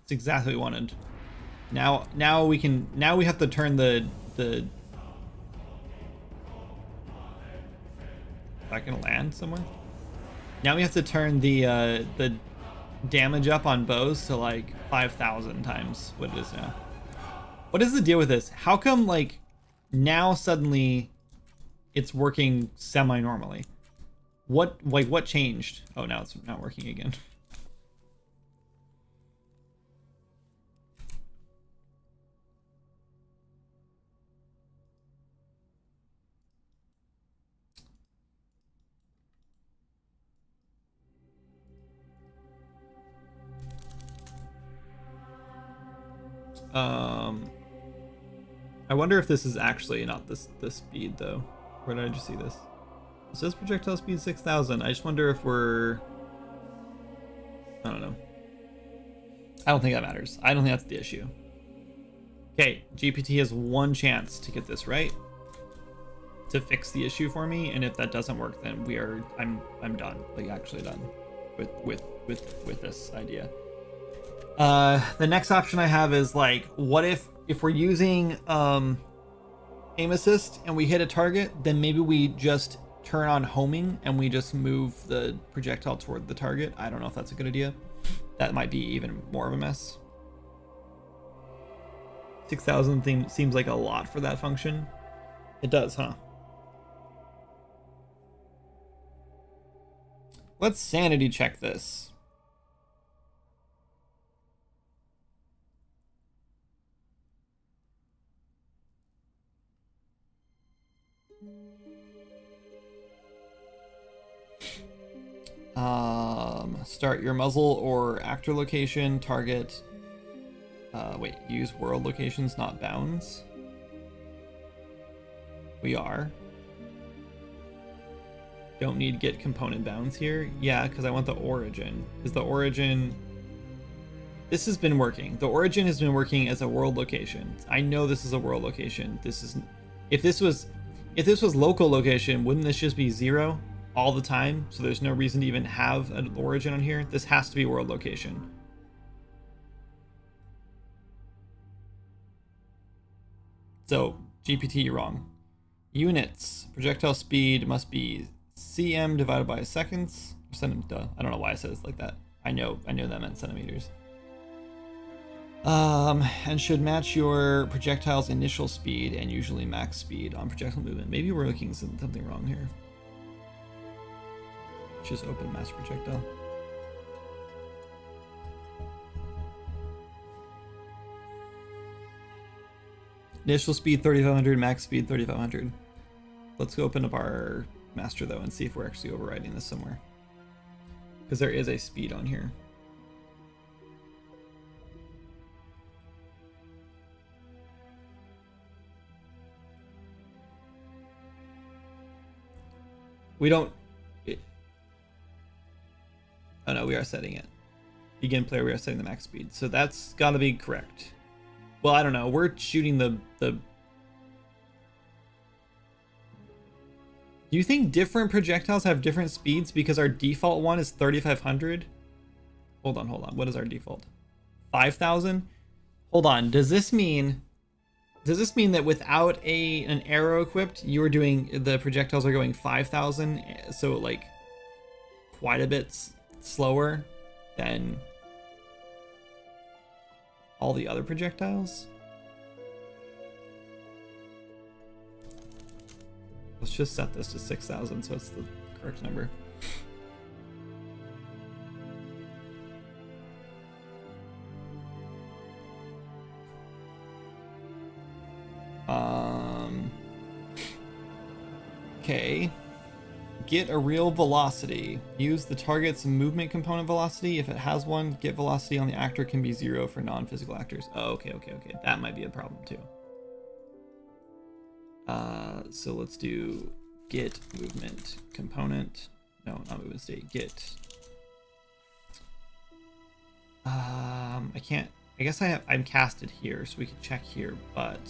It's exactly what we wanted. Now we have to turn the Not gonna land somewhere. Now we have to turn the damage up on bows to like 5,000 times what it is now. What is the deal with this? How come like now suddenly it's working semi-normally? What changed? Oh, now it's not working again. I wonder if this is actually not this speed though. Where did I just see this? It says projectile speed 6,000. I just wonder if we're... I don't know. I don't think that matters. I don't think that's the issue. Okay, GPT has one chance to get this right, to fix the issue for me, and if that doesn't work, then I'm done. Like actually done with this idea. The next option I have is like, what if we're using aim assist and we hit a target, then maybe we just turn on homing and we just move the projectile toward the target. I don't know if that's a good idea. That might be even more of a mess. 6,000 seems like a lot for that function. It does, huh? Let's sanity check this. Start your muzzle or actor location, target. Wait, use world locations, not bounds. We are. Don't need get component bounds here. Yeah, because I want the origin. Is the origin... This has been working. The origin has been working as a world location. I know this is a world location. This is... If this was local location, wouldn't this just be 0 all the time? So there's no reason to even have an origin on here. This has to be world location. So GPT, you're wrong. Units. Projectile speed must be cm divided by seconds. I don't know why I said it like that. I know that meant centimeters. And should match your projectile's initial speed and usually max speed on projectile movement. Maybe we're looking at something wrong here. Just open mass projectile. Initial speed 3500, max speed 3500. Let's go open up our master though and see if we're actually overriding this somewhere. Because there is a speed on here. We don't... Oh no, we are setting it. Begin player, we are setting the max speed. So that's gotta be correct. Well, I don't know. We're shooting the... Do you think different projectiles have different speeds because our default one is 3,500? Hold on. What is our default? 5,000? Hold on. Does this mean that without an arrow equipped, the projectiles are going 5,000? So like quite a bit slower than all the other projectiles? Let's just set this to 6,000 so it's the correct number. Okay. Get a real velocity. Use the target's movement component velocity. If it has one, get velocity on the actor can be 0 for non-physical actors. Oh, okay. That might be a problem too. So let's do get movement component. No, not movement state. Get. I can't. I guess I'm casted here, so we can check here, but.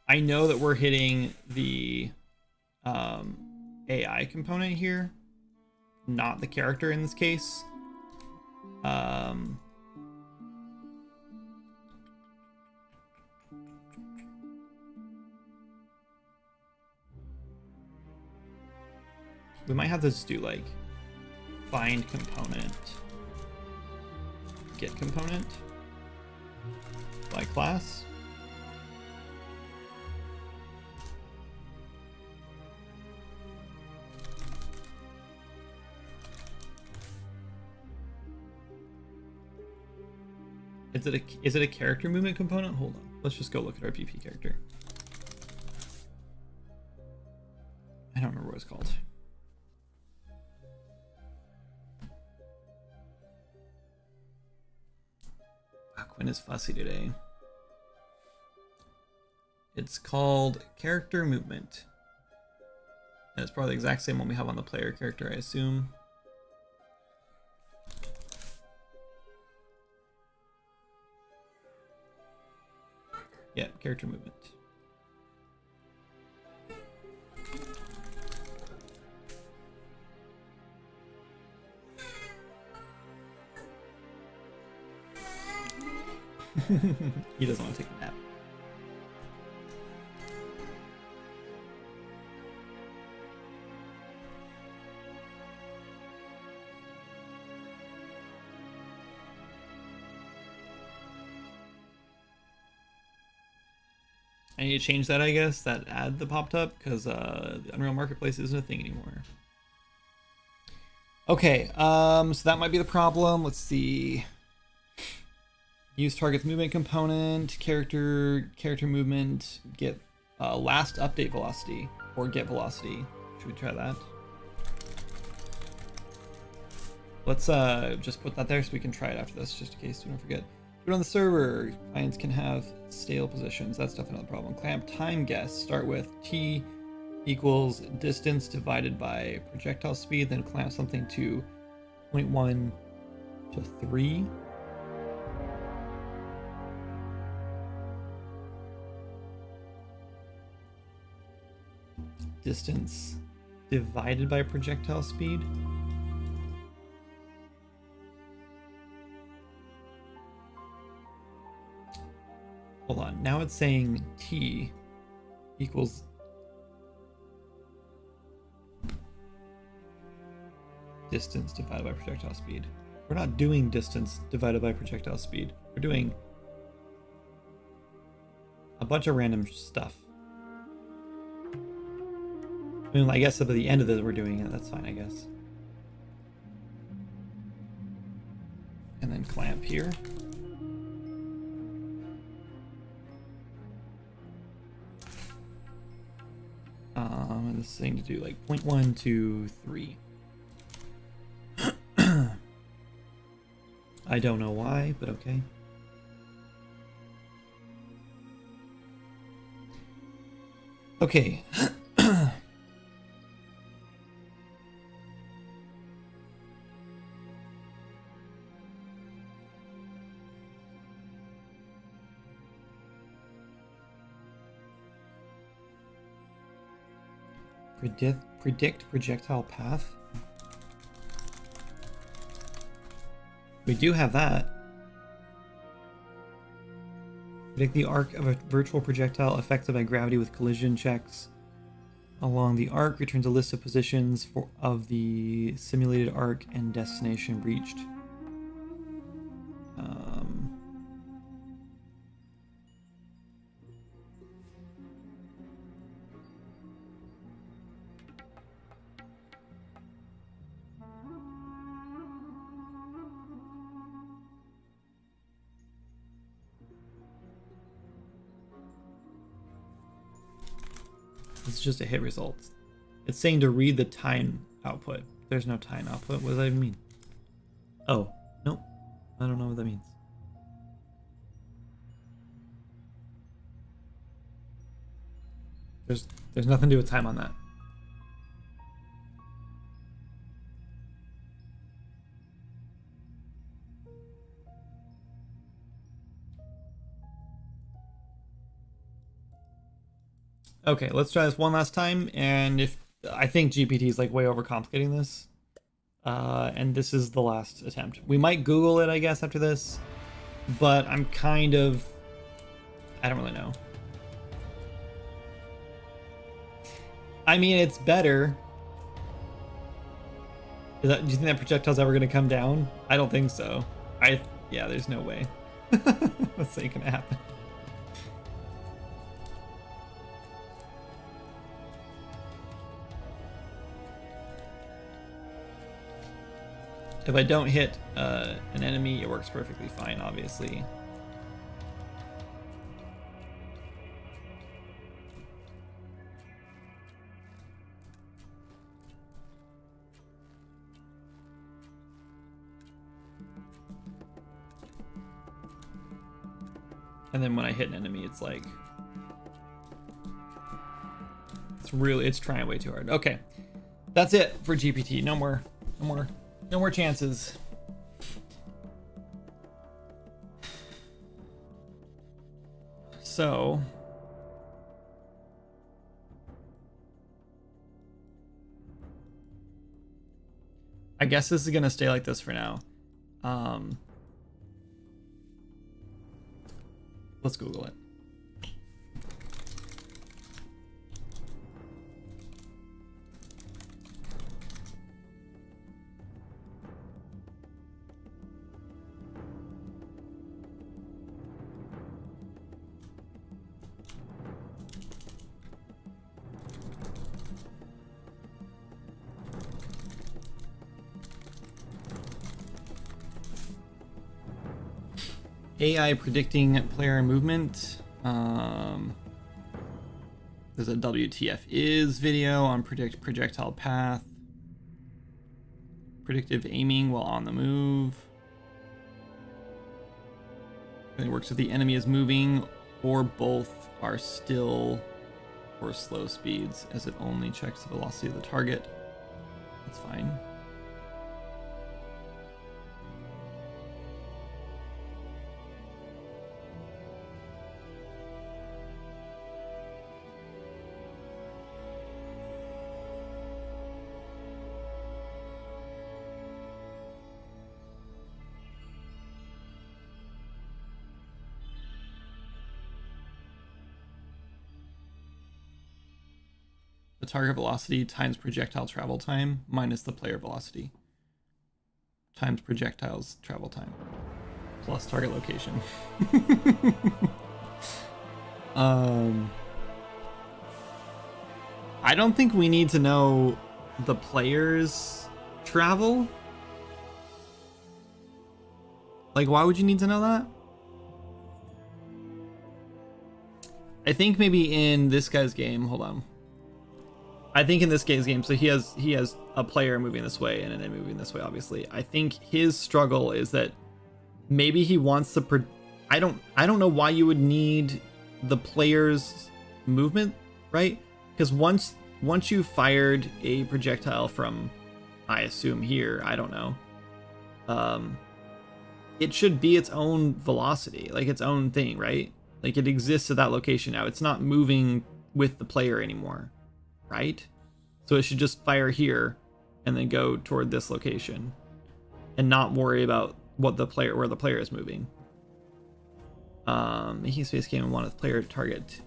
I know that we're hitting the AI component here, not the character in this case. We might have to just do like find component, get component by class. Is it a character movement component? Hold on. Let's just go look at our PP character. I don't remember what it's called. Wow, Quinn is fussy today. It's called character movement. And it's probably the exact same one we have on the player character, I assume. Yeah, character movement. He doesn't want to take a nap. I need to change that, I guess, that ad that popped up, because the Unreal Marketplace isn't a thing anymore. Okay, so that might be the problem. Let's see. Use target's movement component, character movement, get last update velocity, or get velocity. Should we try that? Let's just put that there so we can try it after this, just in case we don't forget. Put it on the server. Clients can have stale positions. That's definitely another problem. Clamp time guess. Start with T equals distance divided by projectile speed, then clamp something to 0.1 to 3. Distance divided by projectile speed. Hold on, now it's saying T equals distance divided by projectile speed. We're not doing distance divided by projectile speed. We're doing a bunch of random stuff. I mean, I guess at the end of this we're doing it, that's fine, I guess. And then clamp here. And this thing to do like 0.1 to 3. I don't know why, but okay. Okay. Predict projectile path. We do have that. Predict the arc of a virtual projectile affected by gravity with collision checks along the arc. Returns a list of positions of the simulated arc and destination reached. It's just a hit result. It's saying to read the time output. There's no time output. What does that even mean? Oh, nope. I don't know what that means. There's nothing to do with time on that. Okay, let's try this one last time, and if I think GPT is like way overcomplicating this, and this is the last attempt. We might Google it, I guess, after this, but I don't really know. I mean, it's better. Do you think that projectile's ever gonna come down? I don't think so. Yeah, there's no way. That's not gonna happen. If I don't hit an enemy, it works perfectly fine, obviously. And then when I hit an enemy, it's like... It's trying way too hard. Okay. That's it for GPT. No more chances. So I guess this is gonna stay like this for now. Let's Google it. AI predicting player movement. There's a WTF is video on predict projectile path. Predictive aiming while on the move. It works if the enemy is moving or both are still or slow speeds, as it only checks the velocity of the target. That's fine. The target velocity times projectile travel time minus the player velocity times projectiles travel time plus target location. I don't think we need to know the player's travel. Like, why would you need to know that? I think maybe in this guy's game, hold on. I think in this guy's game, so he has a player moving this way and an enemy moving this way, obviously. I think his struggle is that maybe he wants to I don't know why you would need the player's movement, right? Because once you fired a projectile from, I assume here, I don't know, it should be its own velocity, like its own thing, right? Like it exists at that location now. It's not moving with the player anymore, right? So it should just fire here and then go toward this location and not worry about where the player is moving. Making space game and want a player to target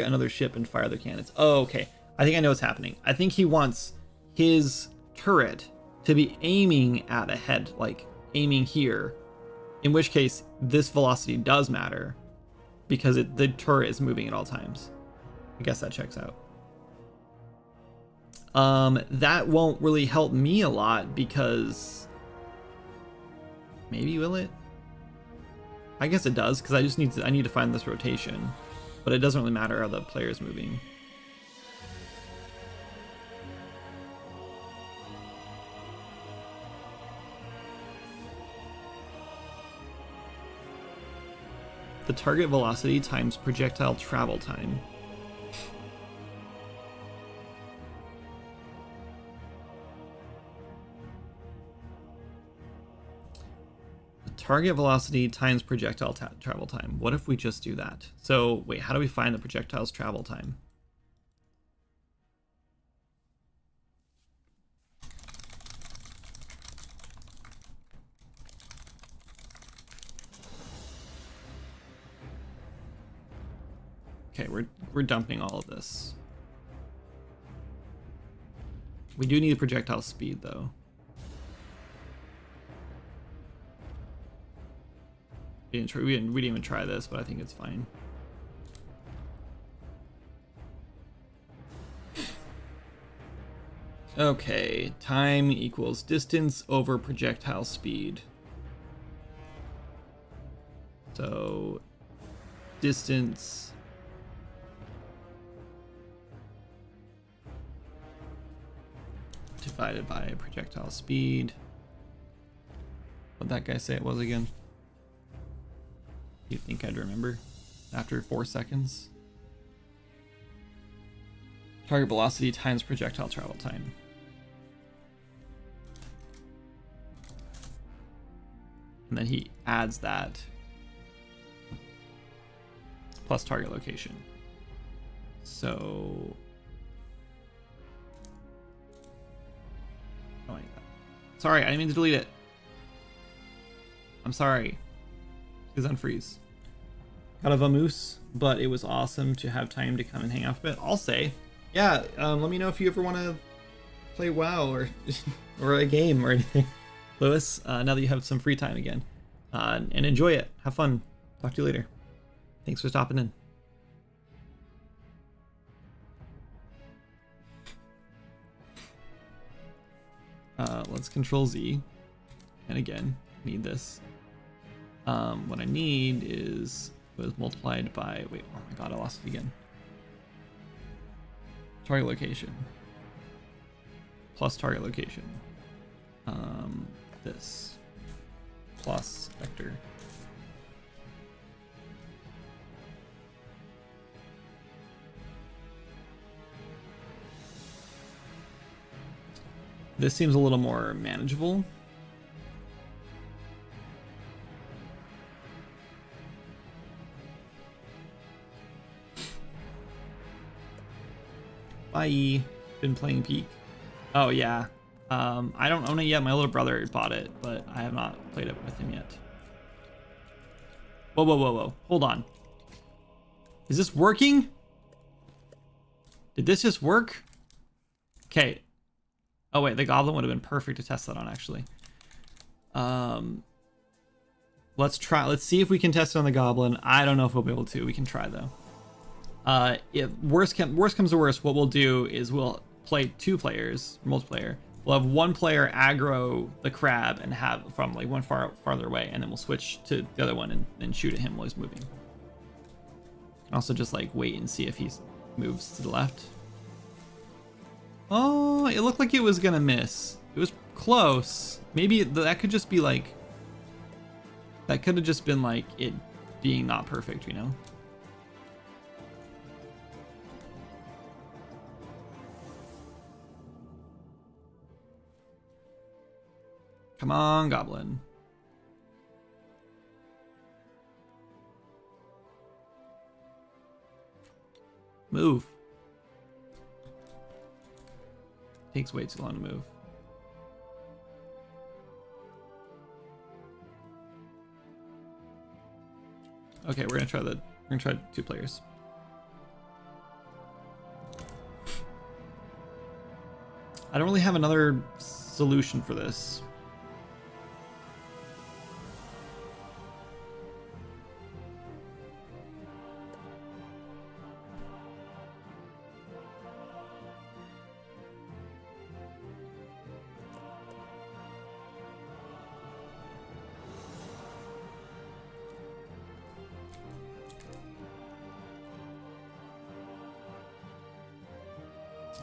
another ship and fire their cannons. Oh, okay. I think I know what's happening. I think he wants his turret to be aiming at a head, like aiming here, in which case this velocity does matter because the turret is moving at all times. I guess that checks out. That won't really help me a lot because maybe will it? I guess it does because I need to find this rotation, but it doesn't really matter how the player is moving. The target velocity times projectile travel time. Target velocity times projectile travel time. What if we just do that? So wait, how do we find the projectile's travel time? Okay, we're dumping all of this. We do need projectile speed though. We didn't even try this, but I think it's fine. Okay, time equals distance over projectile speed. So distance divided by projectile speed. What'd that guy say it was again? You think I'd remember after 4 seconds? Target velocity times projectile travel time. And then he adds that plus target location. So, oh my God. Sorry, I didn't mean to delete it. I'm sorry. Please unfreeze. Got a vamoose, but it was awesome to have time to come and hang out a bit. I'll say, yeah. Let me know if you ever want to play WoW or or a game or anything, Lewis. Now that you have some free time again, and enjoy it. Have fun. Talk to you later. Thanks for stopping in. Let's control Z, and again, need this. What I need is was multiplied by, wait, oh my God, I lost it again. Target location plus target location. This plus vector. This seems a little more manageable. Bye. Been playing Peak. Oh yeah. I don't own it yet. My little brother bought it, but I have not played it with him yet. Whoa, whoa, whoa, whoa. Hold on. Is this working? Did this just work? Okay. Oh wait, the goblin would have been perfect to test that on, actually. Let's try. Let's see if we can test it on the goblin. I don't know if we'll be able to. We can try though. If worst comes to worst, what we'll do is we'll play 2 players, multiplayer. We'll have one player aggro the crab and have from like one farther away, and then we'll switch to the other one and then shoot at him while he's moving. And also just like wait and see if he moves to the left. Oh, it looked like it was gonna miss. It was close. Maybe that could just be like, that could have just been like it being not perfect, you know? Come on, goblin. Move. Takes way too long to move. Okay, we're gonna try 2 players. I don't really have another solution for this.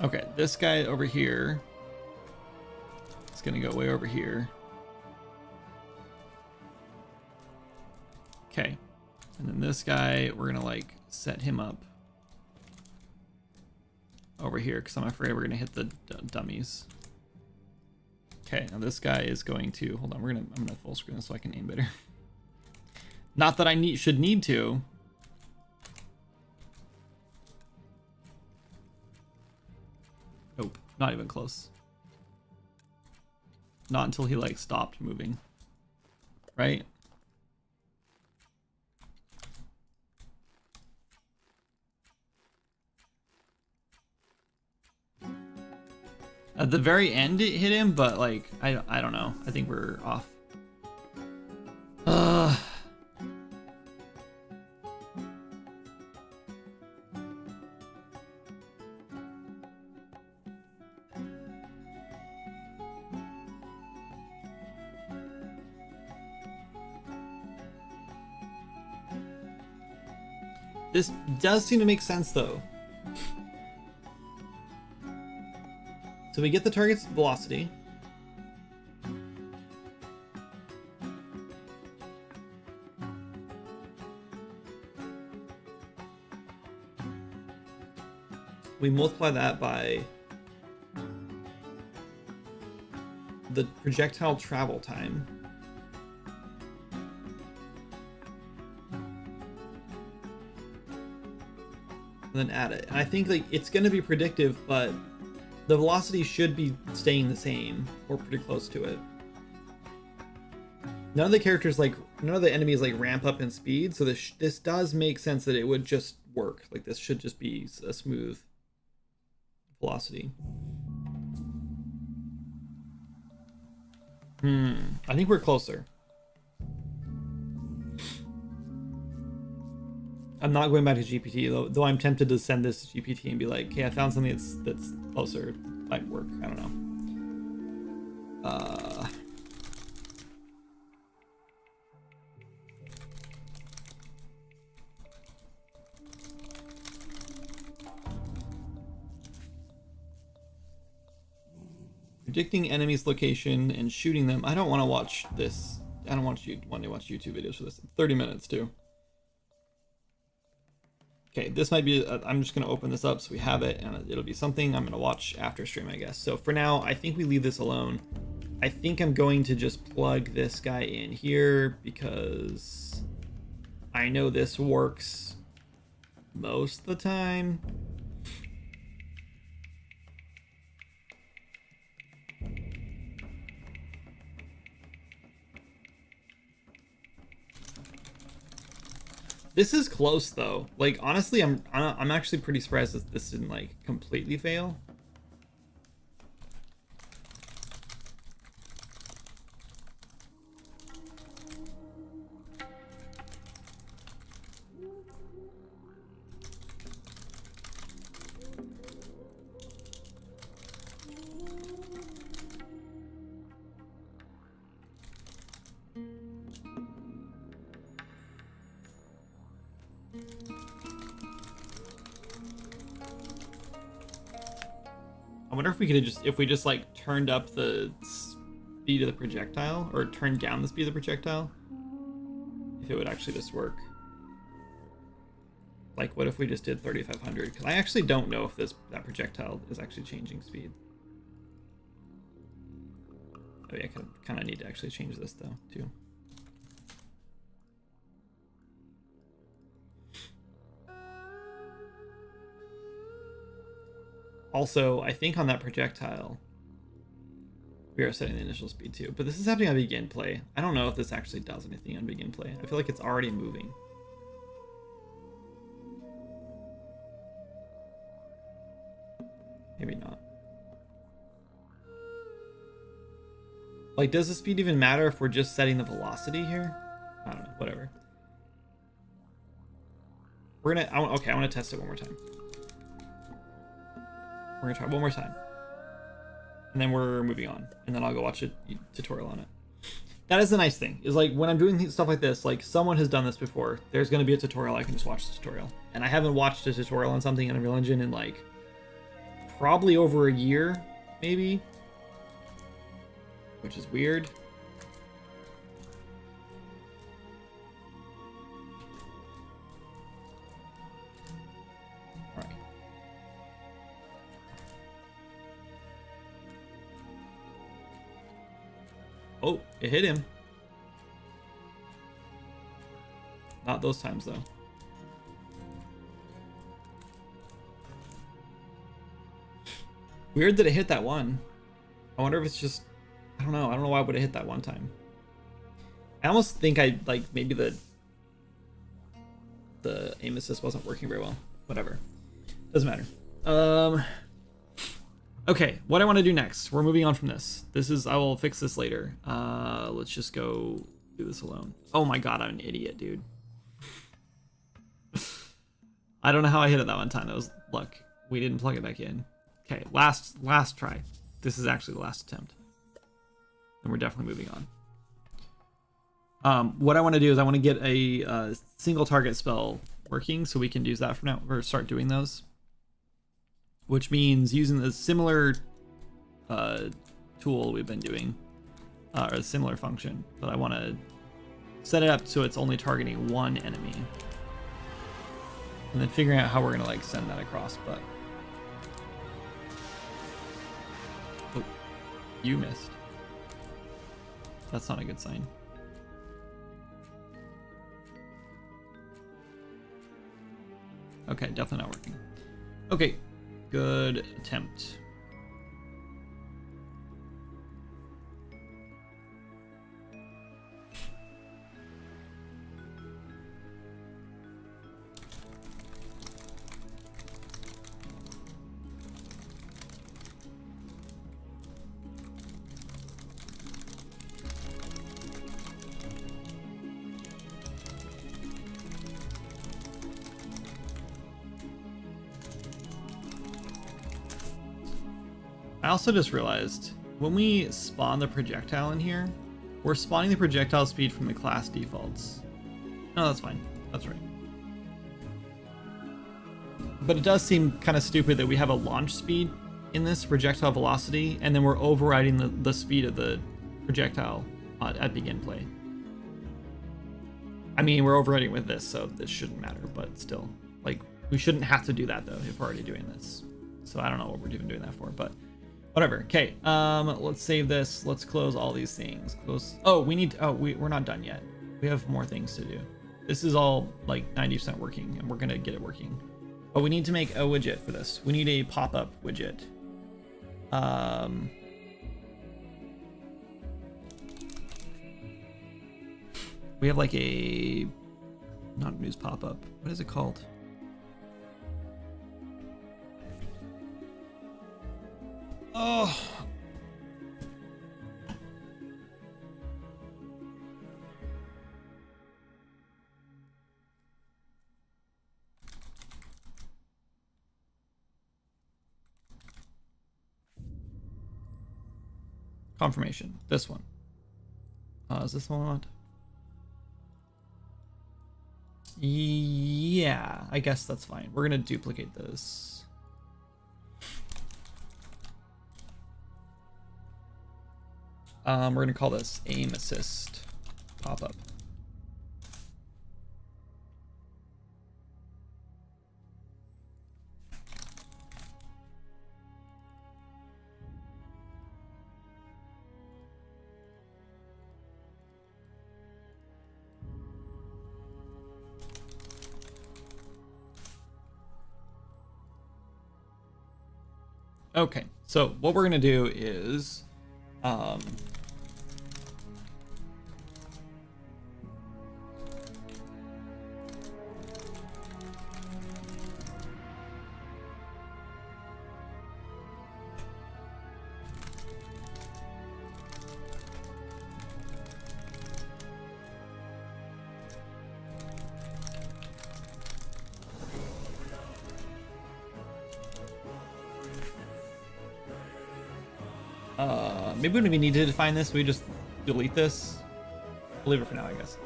Okay, this guy over here is gonna go way over here. Okay, and then this guy, we're gonna like set him up over here because I'm afraid we're gonna hit the dummies. Okay, now this guy is going to, hold on, I'm gonna full screen this so I can aim better. Not that I should need to. Nope, not even close. Not until he like stopped moving. Right? At the very end it hit him, but like I don't know. I think we're off. This does seem to make sense though. So we get the target's velocity. We multiply that by the projectile travel time. and then add it. And I think like it's going to be predictive, but the velocity should be staying the same or pretty close to it. None of the characters none of the enemies like ramp up in speed, so this does make sense that it would just work. Like this should just be a smooth velocity. I think we're closer. I'm not going back to GPT though I'm tempted to send this to GPT and be like, hey, I found something that's closer. Might work. I don't know. Predicting enemies' location and shooting them. I don't want to watch this. I don't want to watch YouTube videos for this. 30 minutes too. Okay, this might be, I'm just going to open this up so we have it, and it'll be something I'm going to watch after stream, I guess. So for now, I think we leave this alone. I think I'm going to just plug this guy in here because I know this works most of the time. This is close though. Like honestly, I'm actually pretty surprised that this didn't like completely fail. I wonder if we could have if we just like turned up the speed of the projectile or turned down the speed of the projectile, if it would actually just work. Like what if we just did 3,500? Because I actually don't know if that projectile is actually changing speed. Oh yeah, I kind of need to actually change this though too. Also, I think on that projectile, we are setting the initial speed too. But this is happening on begin play. I don't know if this actually does anything on begin play. I feel like it's already moving. Maybe not. Like, does the speed even matter if we're just setting the velocity here? I don't know. Whatever. We're gonna. Okay, I want to test it one more time. We're gonna try one more time, and then we're moving on, and then I'll go watch a tutorial on it. That is the nice thing, is like when I'm doing stuff like this, like someone has done this before, there's gonna be a tutorial, I can just watch the tutorial. And I haven't watched a tutorial on something in Unreal Engine in like probably over a year, maybe, which is weird. Oh, it hit him. Not those times, though. Weird that it hit that one. I wonder if it's just... I don't know. I don't know why it would have hit that one time. I almost think maybe the aim assist wasn't working very well. Whatever. Doesn't matter. Okay, what I want to do next. We're moving on from this. I will fix this later. Let's just go do this alone. Oh my god, I'm an idiot, dude. I don't know how I hit it that one time. That was luck. We didn't plug it back in. Okay, last try. This is actually the last attempt. And we're definitely moving on. What I want to do is I want to get a single target spell working so we can use that for now, or start doing those. Which means using the similar tool we've been doing, or a similar function, but I want to set it up so it's only targeting one enemy. And then figuring out how we're going to like send that across, but... Oh, you missed. That's not a good sign. Okay, definitely not working. Okay, good attempt. I also just realized when we spawn the projectile in here, we're spawning the projectile speed from the class defaults. No, that's fine. That's right. But it does seem kind of stupid that we have a launch speed in this projectile velocity, and then we're overriding the speed of the projectile at begin play. I mean, we're overriding with this, so this shouldn't matter, but still. Like, we shouldn't have to do that, though, if we're already doing this. So I don't know what we're even doing that for, but whatever. Okay, let's save this. Let's close all these things. Close. Oh, we need. Oh, we're not done yet. We have more things to do. This is all like 90% working, and we're gonna get it working. But we need to make a widget for this. We need a pop-up widget. We have like a not news pop-up. What is it called? Oh. Confirmation. This one. Is this the one I want? Yeah, I guess that's fine. We're gonna duplicate this. We're gonna call this aim assist pop-up. Okay, so what we're gonna do is maybe when we need to define this, we just delete this. We'll leave it for now, I guess.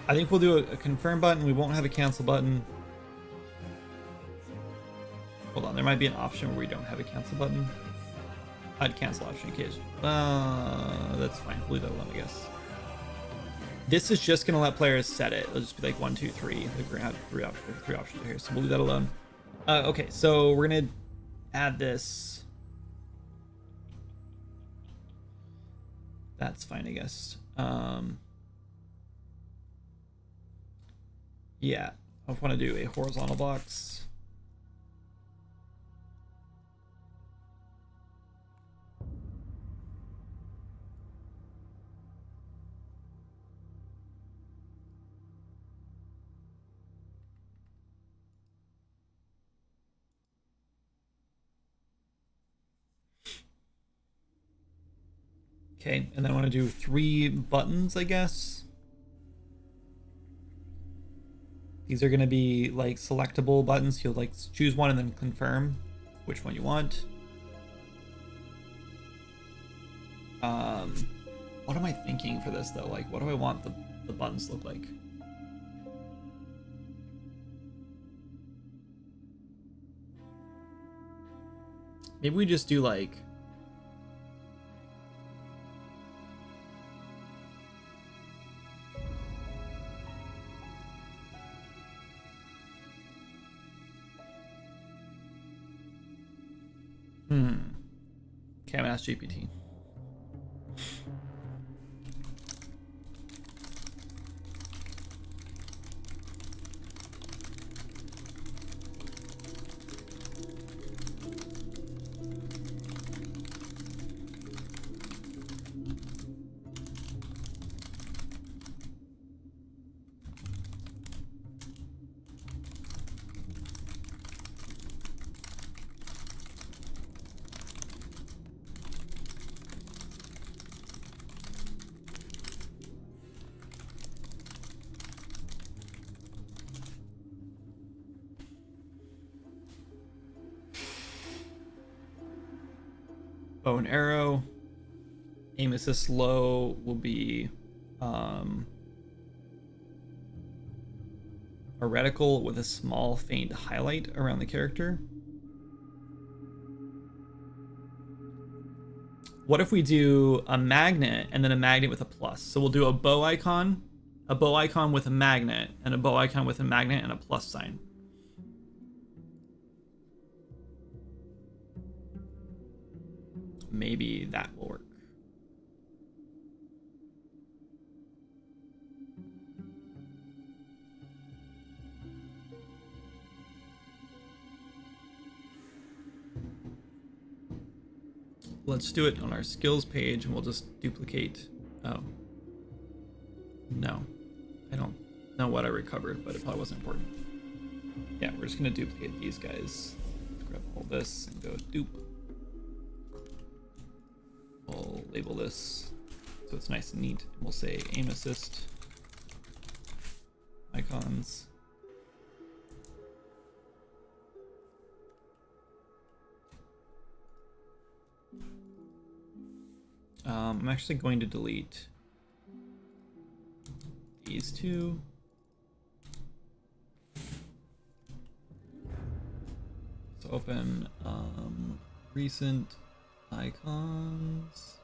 I think we'll do a confirm button. We won't have a cancel button. Hold on, there might be an option where we don't have a cancel button. I'd cancel option in case. That's fine. We'll leave that alone, I guess. This is just gonna let players set it. It'll just be like 1, 2, 3. Like we're gonna have three options here, so we'll leave that alone. Okay, so we're gonna add this. That's fine, I guess. Yeah, I want to do a horizontal box. Okay, and then I want to do 3 buttons, I guess. These are going to be like selectable buttons. You'll like choose one and then confirm which one you want. What am I thinking for this though? Like, what do I want the buttons to look like? Maybe we just do like okay, I'm gonna ask GPT. bow and arrow. Aim assist low will be a reticle with a small faint highlight around the character. What if we do a magnet and then a magnet with a plus? So we'll do a bow icon with a magnet, and a bow icon with a magnet and a plus sign. Maybe that will work. Let's do it on our skills page, and we'll just duplicate. Oh. No. I don't know what I recovered, but it probably wasn't important. Yeah, we're just going to duplicate these guys. Let's grab all this and go dupe. We'll label this so it's nice and neat. And we'll say aim assist icons. I'm actually going to delete these two. So open recent icons.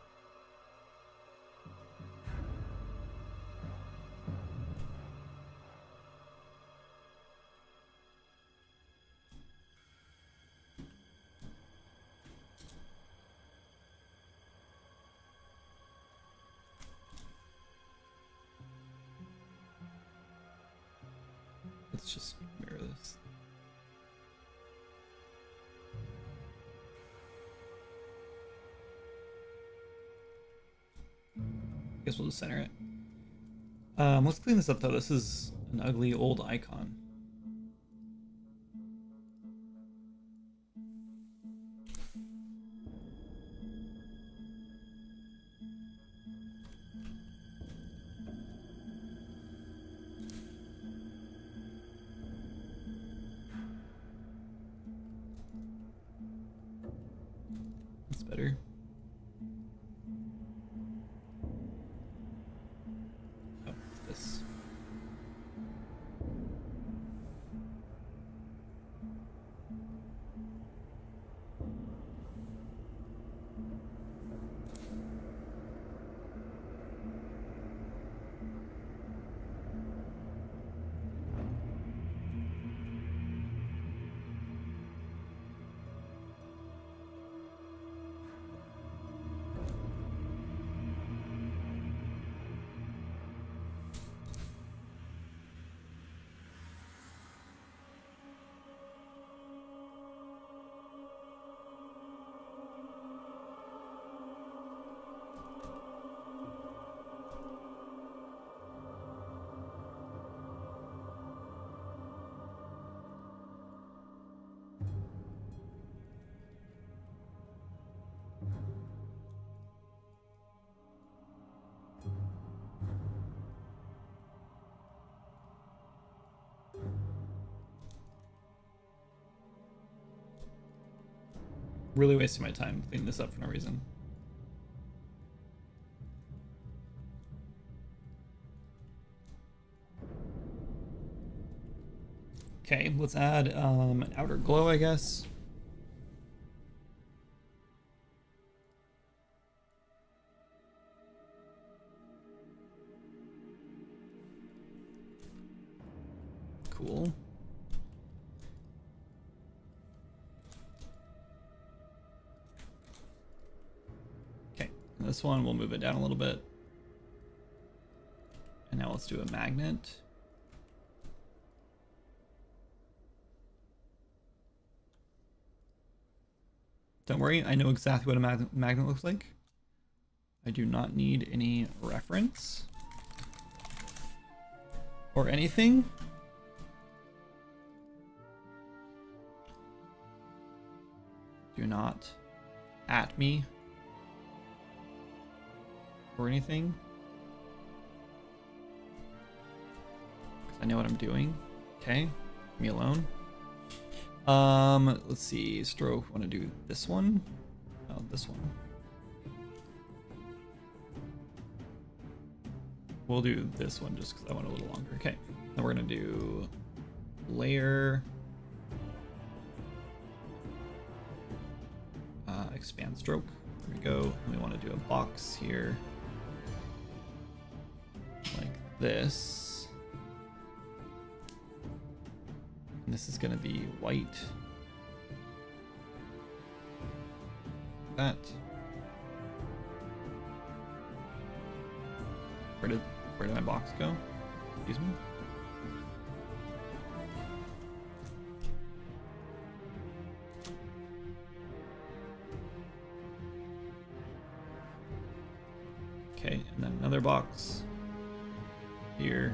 Let's just mirror this. I guess we'll just center it. Let's clean this up though. This is an ugly old icon. That's better. Oh, this. Really wasting my time cleaning this up for no reason. Okay, let's add an outer glow, I guess. Cool. This one, we'll move it down a little bit. And now let's do a magnet. Don't worry, I know exactly what a magnet looks like. I do not need any reference or anything. Do not at me or anything, because I know what I'm doing. Okay, leave me alone. Let's see, stroke, want to do this one? Oh, this one. we'll do this one just because I want a little longer. Okay, then we're gonna do layer, expand stroke. There we go. And we want to do a box here like this. And this is gonna be white. That. Where did my box go? Excuse me. Okay, and then another box here.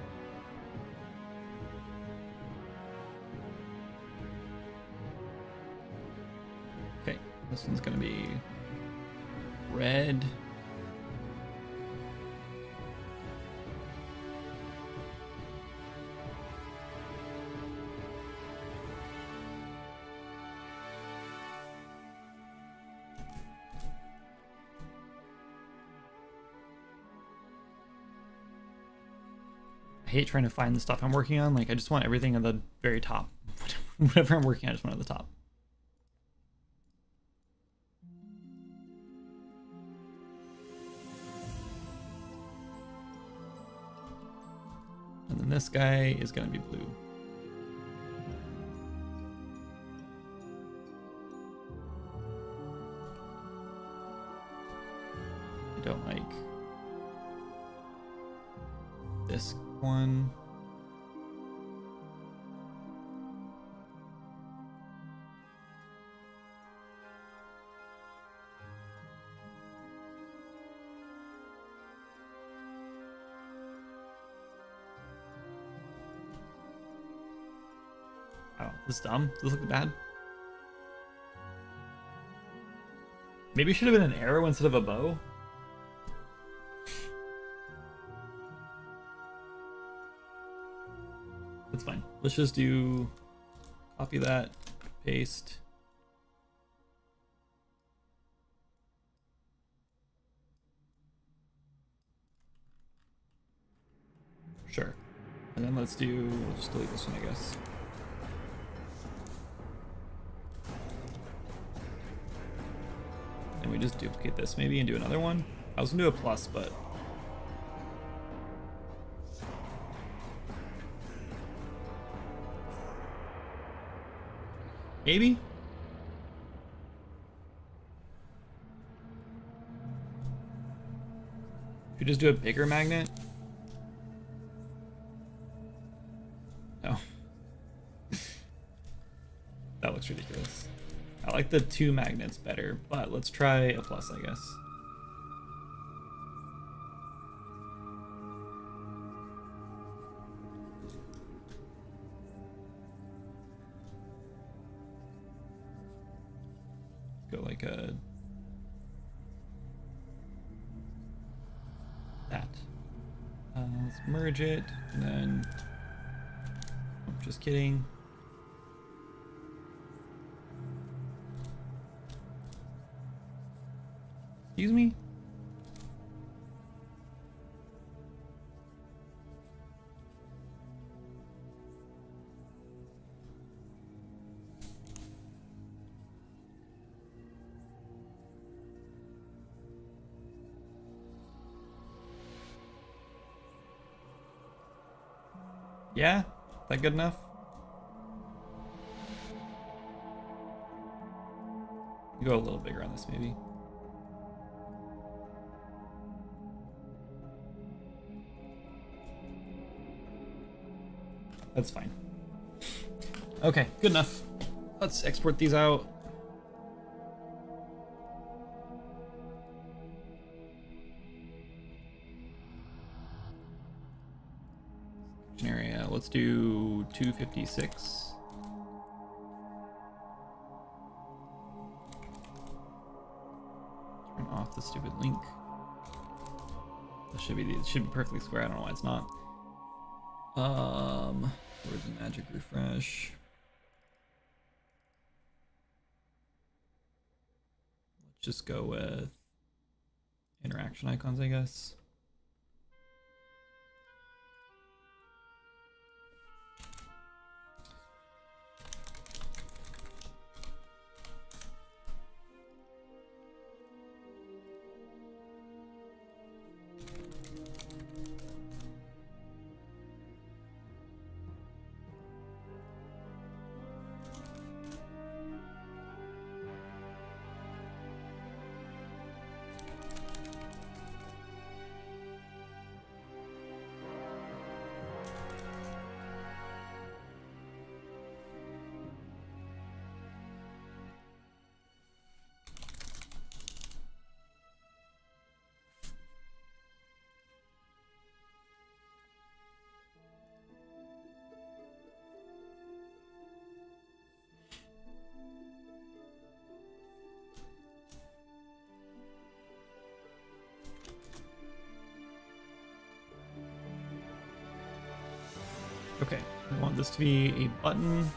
Okay, this one's gonna be red. I hate trying to find the stuff I'm working on. Like, I just want everything at the very top. Whatever I'm working on, I just want it at the top. And then this guy is going to be blue. I don't like this one. Oh, this is dumb. Does this look bad? Maybe it should have been an arrow instead of a bow. That's fine. Let's just do copy that, paste. Sure. And then let's just delete this one, I guess. And we just duplicate this maybe and do another one. I was gonna do a plus, but maybe? Should we just do a bigger magnet? No. That looks ridiculous. I like the 2 magnets better, but let's try a plus, I guess. Go like a that. Let's merge it, and then just kidding. Excuse me? Yeah? That good enough? Go a little bigger on this, maybe. That's fine. Okay, good enough. Let's export these out. Area. Let's do 256. Turn off the stupid link. This should be perfectly square. I don't know why it's not. Where's the magic refresh? Let's just go with interaction icons, I guess. Okay, I want this to be a button.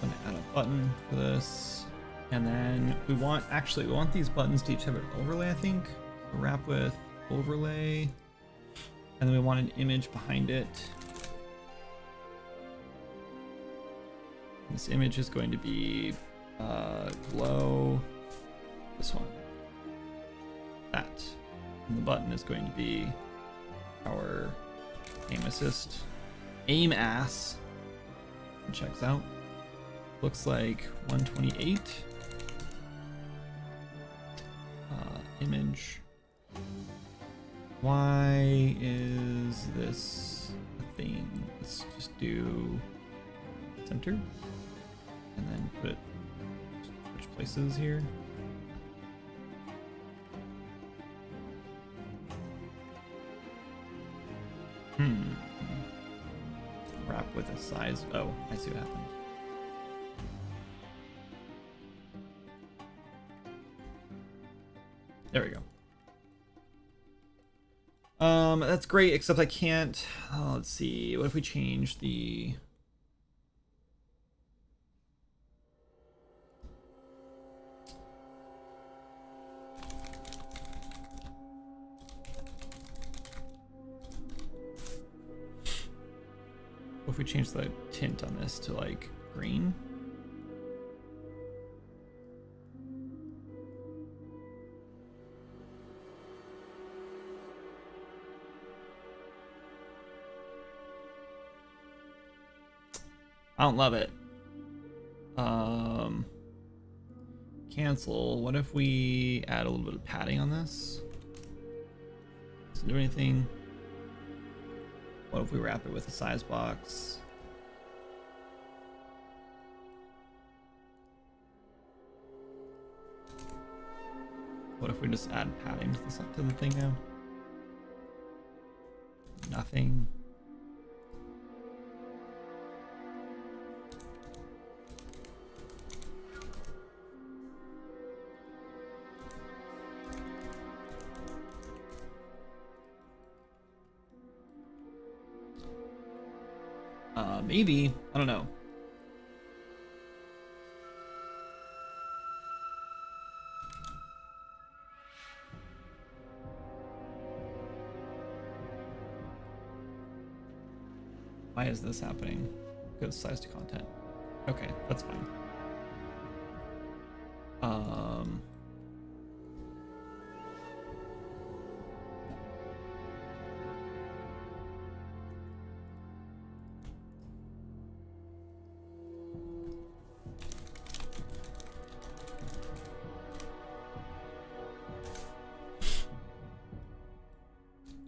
I'm gonna add a button for this. And then we want these buttons to each have an overlay, I think. So wrap with overlay. And then we want an image behind it. This image is going to be glow. This one. That. And the button is going to be our aim assist. Aim ass. It checks out. Looks like 128. Image. Why is this a thing? Let's just do center. And then put switch places here. Wrap with a size. Oh, I see what happened. There we go. That's great, except I can't. Oh, let's see. What if we change the? What if we change the tint on this to like green? I don't love it. Cancel. What if we add a little bit of padding on this? Doesn't do anything. What if we wrap it with a size box? What if we just add padding to the thing now? Nothing. Maybe. I don't know. Why is this happening? Go size to content. Okay, that's fine.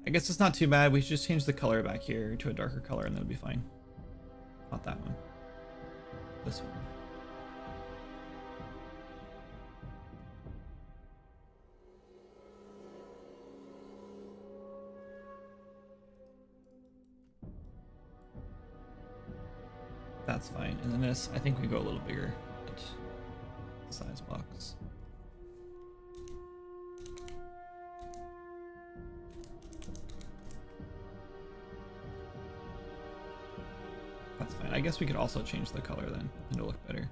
I guess it's not too bad. We should just change the color back here to a darker color and that'll be fine. Not that one. This one. That's fine. And then this, I think we go a little bigger. Size box. That's fine. I guess we could also change the color then, and it'll look better.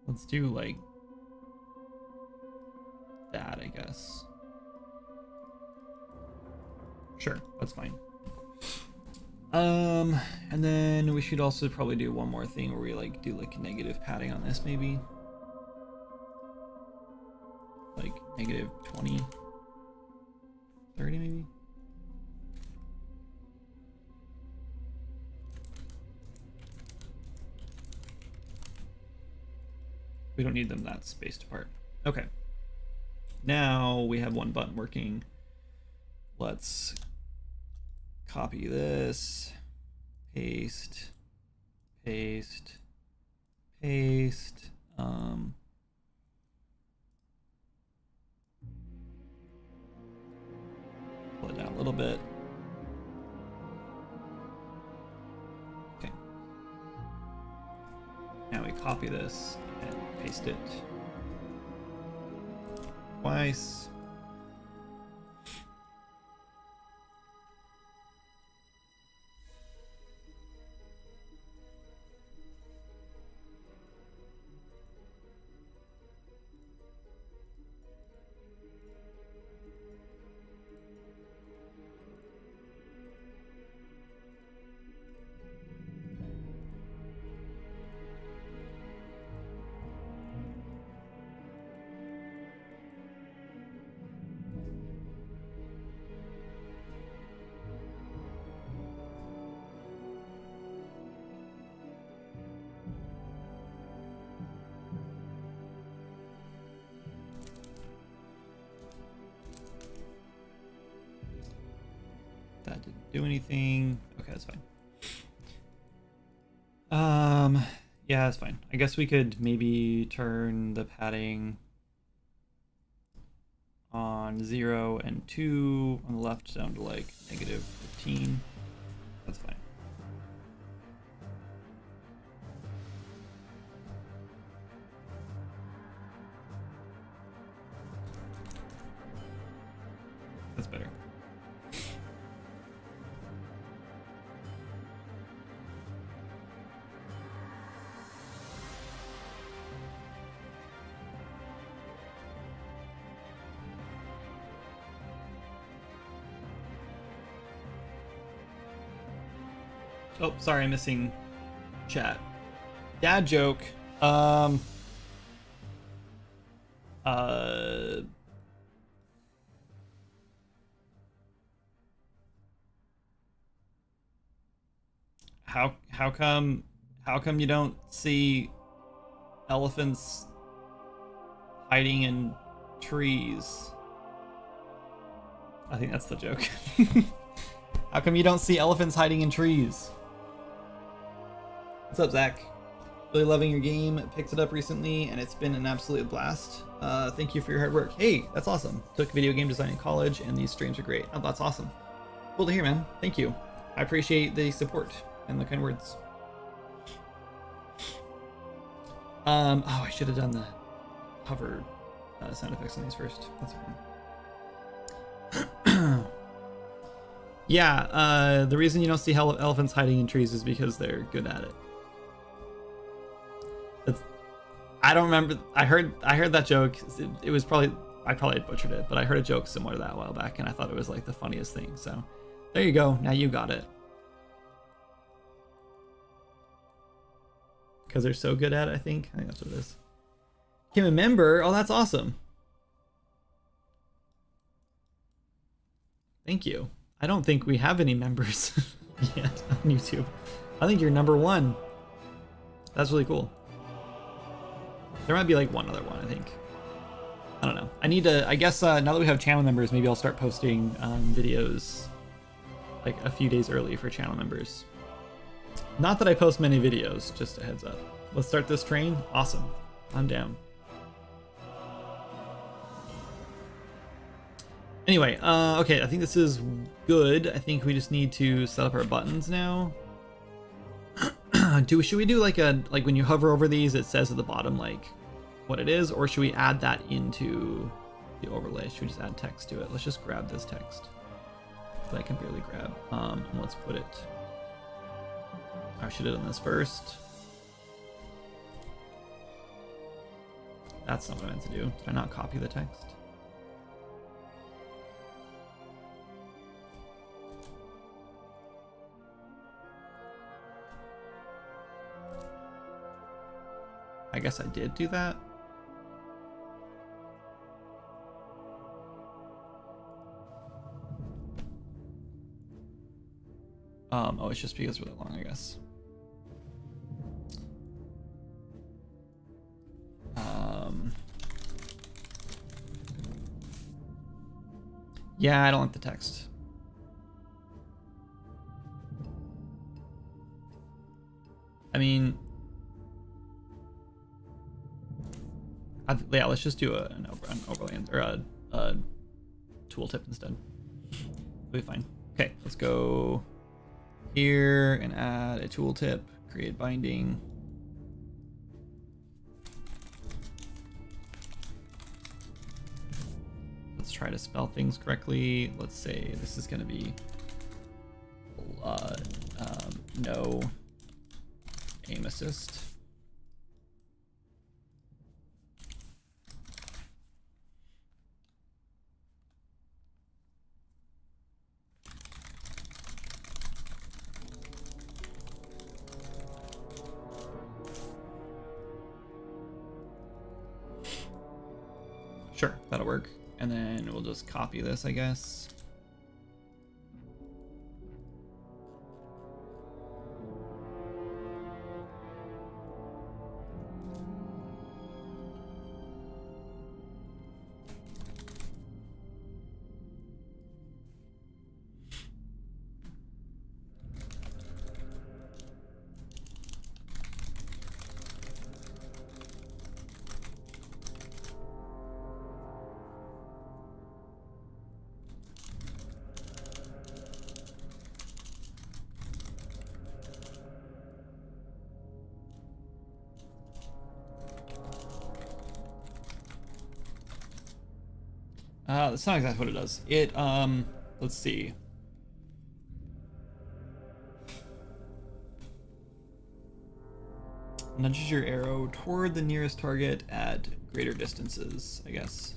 Let's do like that, I guess. Sure, that's fine. And then we should also probably do one more thing where we like do like negative padding on this maybe. Like negative 20, 30 maybe. We don't need them that spaced apart. Okay. Now we have one button working. Let's copy this, paste, paste, paste. Pull it down a little bit. Okay. Now we copy this and paste it twice. That didn't do anything. Okay, that's fine. Yeah, that's fine. I guess we could maybe turn the padding on 0 and 2 on the left down to like -15. That's fine. That's better. Oh, sorry, I'm missing chat. Dad joke. How come you don't see elephants hiding in trees? I think that's the joke. How come you don't see elephants hiding in trees? What's up, Zach? Really loving your game. Picked it up recently, and it's been an absolute blast. Thank you for your hard work. Hey, that's awesome. Took video game design in college, and these streams are great. Oh, that's awesome. Cool to hear, man. Thank you. I appreciate the support and the kind words. Oh, I should have done the hover sound effects on these first. That's fine. Yeah, the reason you don't see elephants hiding in trees is because they're good at it. I don't remember. I heard that joke. It was probably, I probably butchered it, but I heard a joke similar to that a while back, and I thought it was like the funniest thing. So there you go. Now you got it. Because they're so good at it, I think that's what it is. Became a member. Oh, that's awesome. Thank you. I don't think we have any members yet on YouTube. I think you're number 1. That's really cool. There might be like one other one, I think. I don't know. I need to, I guess now that we have channel members, maybe I'll start posting videos like a few days early for channel members. Not that I post many videos, just a heads up. Let's start this train. Awesome. I'm down. Anyway, okay, I think this is good. I think we just need to set up our buttons now. Should we do like when you hover over these, it says at the bottom like what it is, or should we add that into the overlay? Should we just add text to it? Let's just grab this text that I can barely grab. And let's put it. I should have done this first. That's not what I meant to do. Did I not copy the text? I guess I did do that. Oh, it's just because we're that long, I guess. Yeah, I don't like the text. I mean, Yeah, let's just do an overlay or a tooltip instead. It'll be fine. Okay, let's go here and add a tooltip, create binding. Let's try to spell things correctly. Let's say this is going to be no aim assist. Sure, that'll work. And then we'll just copy this, I guess. That's not exactly what it does. It, let's see. Nudges your arrow toward the nearest target at greater distances, I guess.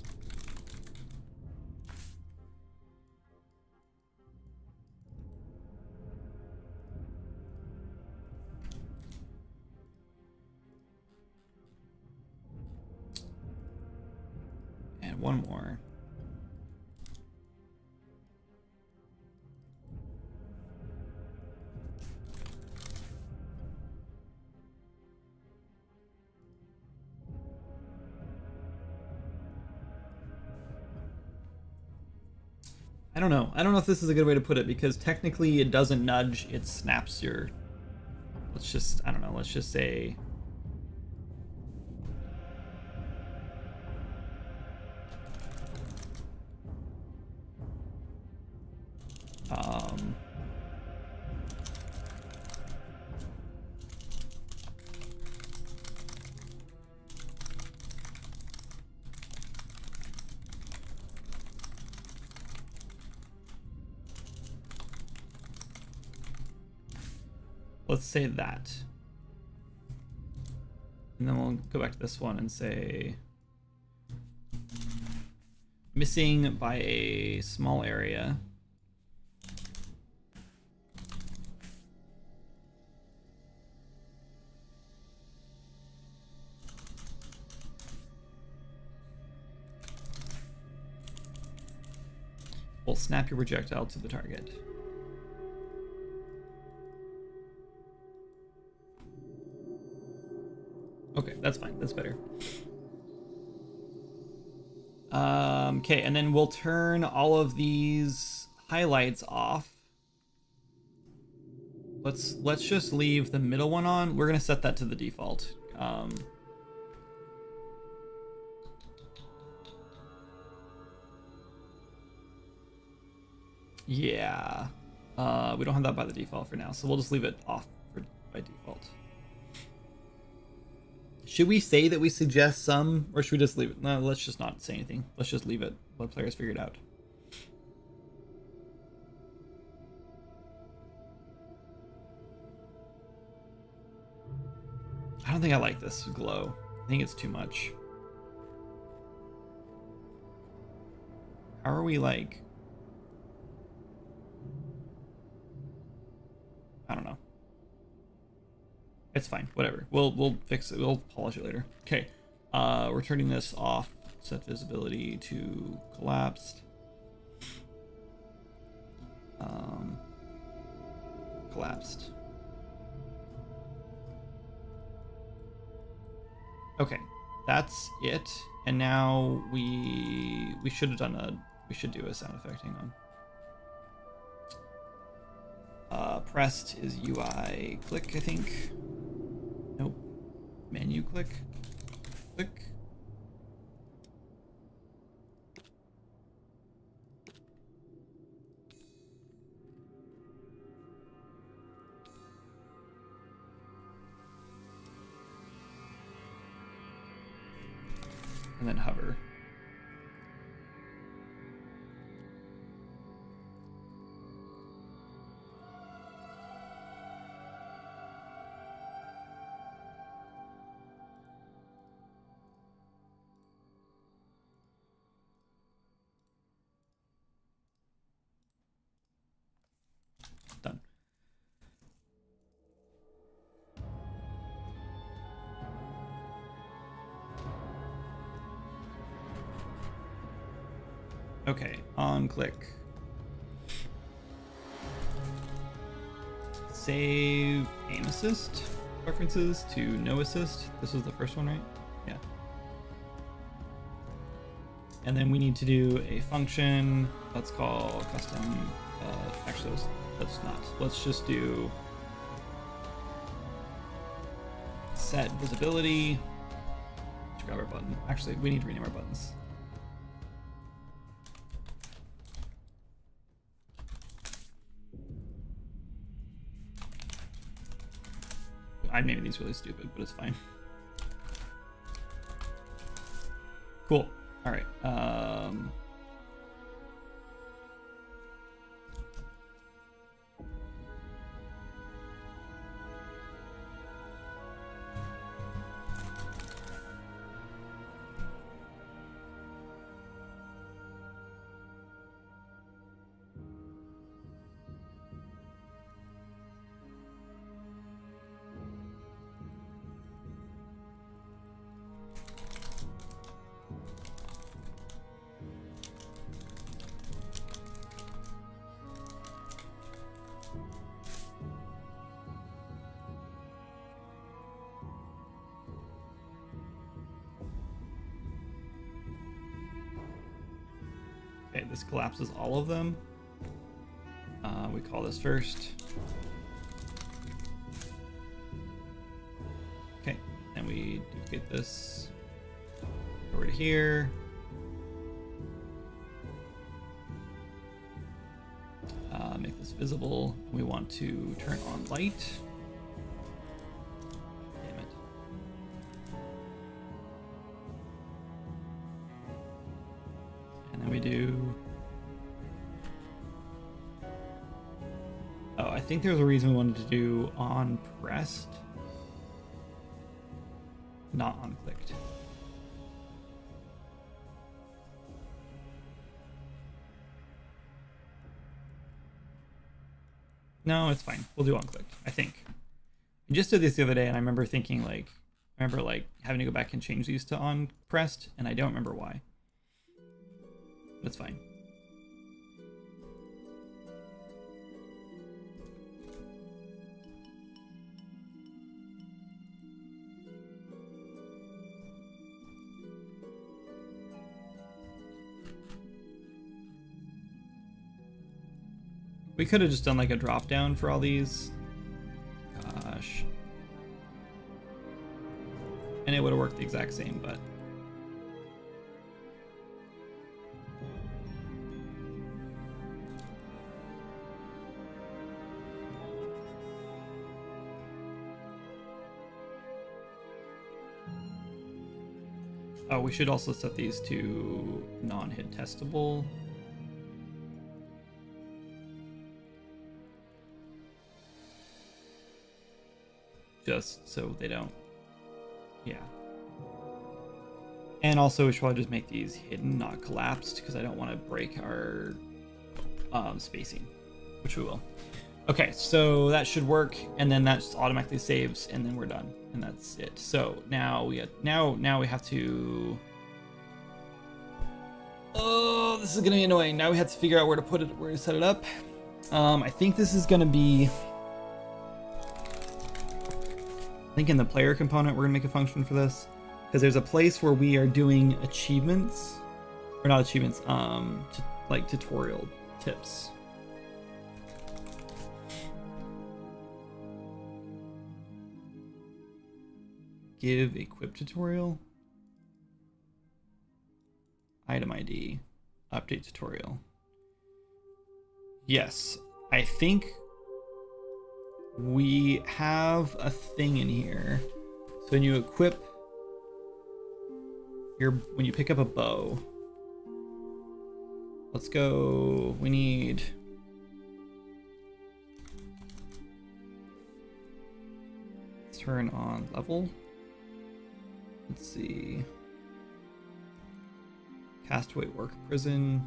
And one more. I don't know. I don't know if this is a good way to put it, because technically it doesn't nudge, it snaps your... Let's just, I don't know, let's just say... let's say that. And then we'll go back to this one and say missing by a small area. Will snap your projectile to the target. Okay, that's fine. That's better. Okay, and then we'll turn all of these highlights off. Let's just leave the middle one on. We're gonna set that to the default. Yeah, we don't have that by the default for now, so we'll just leave it off by default. Should we say that we suggest some, or should we just leave it? No, let's just not say anything. Let's just leave it. Let players figure it out. I don't think I like this glow. I think it's too much. How are we like... I don't know. It's fine, whatever. We'll fix it. We'll polish it later. Okay, we're turning this off. Set visibility to collapsed. Collapsed. Okay, that's it. And now we should have done we should do a sound effect. Hang on. Pressed is UI click, I think. Nope. Menu click. Click. and then hover. Done. Okay, on click. Save aim assist preferences to no assist. This was the first one, right? Yeah. And then we need to do a function. Let's call custom. Actually, let's not. Let's just do set visibility. Let's grab our button. Actually, we need to rename our buttons. I'm naming these really stupid, but it's fine. Cool. All right. Okay, this collapses all of them. We call this first. Okay, and we duplicate this over to here. Make this visible. We want to turn on light. Damn it. And then we do... Oh, I think there's a reason we wanted to do on pressed, not on clicked. No, it's fine. We'll do on clicked, I think. I just did this the other day and I remember thinking like, having to go back and change these to on pressed, and I don't remember why. But it's fine. We could have just done like a drop down for all these. Gosh. And it would have worked the exact same, but... Oh, we should also set these to non-hit testable. Just so they don't, yeah. And also we should probably just make these hidden, not collapsed, because I don't want to break our spacing, which we will. Okay, so that should work, and then that just automatically saves, and then we're done, and that's it. So now we have to. Oh, this is gonna be annoying. Now we have to figure out where to put it, where to set it up. I think this is gonna be. I think in the player component we're gonna make a function for this, because there's a place where we are doing achievements, or not achievements, like tutorial tips. Give equip tutorial, item ID, update tutorial. Yes, I think we have a thing in here. So when you equip when you pick up a bow. Let's go. We need. Let's turn on level. Let's see. Castaway work prison.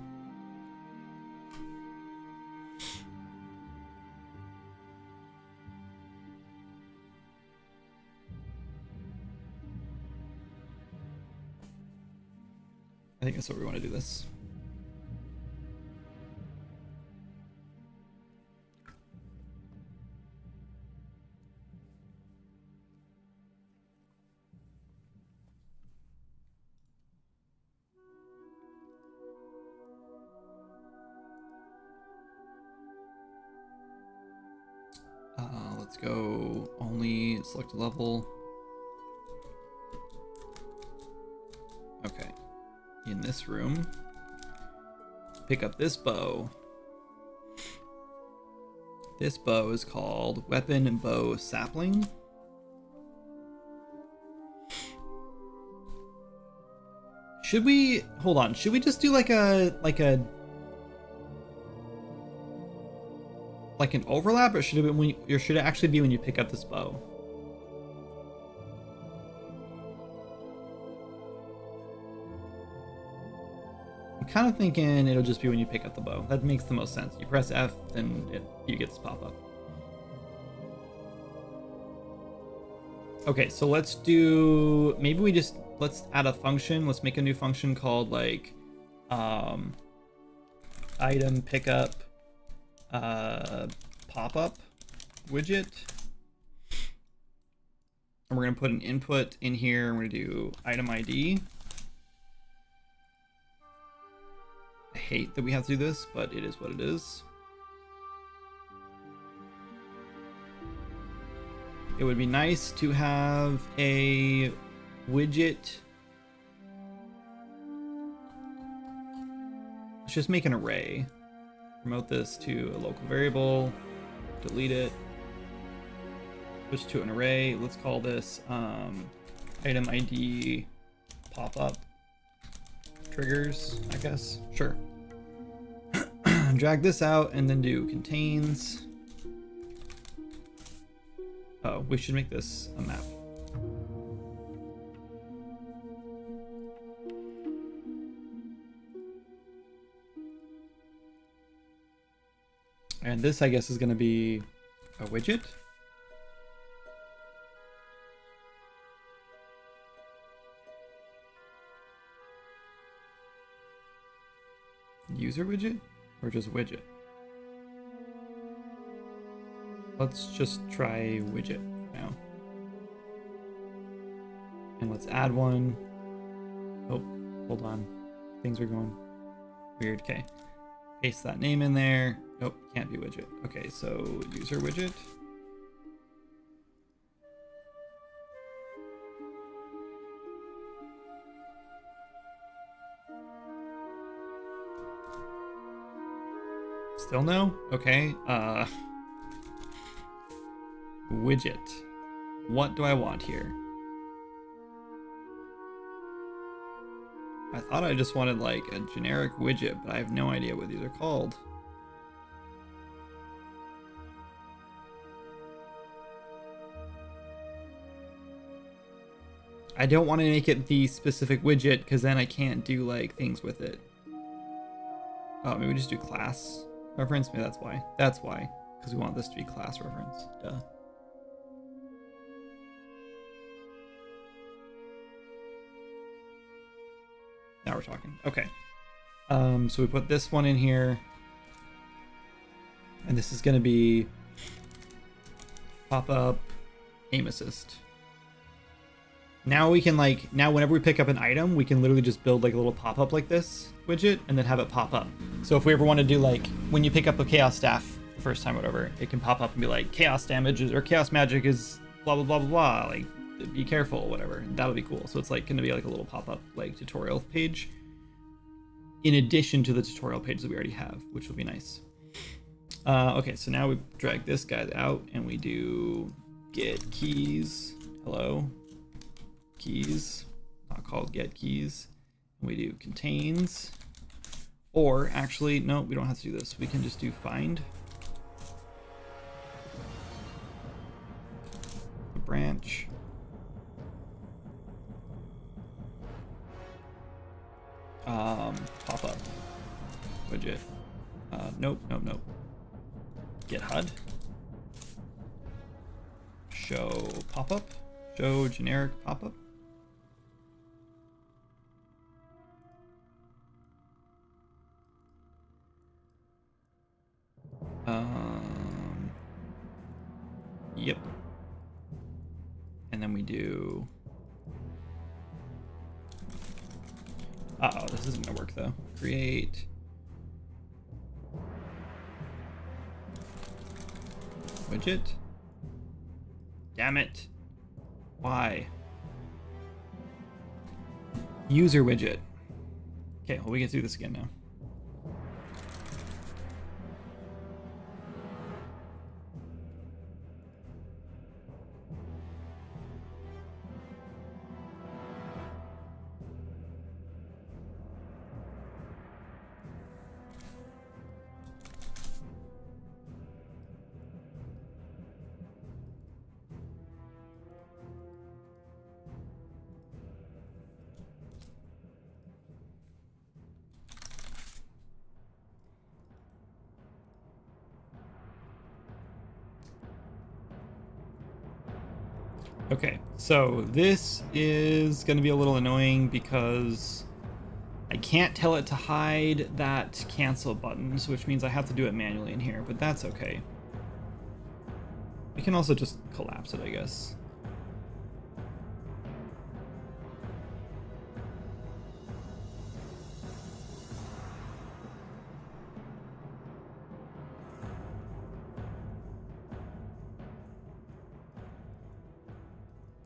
I think that's what we want to do this. Let's go only select a level. Okay. In this room, pick up this bow. This bow is called Weapon and Bow Sapling. Should we hold on? Should we just do like an overlap, or should it be or should it actually be when you pick up this bow? I'm kind of thinking it'll just be when you pick up the bow. That makes the most sense. You press F, then you get this pop up. Okay, so let's do, maybe let's add a function. Let's make a new function called like item pickup pop-up widget. And we're gonna put an input in here, and we're gonna do item ID. I hate that we have to do this, but it is what it is. It would be nice to have a widget. Let's just make an array. Promote this to a local variable, delete it, switch to an array. Let's call this item ID pop-up triggers, I guess. Sure. Drag this out and then do contains. Oh, we should make this a map. And this, I guess, is going to be a widget. User widget or just widget? Let's just try widget now. And let's add one. Oh, hold on. Things are going weird. Okay. Paste that name in there. Nope, can't be widget. Okay, so user widget. Still no? Okay. Widget. What do I want here? I thought I just wanted like a generic widget, but I have no idea what these are called. I don't want to make it the specific widget because then I can't do like things with it. Oh, maybe we just do class reference. Maybe that's why. That's why. Because we want this to be class reference. Duh. Now we're talking. Okay. So we put this one in here. And this is going to be pop-up aim assist. Now we can like, now whenever we pick up an item, we can literally just build like a little pop-up like this widget and then have it pop up. So if we ever want to do like, when you pick up a chaos staff the first time, whatever, it can pop up and be like chaos damages or chaos magic is blah, blah, blah, blah, blah. Like, be careful, whatever. That'll be cool. So it's like going to be like a little pop-up like tutorial page in addition to the tutorial page that we already have, which will be nice. Okay, so now we drag this guy out and we do get keys. Hello. Keys. called get keys. And we do contains, or actually, no, we don't have to do this. We can just do find a branch. Pop up widget. Nope. Get HUD. Show pop-up. Show generic pop-up. Yep. And then we do. Uh-oh, this isn't gonna work though. Create. Widget. Damn it. Why? User widget. Okay, well, we get through this again now. Okay, so this is going to be a little annoying because I can't tell it to hide that cancel buttons, which means I have to do it manually in here, but that's okay. We can also just collapse it, I guess.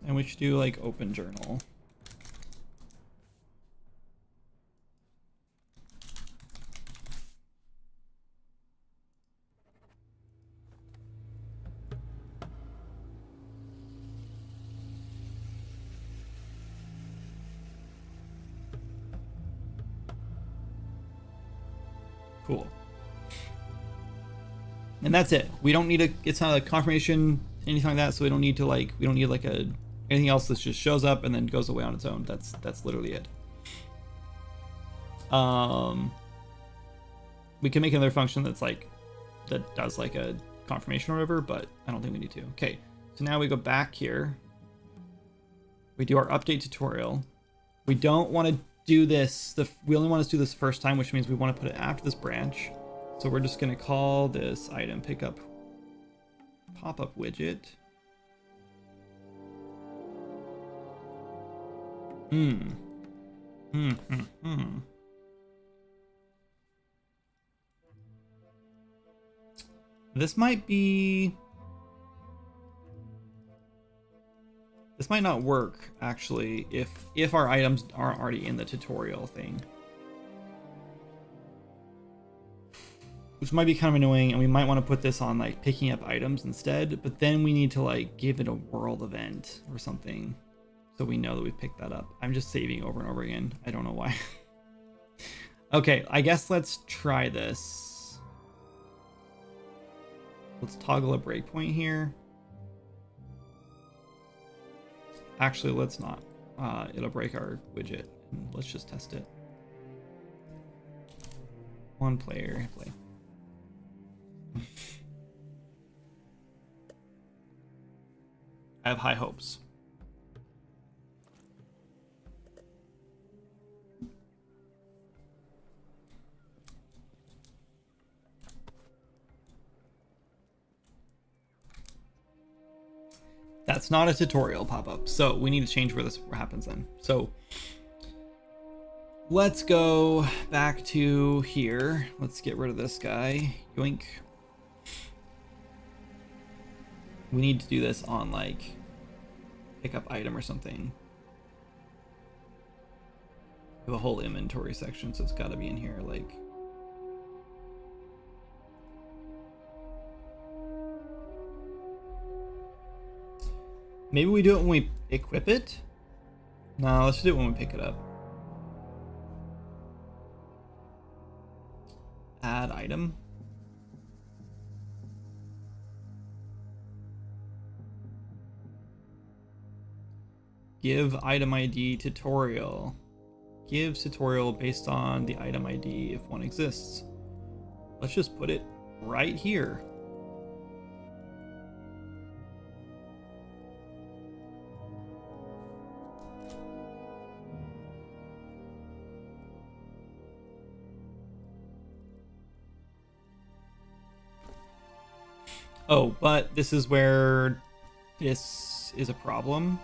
And we should do like open journal. Cool. And that's it. We don't need it's not a confirmation, anything like that, so we don't need to we don't need anything else that just shows up and then goes away on its own. That's literally it. We can make another function that does like a confirmation or whatever, but I don't think we need to. Okay, so now we go back here. We do our update tutorial. We don't want to do this. We only want to do this first time, which means we want to put it after this branch. So we're just going to call this item pickup pop-up widget. This might not work actually if our items aren't already in the tutorial thing, which might be kind of annoying, and we might want to put this on like picking up items instead, but then we need to like give it a world event or something so we know that we picked that up. I'm just saving over and over again. I don't know why. Okay, I guess let's try this. Let's toggle a breakpoint here. Actually, let's not. It'll break our widget. Let's just test it. One player, play. I have high hopes. That's not a tutorial pop-up, so we need to change where this happens then. So let's go back to here. Let's get rid of this guy. Yoink. We need to do this on like pick up item or something. We have a whole inventory section, so it's got to be in here like. Maybe we do it when we equip it. No, let's do it when we pick it up. Add item. Give item ID tutorial. Gives tutorial based on the item ID if one exists. Let's just put it right here. Oh, but this is where this is a problem.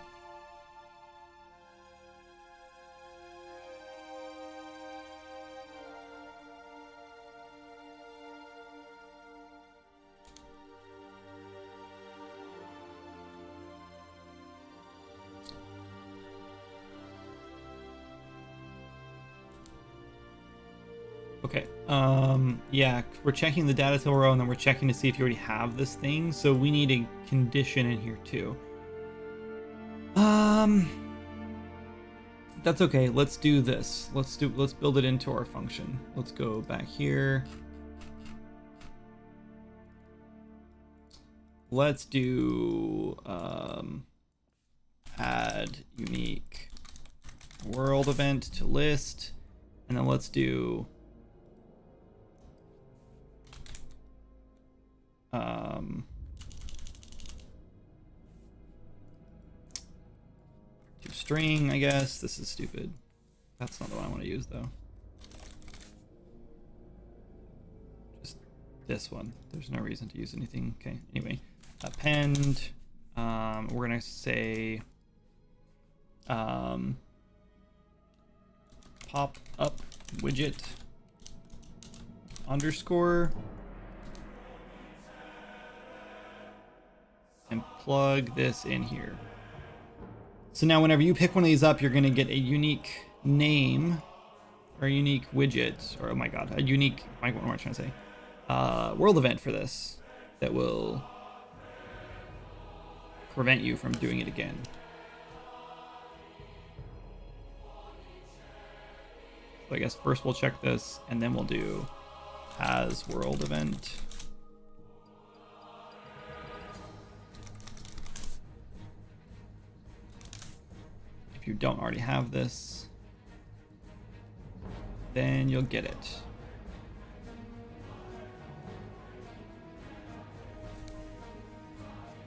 Okay, yeah, we're checking the data till row, and then we're checking to see if you already have this thing, so we need a condition in here too. That's okay, let's do this. Let's build it into our function. Let's go back here. Let's do, add unique world event to list, and then let's do do string, I guess. This is stupid. That's not the one I want to use though. Just this one. There's no reason to use anything. Okay, anyway. Append. We're gonna say pop up widget underscore and plug this in here. So now whenever you pick one of these up, you're going to get a unique name or a unique widget, or oh my god, a unique, what am I trying to say? World event for this that will prevent you from doing it again. So I guess first we'll check this, and then we'll do as world event. If you don't already have this, then you'll get it.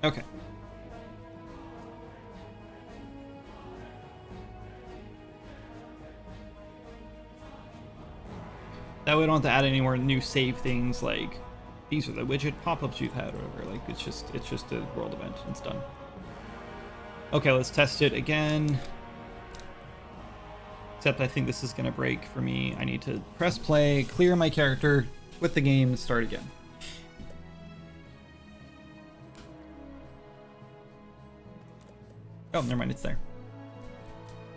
Okay. That way we don't have to add any more new save things like these are the widget pop-ups you've had or whatever. Like it's just a world event and it's done. Okay, let's test it again. Except I think this is gonna break for me. I need to press play, clear my character, quit the game, and start again. Oh, never mind, it's there.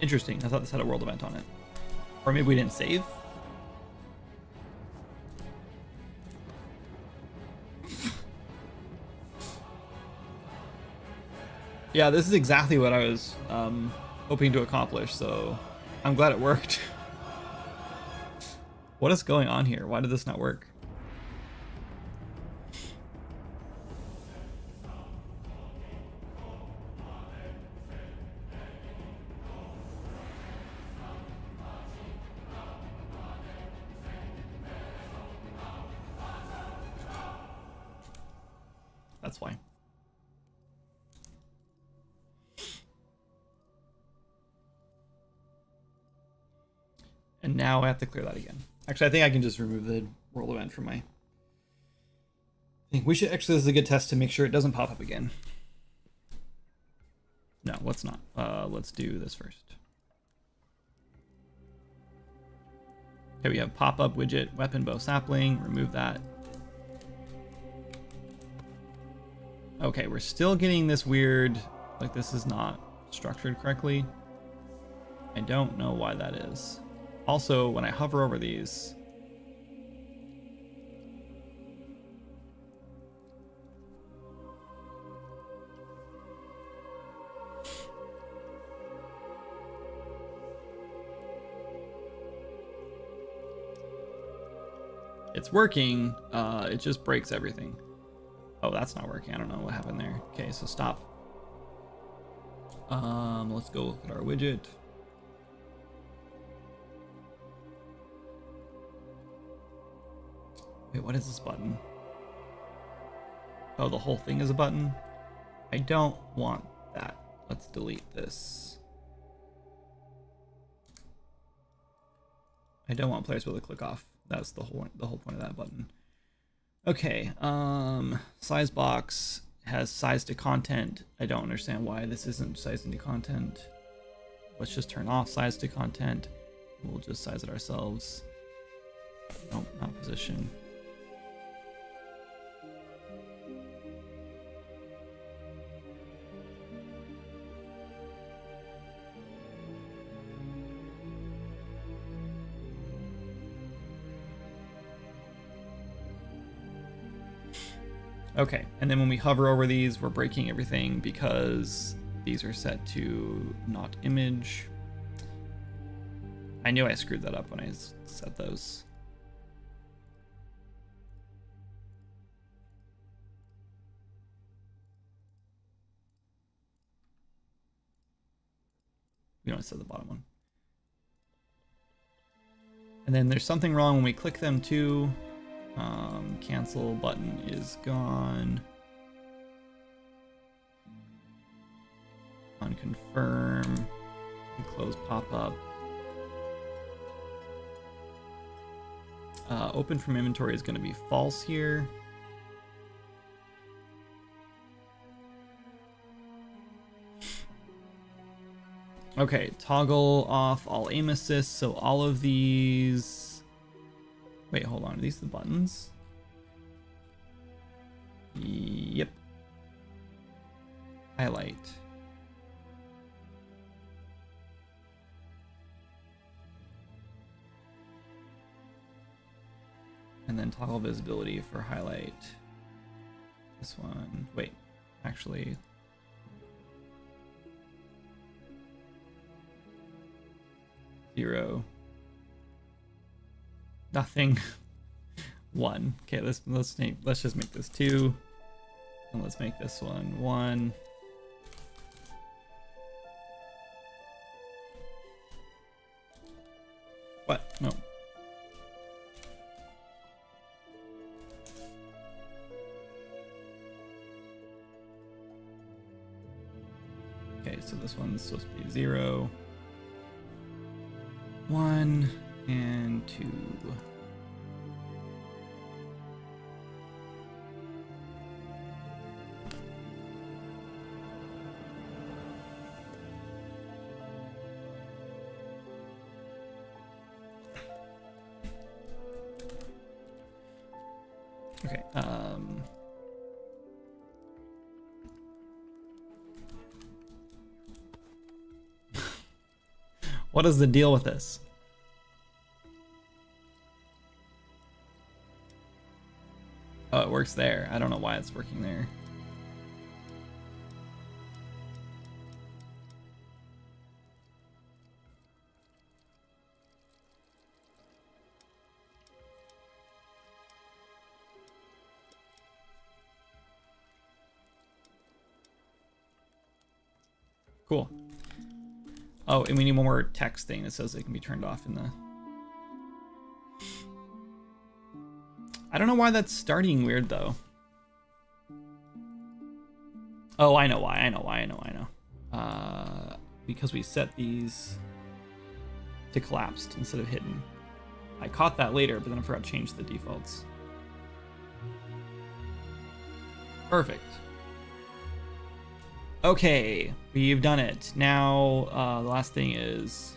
Interesting, I thought this had a world event on it. Or maybe we didn't save? Yeah, this is exactly what I was hoping to accomplish, so I'm glad it worked. What is going on here? Why did this not work? That's why. And now I have to clear that again. Actually, I think I can just remove the world event from my... I think we should... Actually, this is a good test to make sure it doesn't pop up again. No, let's not. Let's do this first. Okay, we have pop-up widget, weapon bow sapling. Remove that. Okay, we're still getting this weird... Like, this is not structured correctly. I don't know why that is. Also, when I hover over these, it's working. It just breaks everything. Oh, that's not working. I don't know what happened there. Okay, so stop. Let's go look at our widget. Wait, what is this button? Oh, the whole thing is a button? I don't want that. Let's delete this. I don't want players to be able to click off. That's the whole point of that button. Okay, size box has size to content. I don't understand why this isn't sizing to content. Let's just turn off size to content. We'll just size it ourselves. Nope, not position. Okay, and then when we hover over these, we're breaking everything because these are set to not image. I knew I screwed that up when I set those. We don't set the bottom one. And then there's something wrong when we click them too. Cancel button is gone. Unconfirm. Close pop-up. Open from inventory is going to be false here. Okay, toggle off all aim assists. So all of these. Wait, hold on. Are these the buttons? Yep. Highlight. And then toggle visibility for highlight. This one. Wait, actually. Zero. Nothing. One. Okay, let's just make this 2. And let's make this one 1. What? No. Okay, so this one's supposed to be 0, 1, and 2. Okay, what is the deal with this? Oh, it works there. I don't know why it's working there. Cool. Oh, and we need one more text thing that says it can be turned off in the... I don't know why that's starting weird, though. Oh, I know why. I know. Because we set these to collapsed instead of hidden. I caught that later, but then I forgot to change the defaults. Perfect. Okay, we've done it. Now, the last thing is...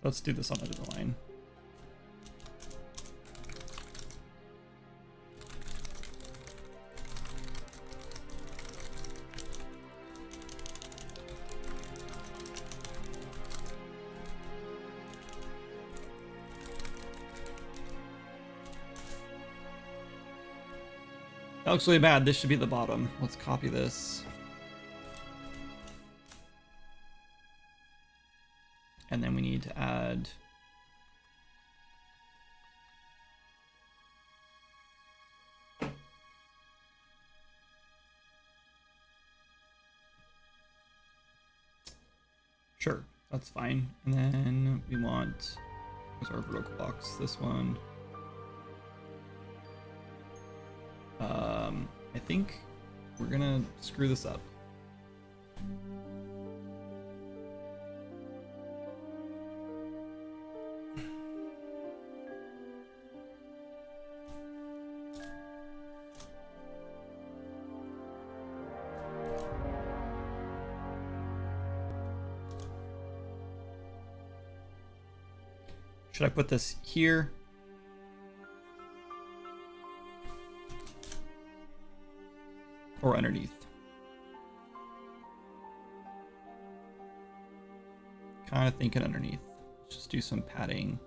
Let's do this on the other line. That looks really bad. This should be the bottom. Let's copy this. And then we need to add sure, that's fine. And then we want, where's our vertical box? This one. I think we're gonna screw this up. Should I put this here? Or underneath? Kind of thinking underneath. Let's just do some padding.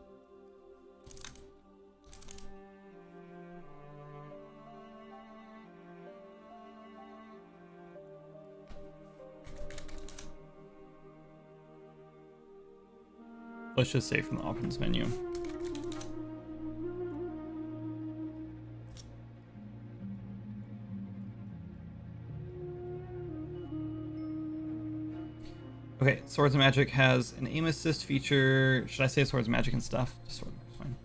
Let's just say from the options menu. Okay, Swords of Magic has an aim assist feature. Should I say Swords of Magic and stuff? Just Swords, fine.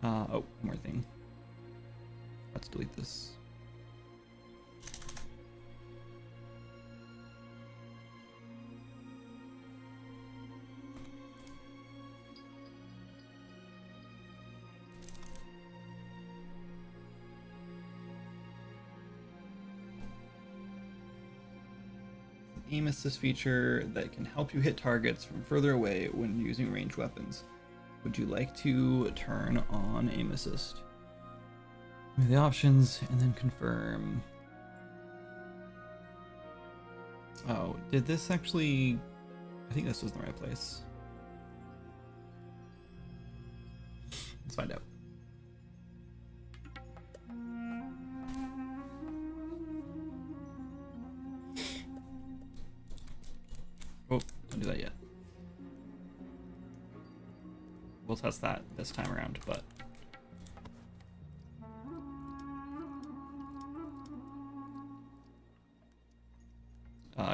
Oh, one more thing. Let's delete this. Aim assist feature that can help you hit targets from further away when using ranged weapons. Would you like to turn on aim assist? The options and then confirm. Oh, did this actually... I think this was in the right place. Let's find out. Oh, don't do that yet. We'll test that this time around, but...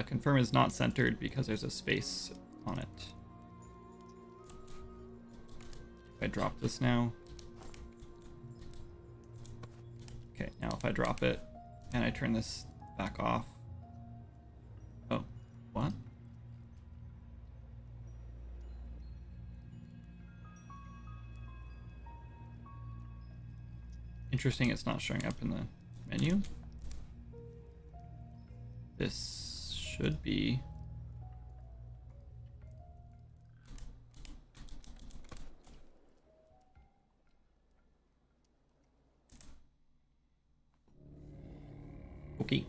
confirm is not centered because there's a space on it. If I drop this now... Okay, now if I drop it and I turn this back off... Oh, what? Interesting, it's not showing up in the menu. This should be. Okay.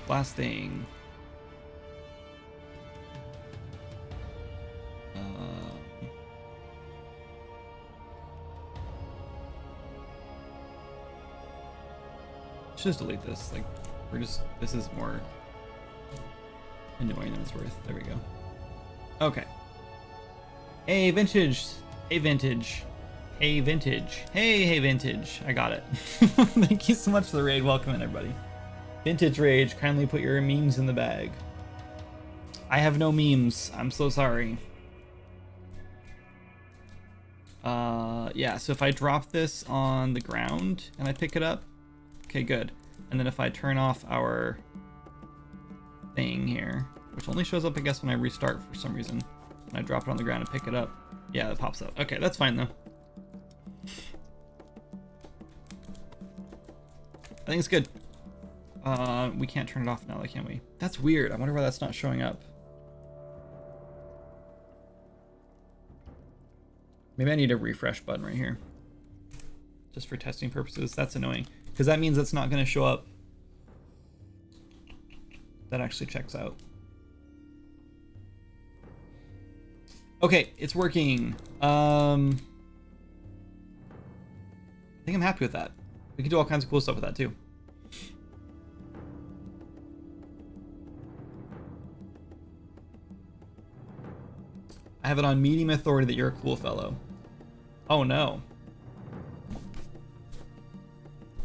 Last thing. Just delete this. Like, this is more annoying than it's worth. There we go. Okay. Hey, vintage. Hey, vintage. Hey, vintage. Hey, vintage. I got it. Thank you so much for the raid. Welcome in, everybody. Vintage Rage, kindly put your memes in the bag. I have no memes. I'm so sorry. Yeah, so if I drop this on the ground and I pick it up, okay, good. And then if I turn off our thing here, which only shows up, I guess, when I restart for some reason, when I drop it on the ground and pick it up, yeah, it pops up. Okay, that's fine, though. I think it's good. We can't turn it off now, can we? That's weird. I wonder why that's not showing up. Maybe I need a refresh button right here. Just for testing purposes. That's annoying. Because that means it's not going to show up. That actually checks out. Okay, it's working. I think I'm happy with that. We can do all kinds of cool stuff with that too. I have it on medium authority that you're a cool fellow. Oh no.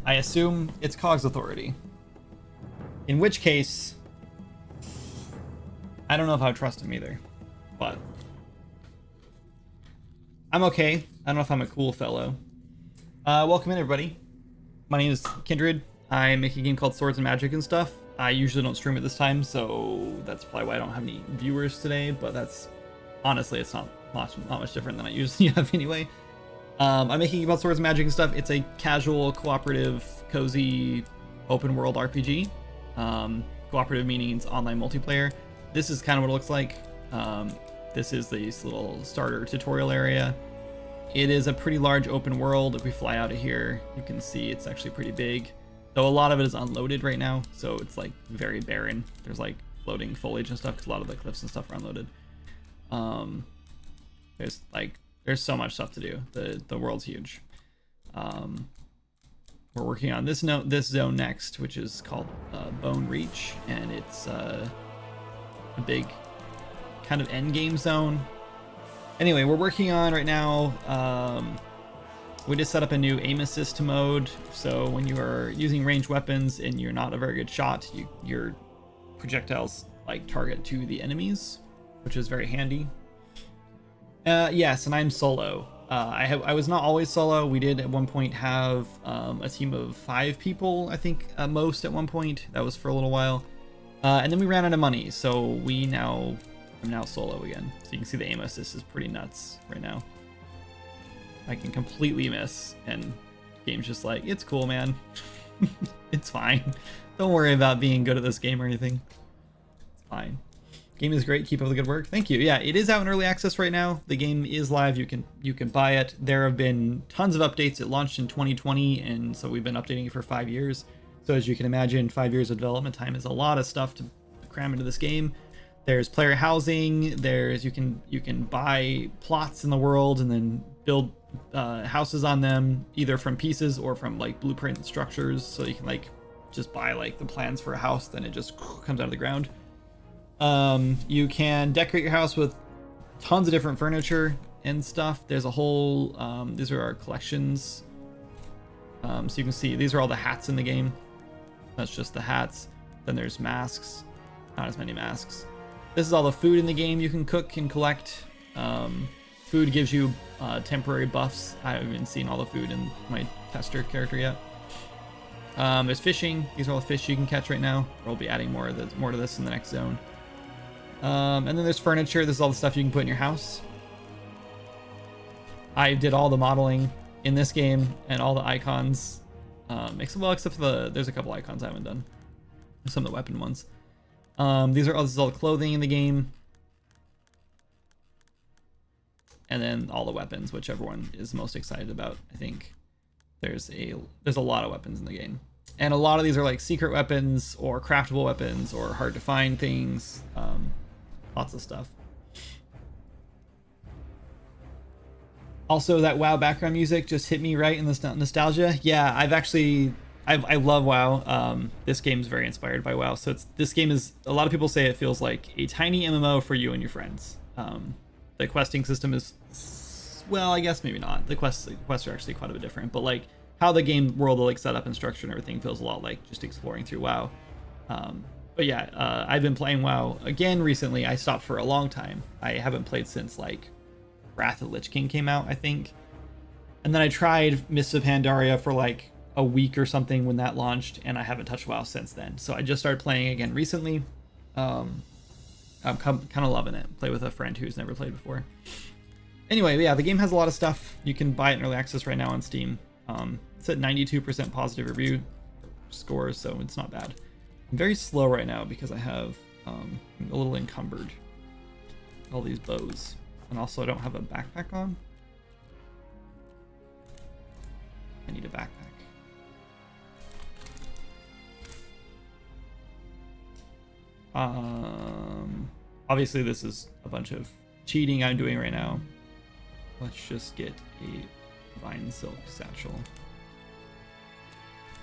I assume it's Cog's authority. In which case, I don't know if I would trust him either, but I'm okay. I don't know if I'm a cool fellow. Welcome in, everybody. My name is Kindred. I make a game called Swords and Magic and stuff. I usually don't stream at this time, so that's probably why I don't have any viewers today, but that's honestly, it's not much different than I usually have anyway. I'm making a game about Swords and Magic and stuff. It's a casual, cooperative, cozy, open world RPG. Cooperative meaning it's online multiplayer. This is kind of what it looks like. This is this little starter tutorial area. It is a pretty large open world. If we fly out of here, you can see it's actually pretty big. Though a lot of it is unloaded right now, so it's like very barren. There's like floating foliage and stuff because a lot of the cliffs and stuff are unloaded. There's so much stuff to do. The world's huge. We're working on this zone next, which is called Bone Reach, and it's a big kind of end game zone. Anyway, we're working on right now. We just set up a new aim assist mode, so when you are using ranged weapons and you're not a very good shot, your projectiles like target to the enemies, which is very handy. Yes, and I'm solo. I was not always solo. We did at one point have a team of 5 people, I think, at most at one point. That was for a little while. And then we ran out of money, so I'm now solo again. So you can see the aim assist is pretty nuts right now. I can completely miss, and the game's just like, it's cool, man. It's fine. Don't worry about being good at this game or anything. It's fine. Game is great. Keep up the good work. Thank you. Yeah, it is out in early access right now. The game is live. You can buy it. There have been tons of updates. It launched in 2020, and so we've been updating it for 5 years. So as you can imagine, 5 years of development time is a lot of stuff to cram into this game. There's player housing. There's you can buy plots in the world and then build houses on them, either from pieces or from like blueprint structures. So you can like just buy like the plans for a house, then it just comes out of the ground. You can decorate your house with tons of different furniture and stuff. There's a whole these are our collections. So you can see these are all the hats in the game. That's just the hats. Then there's masks. Not as many masks. This is all the food in the game you can cook and collect. Food gives you temporary buffs. I haven't even seen all the food in my tester character yet. There's fishing. These are all the fish you can catch right now. We'll be adding more to this in the next zone. And then there's furniture. This is all the stuff you can put in your house. I did all the modeling in this game and all the icons. Except for there's a couple icons I haven't done. Some of the weapon ones. This is all the clothing in the game. And then all the weapons, which everyone is most excited about. I think there's a lot of weapons in the game. And a lot of these are like secret weapons or craftable weapons or hard to find things. Lots of stuff. Also, that WoW background music just hit me right in this nostalgia. Yeah, I love WoW. This game's very inspired by WoW. So this game is, a lot of people say it feels like a tiny MMO for you and your friends. The questing system is, well, I guess maybe not. The quests are actually quite a bit different, but like how the game world like set up and structure and everything feels a lot like just exploring through WoW. But yeah, I've been playing WoW again recently. I stopped for a long time. I haven't played since like Wrath of the Lich King came out, I think. And then I tried Mists of Pandaria for like a week or something when that launched, and I haven't touched WoW since then. So I just started playing again recently. I'm kind of loving it. Play with a friend who's never played before. Anyway, yeah, the game has a lot of stuff. You can buy it in early access right now on Steam. It's at 92% positive review scores, so it's not bad. I'm very slow right now because I have I'm a little encumbered. All these bows. And also I don't have a backpack on. I need a backpack. Obviously this is a bunch of cheating I'm doing right now. Let's just get a vine silk satchel.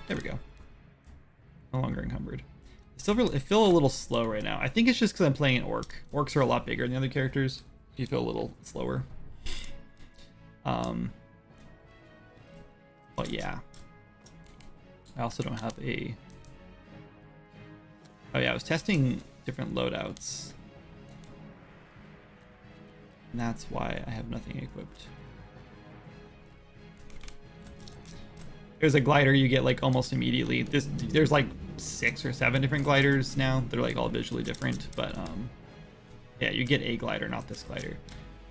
There we go. No longer encumbered. I feel a little slow right now. I think it's just because I'm playing an orc. Orcs are a lot bigger than the other characters. You feel a little slower. But yeah. I also don't have a... Oh yeah, I was testing different loadouts. And that's why I have nothing equipped. There's a glider you get like almost immediately. There's like 6 or 7 different gliders now. They're like all visually different, but yeah, you get a glider, not this glider.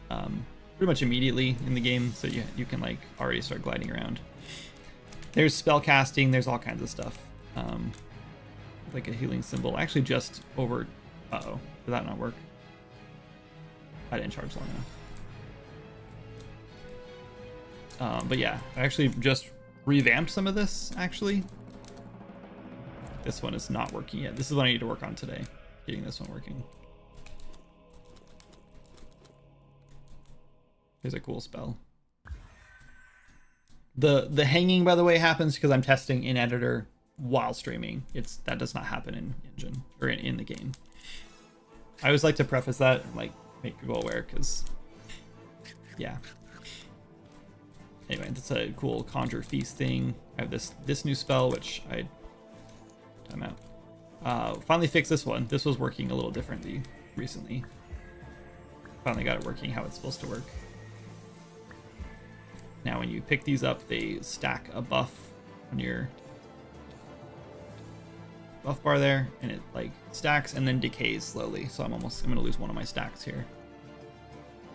Pretty much immediately in the game, so you can like already start gliding around. There's spell casting, there's all kinds of stuff. Like a healing symbol. Actually just over... Uh-oh. Did that not work? I didn't charge long enough. But yeah, I actually just revamped some of this, actually. This one is not working yet. This is what I need to work on today. Getting this one working. Here's a cool spell. The hanging, by the way, happens because I'm testing in editor while streaming. That does not happen in engine or in the game. I always like to preface that, like make people aware, because yeah. Anyway, that's a cool conjure feast thing. I have this new spell, which I time out. Finally fixed this one. This was working a little differently recently. Finally got it working how it's supposed to work. Now when you pick these up, they stack a buff on your buff bar there, and it like stacks and then decays slowly. So I'm gonna lose one of my stacks here.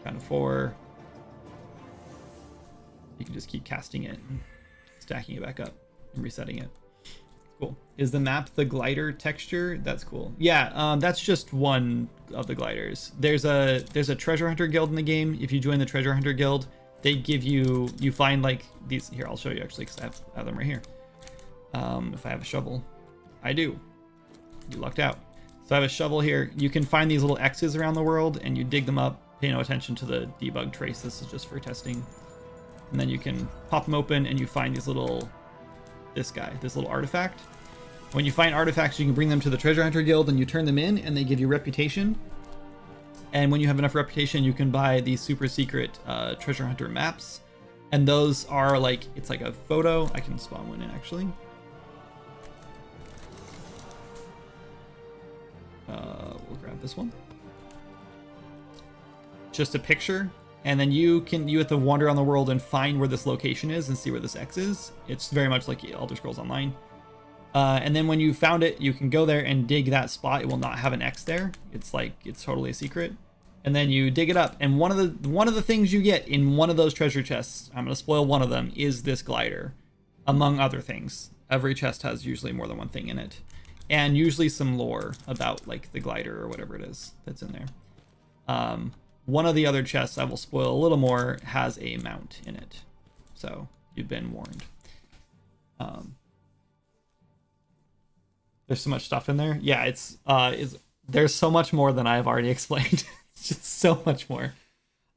Kind of 4. You can just keep casting it and stacking it back up and resetting it. Cool. Is the map the glider texture? That's cool. Yeah, that's just one of the gliders. There's a treasure hunter guild in the game. If you join the treasure hunter guild, they give you find like these. Here, I'll show you actually, because I have them right here. If I have a shovel, I do. You lucked out. So I have a shovel here. You can find these little X's around the world, and you dig them up. Pay no attention to the debug trace. This is just for testing. And then you can pop them open, and you find this little artifact. When you find artifacts, you can bring them to the treasure hunter guild, and you turn them in, and they give you reputation. And when you have enough reputation, you can buy these super secret treasure hunter maps. And those are like, it's like a photo. I can spawn one in actually. We'll grab this one. Just a picture. And then you have to wander around the world and find where this location is and see where this X is. It's very much like Elder Scrolls Online. And then when you found it, you can go there and dig that spot. It will not have an X there. It's totally a secret. And then you dig it up, and one of the things you get in one of those treasure chests, I'm gonna spoil one of them, is this glider, among other things. Every chest has usually more than one thing in it, and usually some lore about like the glider or whatever it is that's in there. One of the other chests, I will spoil a little more, has a mount in it, so you've been warned. There's so much stuff in there. Yeah, there's so much more than I've already explained. It's just so much more.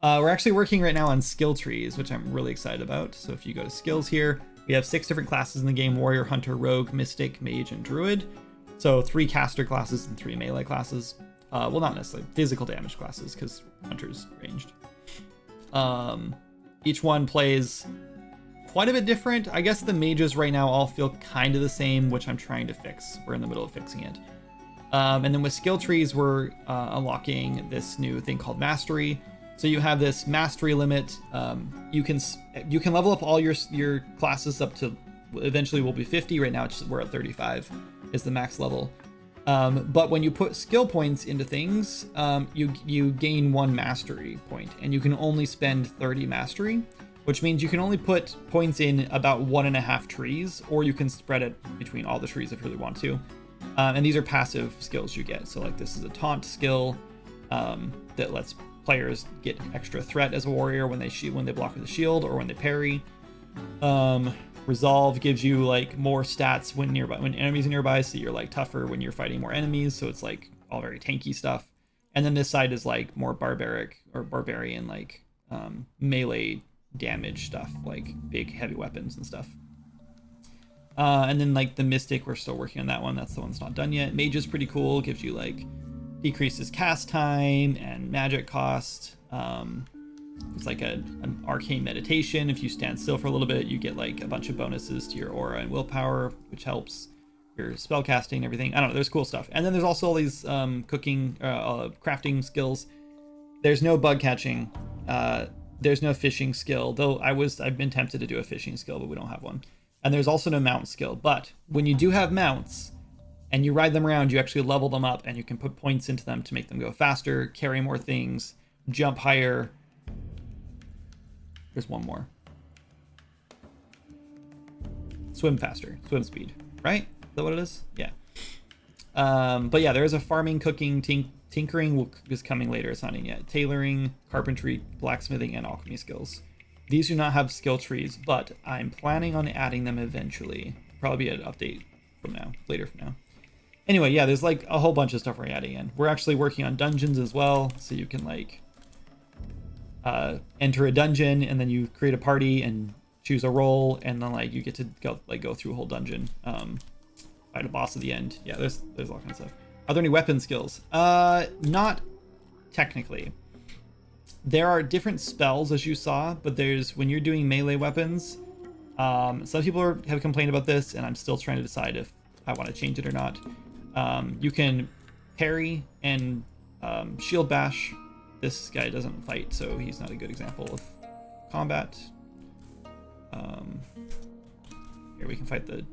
We're actually working right now on skill trees, which I'm really excited about. So if you go to skills here, we have 6 different classes in the game: warrior, hunter, rogue, mystic, mage, and druid. So 3 caster classes and 3 melee classes. Well, not necessarily physical damage classes, because hunter's ranged. Each one plays quite a bit different. I guess the mages right now all feel kind of the same, which I'm trying to fix. We're in the middle of fixing it. And then with skill trees, we're unlocking this new thing called mastery. So you have this mastery limit. You can level up all your classes up to, eventually will be 50. Right now we're at 35 is the max level. But when you put skill points into things, you gain 1 mastery point, and you can only spend 30 mastery, which means you can only put points in about 1.5 trees, or you can spread it between all the trees if you really want to. And these are passive skills you get. So like this is a taunt skill that lets players get extra threat as a warrior when they block with a shield or when they parry. Resolve gives you like more stats when enemies are nearby, so you're like tougher when you're fighting more enemies, so it's like all very tanky stuff. And then this side is like more barbarian, like melee damage stuff, like big heavy weapons and stuff. And then like the Mystic, we're still working on that one. That's the one that's not done yet. Mage is pretty cool, gives you like decreases cast time and magic cost. It's like an arcane meditation. If you stand still for a little bit, you get like a bunch of bonuses to your aura and willpower, which helps your spell casting and everything. I don't know, there's cool stuff. And then there's also all these crafting skills. There's no bug catching. There's no fishing skill, though I've been tempted to do a fishing skill, but we don't have one. And there's also no mount skill. But when you do have mounts and you ride them around, you actually level them up and you can put points into them to make them go faster, carry more things, jump higher. There's one more. Swim faster, swim speed, right? Is that what it is? Yeah. But yeah, there is a farming, cooking, tinkering is coming later. It's not in yet. Tailoring, carpentry, blacksmithing, and alchemy skills. These do not have skill trees, but I'm planning on adding them eventually. Probably be an update later from now. Anyway, yeah, there's like a whole bunch of stuff we're adding in. We're actually working on dungeons as well, so you can like enter a dungeon and then you create a party and choose a role, and then like you get to go through a whole dungeon, fight a boss at the end. Yeah, there's all kinds of stuff. Are there any weapon skills? Not technically. There are different spells, as you saw, but when you're doing melee weapons, some people have complained about this, and I'm still trying to decide if I want to change it or not. You can parry and shield bash. This guy doesn't fight, so he's not a good example of combat. Here we can fight the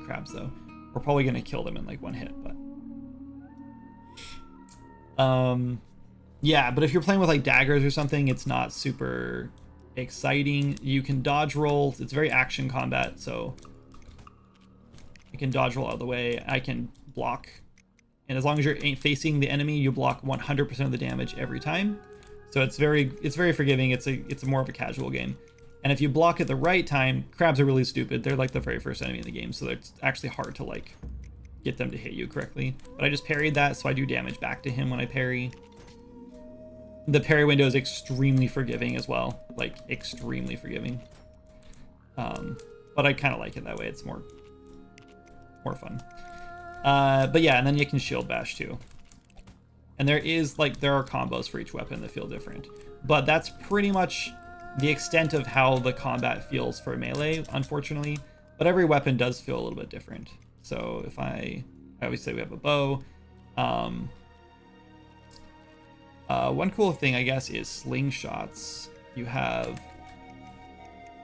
crabs, though. We're probably going to kill them in like one hit, but... yeah, but if you're playing with like daggers or something, it's not super exciting. You can dodge roll. It's very action combat, so you can dodge roll out of the way. I can block, and as long as you're facing the enemy, you block 100% of the damage every time. So it's very forgiving. It's more of a casual game. And if you block at the right time, crabs are really stupid. They're like the very first enemy in the game, so it's actually hard to like get them to hit you correctly. But I just parried that, so I do damage back to him when I parry. The parry window is extremely forgiving as well, like extremely forgiving. But I kind of like it that way. It's more fun. But yeah, and then you can shield bash too. And there are combos for each weapon that feel different. But that's pretty much the extent of how the combat feels for melee, unfortunately. But every weapon does feel a little bit different. So if I always say we have a bow. One cool thing, I guess, is slingshots. You have...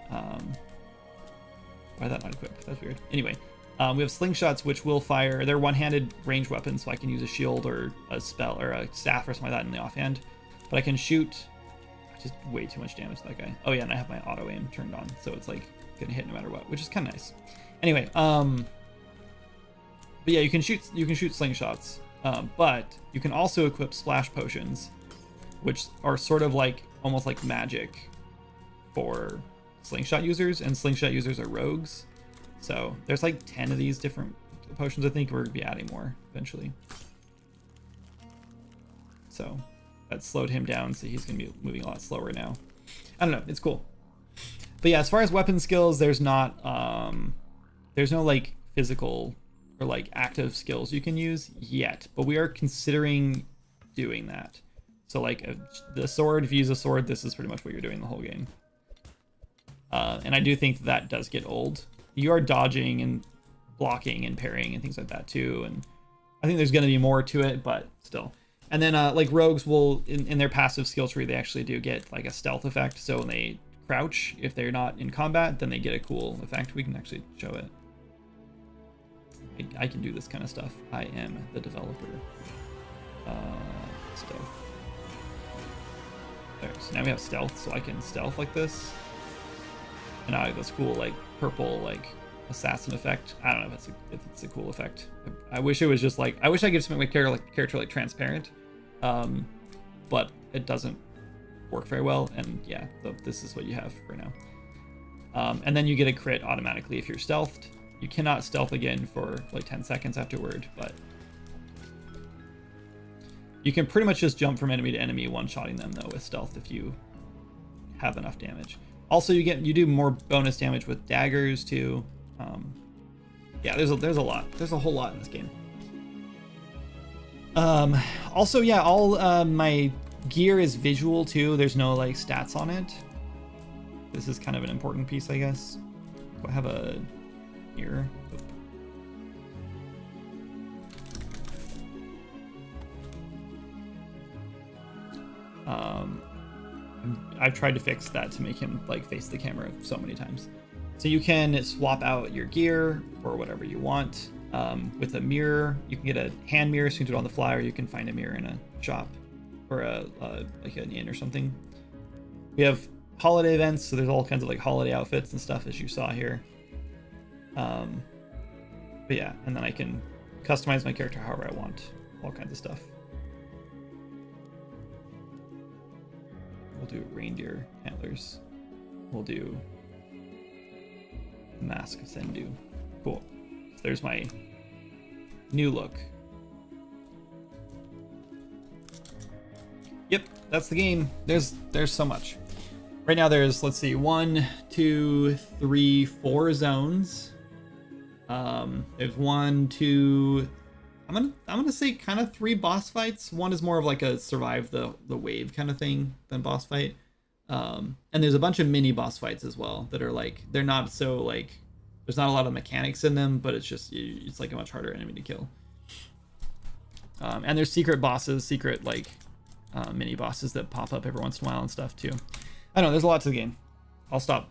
why that not equipped? That's weird. Anyway, we have slingshots, which will fire. They're one-handed ranged weapons, so I can use a shield or a spell or a staff or something like that in the offhand. But I can shoot just way too much damage to that guy. Oh yeah, and I have my auto aim turned on, so it's like gonna hit no matter what, which is kind of nice. Anyway, but yeah, you can shoot slingshots, but you can also equip splash potions, which are sort of like almost like magic for slingshot users, and slingshot users are rogues. So there's like 10 of these different potions. I think we're gonna be adding more eventually. So that slowed him down, so he's gonna be moving a lot slower now. I don't know, it's cool. But yeah, as far as weapon skills, there's no like physical or like active skills you can use yet, but we are considering doing that. So like the sword, if you use a sword, this is pretty much what you're doing the whole game. And I do think that does get old. You are dodging and blocking and parrying and things like that too, and I think there's going to be more to it, but still. And then like rogues will, in their passive skill tree, they actually do get like a stealth effect. So when they crouch, if they're not in combat, then they get a cool effect. We can actually show it. I can do this kind of stuff. I am the developer. Stealth. There, so now we have stealth, so I can stealth like this. And now I have this cool like purple like assassin effect. I don't know if it's a cool effect. I wish it was just like, I wish I could just make my character like transparent, but it doesn't work very well. And yeah, this is what you have for now. And then you get a crit automatically if you're stealthed. You cannot stealth again for like 10 seconds afterward, but you can pretty much just jump from enemy to enemy, one-shotting them though with stealth if you have enough damage. Also, you do more bonus damage with daggers too. Yeah, there's a lot. There's a whole lot in this game. Also, yeah, all my gear is visual too. There's no like stats on it. This is kind of an important piece, I guess. Do I have a mirror? I've tried to fix that to make him like face the camera so many times. So you can swap out your gear for whatever you want. With a mirror, you can get a hand mirror so you can do it on the fly, or you can find a mirror in a shop or like an inn or something. We have holiday events, so there's all kinds of like holiday outfits and stuff as you saw here. But yeah, and then I can customize my character however I want, all kinds of stuff. We'll do reindeer antlers. We'll do Mask of Sendu. Cool. So there's my new look. Yep, that's the game. There's so much. Right now there's, let's see, 1, 2, 3, 4 zones. There's 1, 2, I'm gonna say kind of 3 boss fights. One is more of like a survive the wave kind of thing than boss fight. And there's a bunch of mini boss fights as well that are like, they're not so like, there's not a lot of mechanics in them, but it's just, it's like a much harder enemy to kill. And there's secret bosses, secret like mini bosses that pop up every once in a while and stuff too. I don't know, there's a lot to the game. I'll stop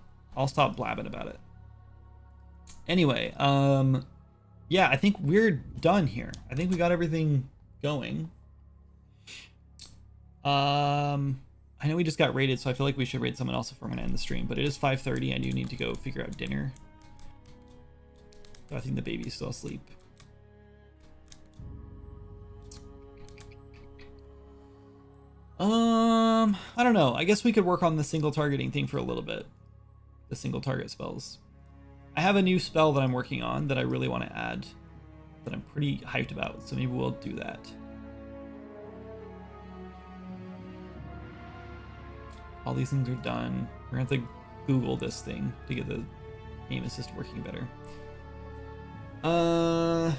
blabbing about it. Anyway, yeah, I think we're done here. I think we got everything going. I know we just got raided, so I feel like we should raid someone else if we're gonna end the stream, but it is 5:30. I do need to go figure out dinner. So I think the baby's still asleep. I don't know. I guess we could work on the single targeting thing for a little bit. The single target spells. I have a new spell that I'm working on that I really want to add, that I'm pretty hyped about, so maybe we'll do that. All these things are done. We're gonna have to Google this thing to get the aim assist working better. I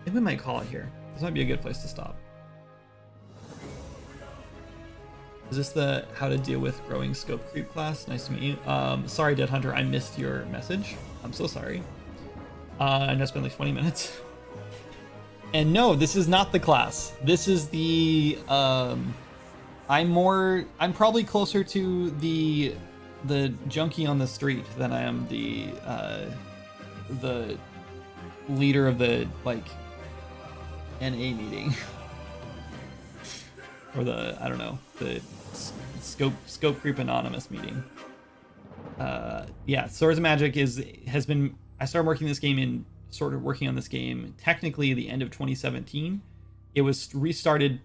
think we might call it here. This might be a good place to stop. Is this the how to deal with growing scope creep class? Nice to meet you. Sorry, Dead Hunter, I missed your message. I'm so sorry. And I spent like 20 minutes. And no, this is not the class. This is the I'm probably closer to the junkie on the street than I am the leader of the like NA meeting. Or the, I don't know, the scope creep anonymous meeting. Yeah, Swords of Magic has been, I started working on this game technically the end of 2017. It was restarted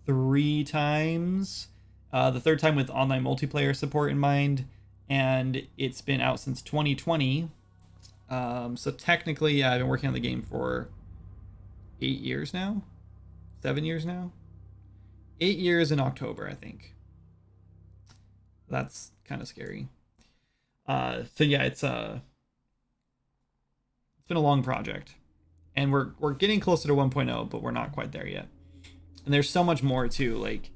3 times, the third time with online multiplayer support in mind, and it's been out since 2020. So technically, yeah, I've been working on the game for 8 years now, 7 years now. 8 years in October, I think. That's kind of scary. So yeah, it's been a long project, and we're getting closer to 1.0, but we're not quite there yet. And there's so much more too. Like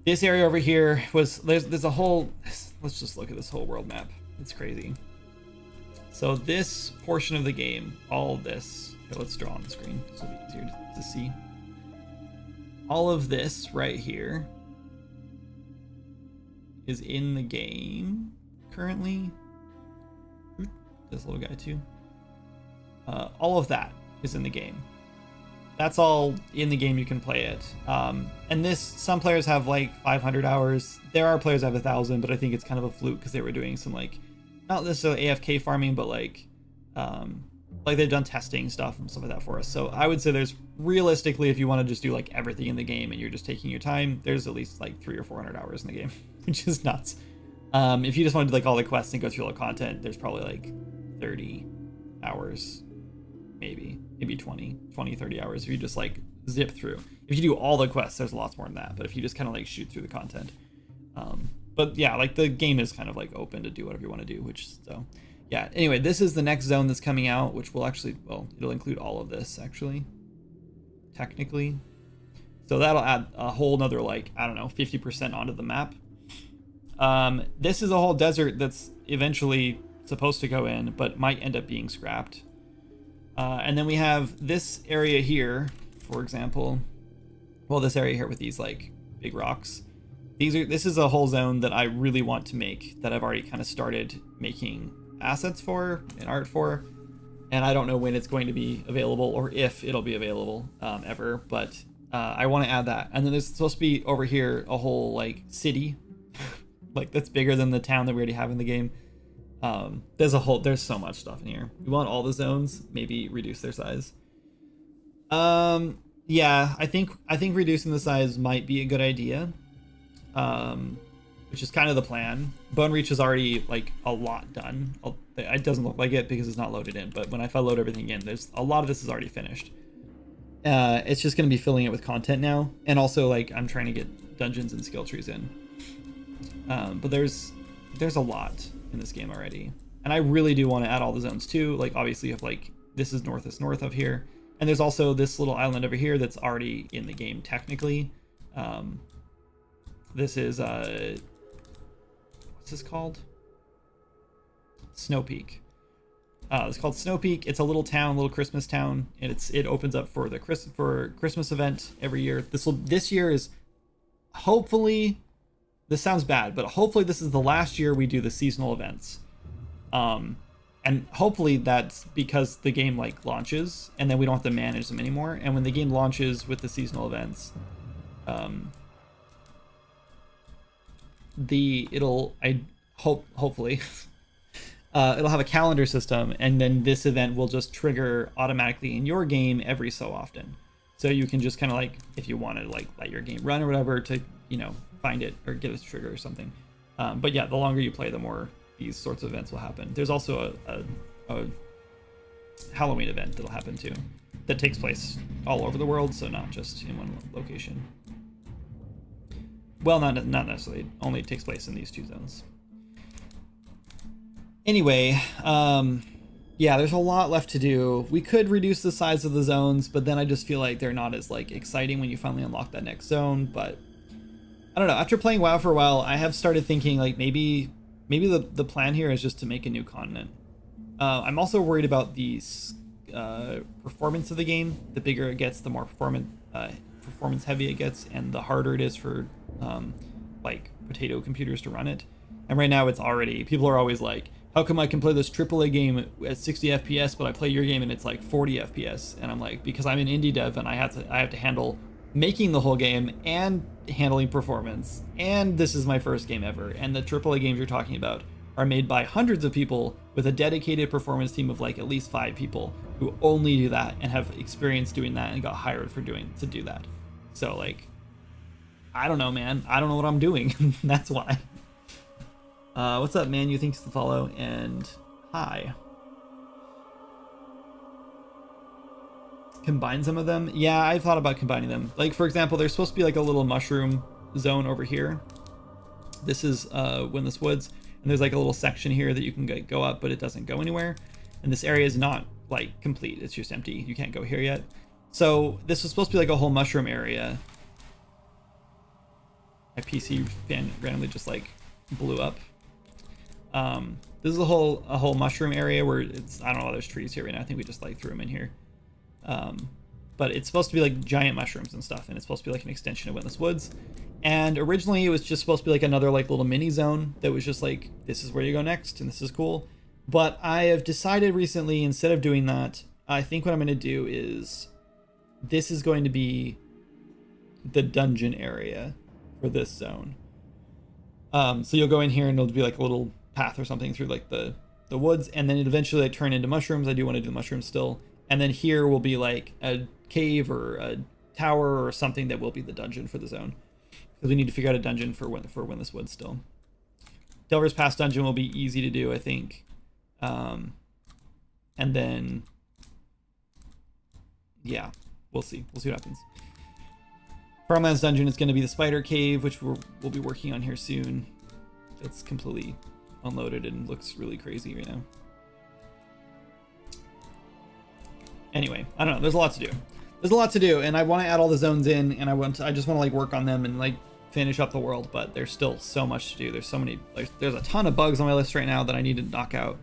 this area over here was there's a whole. Let's just look at this whole world map. It's crazy. So this portion of the game, all of this. Here, let's draw on the screen so it'll be easier to see. All of this right here is in the game currently. This little guy too. All of that is in the game. That's all in the game. You can play it. And this, some players have like 500 hours. There are players that have 1,000, but I think it's kind of a fluke because they were doing some like, not necessarily AFK farming, but like they've done testing stuff and stuff like that for us. So I would say there's realistically, if you want to just do like everything in the game and you're just taking your time, there's at least like 300 or 400 hours in the game, which is nuts. If you just want to do like all the quests and go through all the content, there's probably like 30 hours, maybe 20, 30 hours if you just like zip through. If you do all the quests, there's lots more than that, but if you just kind of like shoot through the content. But yeah, like the game is kind of like open to do whatever you want to do, which, so yeah. Anyway, this is the next zone that's coming out, which will actually, well, it'll include all of this actually, technically. So that'll add a whole nother, like, I don't know, 50% onto the map. This is a whole desert that's eventually supposed to go in, but might end up being scrapped. And then we have this area here, for example. Well, this area here with these like big rocks. This is a whole zone that I really want to make, that I've already kind of started making assets for and art for. And I don't know when it's going to be available or if it'll be available ever, but I want to add that. And then there's supposed to be over here a whole like city, like that's bigger than the town that we already have in the game. There's so much stuff in here. We want all the zones, maybe reduce their size. Yeah, I think reducing the size might be a good idea. Which is kind of the plan. Bone Reach is already like a lot done. It doesn't look like it because it's not loaded in, but if I load everything in, there's a lot of this is already finished. It's just going to be filling it with content now, and also like I'm trying to get dungeons and skill trees in. But there's a lot in this game already, and I really do want to add all the zones too. Like obviously, if like this is north of here, and there's also this little island over here that's already in the game technically. This is what's this called? Snow Peak. It's called Snow Peak. It's a little town, little Christmas town, and it opens up for the Christmas event every year. This year is hopefully, this sounds bad, but hopefully this is the last year we do the seasonal events. And hopefully that's because the game like launches and then we don't have to manage them anymore. And when the game launches with the seasonal events, hopefully it'll have a calendar system, and then this event will just trigger automatically in your game every so often. So you can just kind of like, if you want to like let your game run or whatever to, you know, find it or get a trigger or something. But yeah, the longer you play, the more these sorts of events will happen. There's also a Halloween event that'll happen too, that takes place all over the world, so not just in one location. Well, not necessarily. It only takes place in these two zones. Anyway, yeah, there's a lot left to do. We could reduce the size of the zones, but then I just feel like they're not as like exciting when you finally unlock that next zone. But I don't know. After playing WoW for a while, I have started thinking like maybe the plan here is just to make a new continent. I'm also worried about the performance of the game. The bigger it gets, the more performance heavy it gets, and the harder it is for like potato computers to run it. And right now it's already, people are always like, how come I can play this AAA game at 60 FPS, but I play your game and it's like 40 FPS? And I'm like, because I'm an indie dev and I have to handle making the whole game and handling performance. And this is my first game ever. And the AAA games you're talking about are made by hundreds of people with a dedicated performance team of like at least 5 people who only do that and have experience doing that and got hired to do that. So like, I don't know, man. I don't know what I'm doing. That's why. What's up, man? You thanks to follow, and hi. Combine some of them? Yeah, I thought about combining them. Like, for example, there's supposed to be like a little mushroom zone over here. This is Windless Woods, and there's like a little section here that you can go up, but it doesn't go anywhere. And this area is not like complete. It's just empty. You can't go here yet. So this was supposed to be like a whole mushroom area. My PC fan randomly just like blew up. This is a whole mushroom area where it's, I don't know, there's trees here right now. I think we just like threw them in here. But it's supposed to be like giant mushrooms and stuff, and it's supposed to be like an extension of Windless Woods. And originally it was just supposed to be like another like little mini zone that was just like, this is where you go next, and this is cool. But I have decided recently, instead of doing that, I think what I'm going to do is, this is going to be the dungeon area for this zone. So you'll go in here and it'll be like a little path or something through like the woods, and then it eventually like turn into mushrooms. I do want to do the mushrooms still. And then here will be like a cave or a tower or something that will be the dungeon for the zone, because we need to figure out a dungeon for Windless Woods still. Delver's Pass dungeon will be easy to do, I think. And then, yeah, we'll see. We'll see what happens. Farmlands dungeon is going to be the Spider Cave, which we'll be working on here soon. It's completely unloaded and looks really crazy right now. Anyway, I don't know. There's a lot to do. There's a lot to do, and I want to add all the zones in, and I just want to like work on them and like finish up the world, but there's still so much to do. There's so many, like, there's a ton of bugs on my list right now that I need to knock out.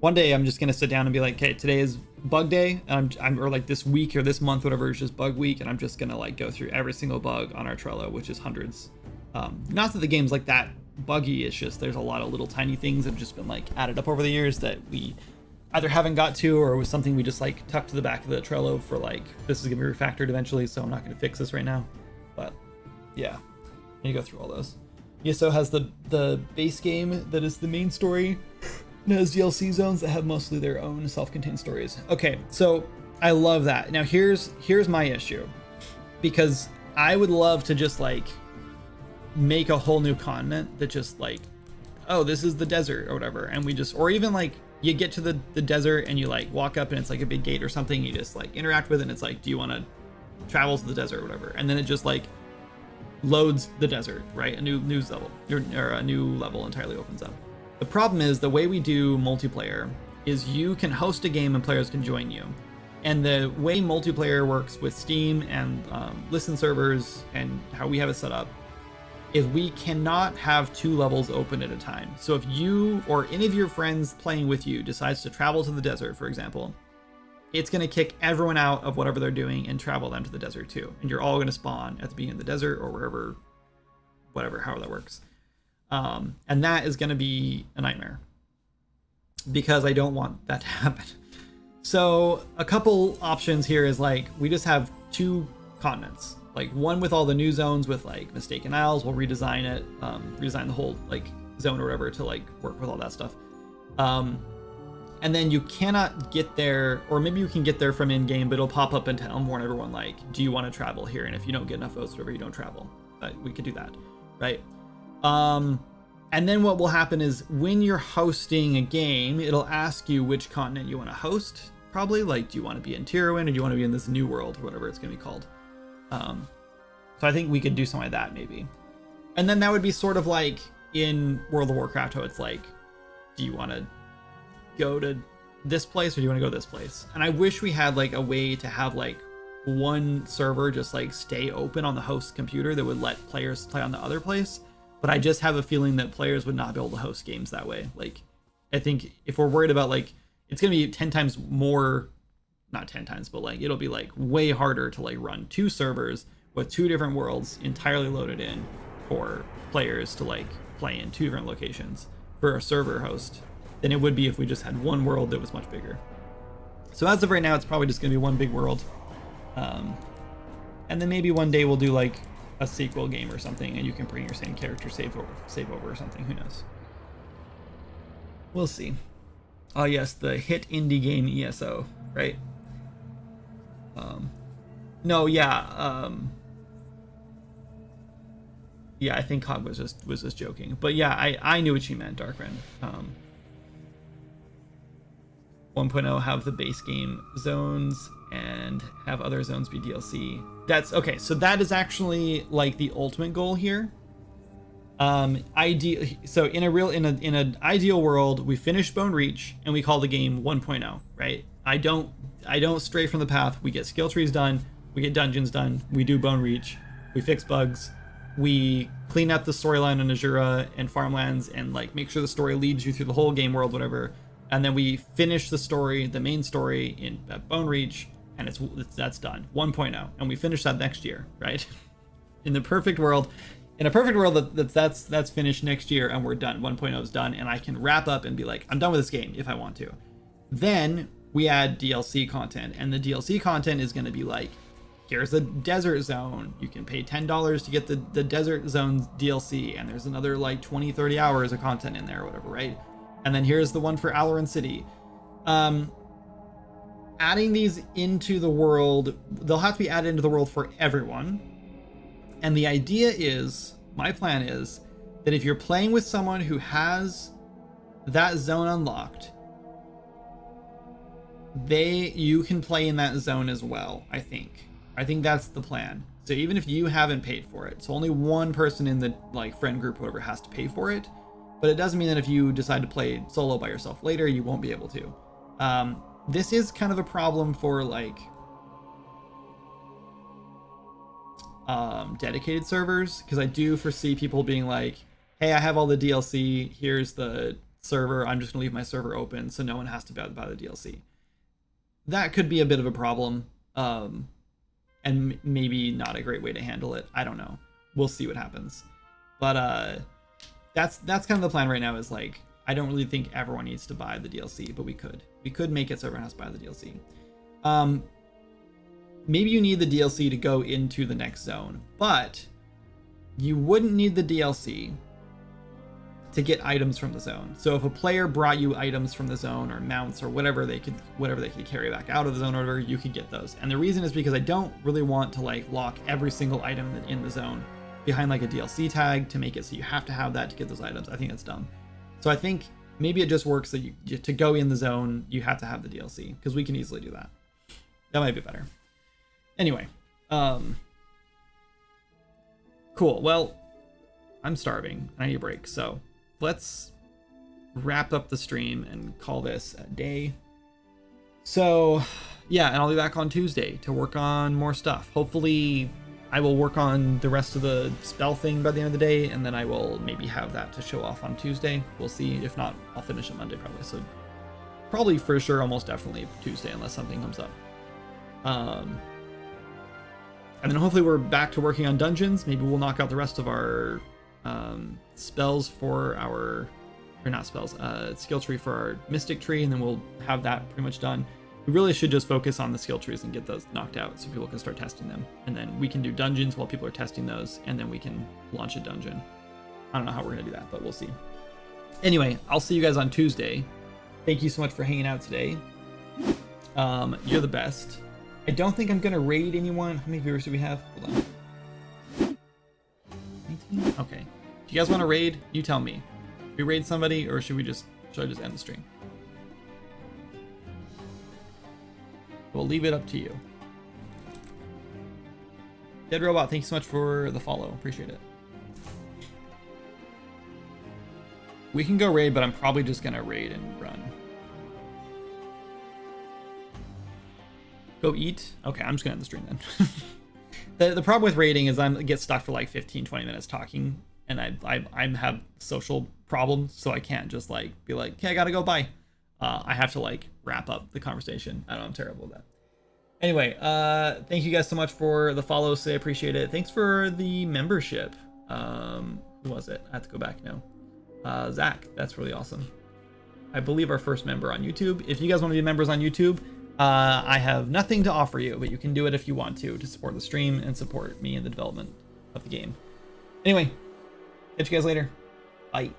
One day I'm just gonna sit down and be like, okay, today is bug day, and or like this week or this month, whatever, is just bug week, and I'm just gonna like go through every single bug on our Trello, which is hundreds. Not that the game's like that buggy, it's just there's a lot of little tiny things that have just been like added up over the years that we either haven't got to, or was something we just like tucked to the back of the Trello for like, this is gonna be refactored eventually, so I'm not gonna fix this right now. But yeah, you go through all those. ESO has the base game that is the main story. It has DLC zones that have mostly their own self-contained stories. Okay, so I love that. Now here's my issue, because I would love to just like make a whole new continent that just like, oh, this is the desert or whatever, and we just, or even like you get to the desert and you like walk up and it's like a big gate or something, you just like interact with it and it's like, do you want to travel to the desert or whatever, and then it just like loads the desert, right? A new level, or a new level entirely opens up. The problem is the way we do multiplayer is you can host a game and players can join you. And the way multiplayer works with Steam and listen servers and how we have it set up is we cannot have 2 levels open at a time. So if you or any of your friends playing with you decides to travel to the desert, for example, it's going to kick everyone out of whatever they're doing and travel them to the desert too. And you're all going to spawn at the beginning of the desert or wherever, whatever, however that works. And that is going to be a nightmare because I don't want that to happen. So a couple options here is like, we just have 2 continents, like one with all the new zones with like Mistaken Isles. We'll redesign it, redesign the whole like zone or whatever to like work with all that stuff. And then you cannot get there, or maybe you can get there from in-game, but it'll pop up and warn everyone like, do you want to travel here? And if you don't get enough votes, whatever, you don't travel. We could do that, right? And then what will happen is when you're hosting a game, it'll ask you which continent you want to host, probably. Like, do you want to be in Tirwin, or do you want to be in this new world, or whatever it's going to be called? So I think we could do something like that, maybe. And then that would be sort of like in World of Warcraft, how it's like, do you want to go to this place, or do you want to go to this place? And I wish we had like a way to have like one server just like stay open on the host computer that would let players play on the other place. But I just have a feeling that players would not be able to host games that way. Like, I think if we're worried about like, it's going to be 10 times more, not 10 times, but like, it'll be like way harder to like run 2 servers with 2 different worlds entirely loaded in for players to like play in 2 different locations for a server host than it would be if we just had one world that was much bigger. So as of right now, it's probably just going to be one big world. And then maybe one day we'll do like a sequel game or something, and you can bring your same character save over or something. Who knows? We'll see. Oh yes, the hit indie game ESO, right? No, yeah, yeah. I think Hog was just joking, but yeah, I knew what she meant, Darkren. 1.0 have the base game zones and have other zones be DLC. That's okay. So that is actually like the ultimate goal here. So in an ideal world, we finish Bone Reach and we call the game 1.0, right? I don't stray from the path. We get skill trees done, we get dungeons done, we do Bone Reach, we fix bugs, we clean up the storyline on Azura and Farmlands, and like make sure the story leads you through the whole game world, whatever. And then we finish the story, the main story in Bone Reach, and that's done, 1.0, and we finish that next year, right? In a perfect world, that's finished next year, and we're done. 1.0 is done, and I can wrap up and be like, I'm done with this game if I want to. Then we add DLC content, and the DLC content is going to be like, here's the desert zone. You can pay $10 to get the desert zone DLC, and there's another like 20-30 hours of content in there or whatever, right? And then here's the one for Aloran City. Adding these into the world, they'll have to be added into the world for everyone. And the idea is, my plan is, that if you're playing with someone who has that zone unlocked, you can play in that zone as well. I think that's the plan. So even if you haven't paid for it, so only one person in the like friend group or whatever has to pay for it, but it doesn't mean that if you decide to play solo by yourself later, you won't be able to. This is kind of a problem for like dedicated servers, because I do foresee people being like, hey, I have all the DLC, here's the server, I'm just gonna leave my server open so no one has to buy the DLC. That could be a bit of a problem, and maybe not a great way to handle it. I don't know, we'll see what happens. But that's kind of the plan right now, is like, I don't really think everyone needs to buy the DLC, but we could make it so everyone has to buy the DLC. Maybe you need the DLC to go into the next zone, but you wouldn't need the DLC to get items from the zone. So if a player brought you items from the zone or mounts or whatever they could carry back out of the zone or whatever, you could get those. And the reason is because I don't really want to like lock every single item in the zone behind like a DLC tag to make it so you have to have that to get those items. I think that's dumb. So I think maybe it just works that to go in the zone, you have to have the DLC, because we can easily do that. That might be better. Anyway, cool. Well, I'm starving and I need a break, so let's wrap up the stream and call this a day. So yeah, and I'll be back on Tuesday to work on more stuff. Hopefully I will work on the rest of the spell thing by the end of the day, and then I will maybe have that to show off on Tuesday. We'll see. If not, I'll finish it Monday probably. So probably for sure, almost definitely Tuesday, unless something comes up. And then hopefully we're back to working on dungeons. Maybe we'll knock out the rest of our spells for our, or not spells, skill tree for our mystic tree, and then we'll have that pretty much done. We really should just focus on the skill trees and get those knocked out so people can start testing them. And then we can do dungeons while people are testing those, and then we can launch a dungeon. I don't know how we're gonna do that, but we'll see. Anyway, I'll see you guys on Tuesday. Thank you so much for hanging out today. You're the best. I don't think I'm gonna raid anyone. How many viewers do we have? Hold on. 19? Okay. If you guys want to raid, you tell me. Should we raid somebody, or should I just end the stream? We'll leave it up to you. Dead Robot, thank you so much for the follow. Appreciate it. We can go raid, but I'm probably just gonna raid and run. Go eat? Okay, I'm just gonna end the stream then. The problem with raiding is I get stuck for like 15-20 minutes talking, and I have social problems, so I can't just like be like, okay, I gotta go, bye. I have to like wrap up the conversation. I don't know, I'm terrible at that. Anyway, thank you guys so much for the follow, I appreciate it. Thanks for the membership. Who was it? I have to go back now. Zach, that's really awesome. I believe our first member on YouTube. If you guys want to be members on YouTube, I have nothing to offer you, but you can do it if you want to support the stream and support me in the development of the game. Anyway, catch you guys later. Bye.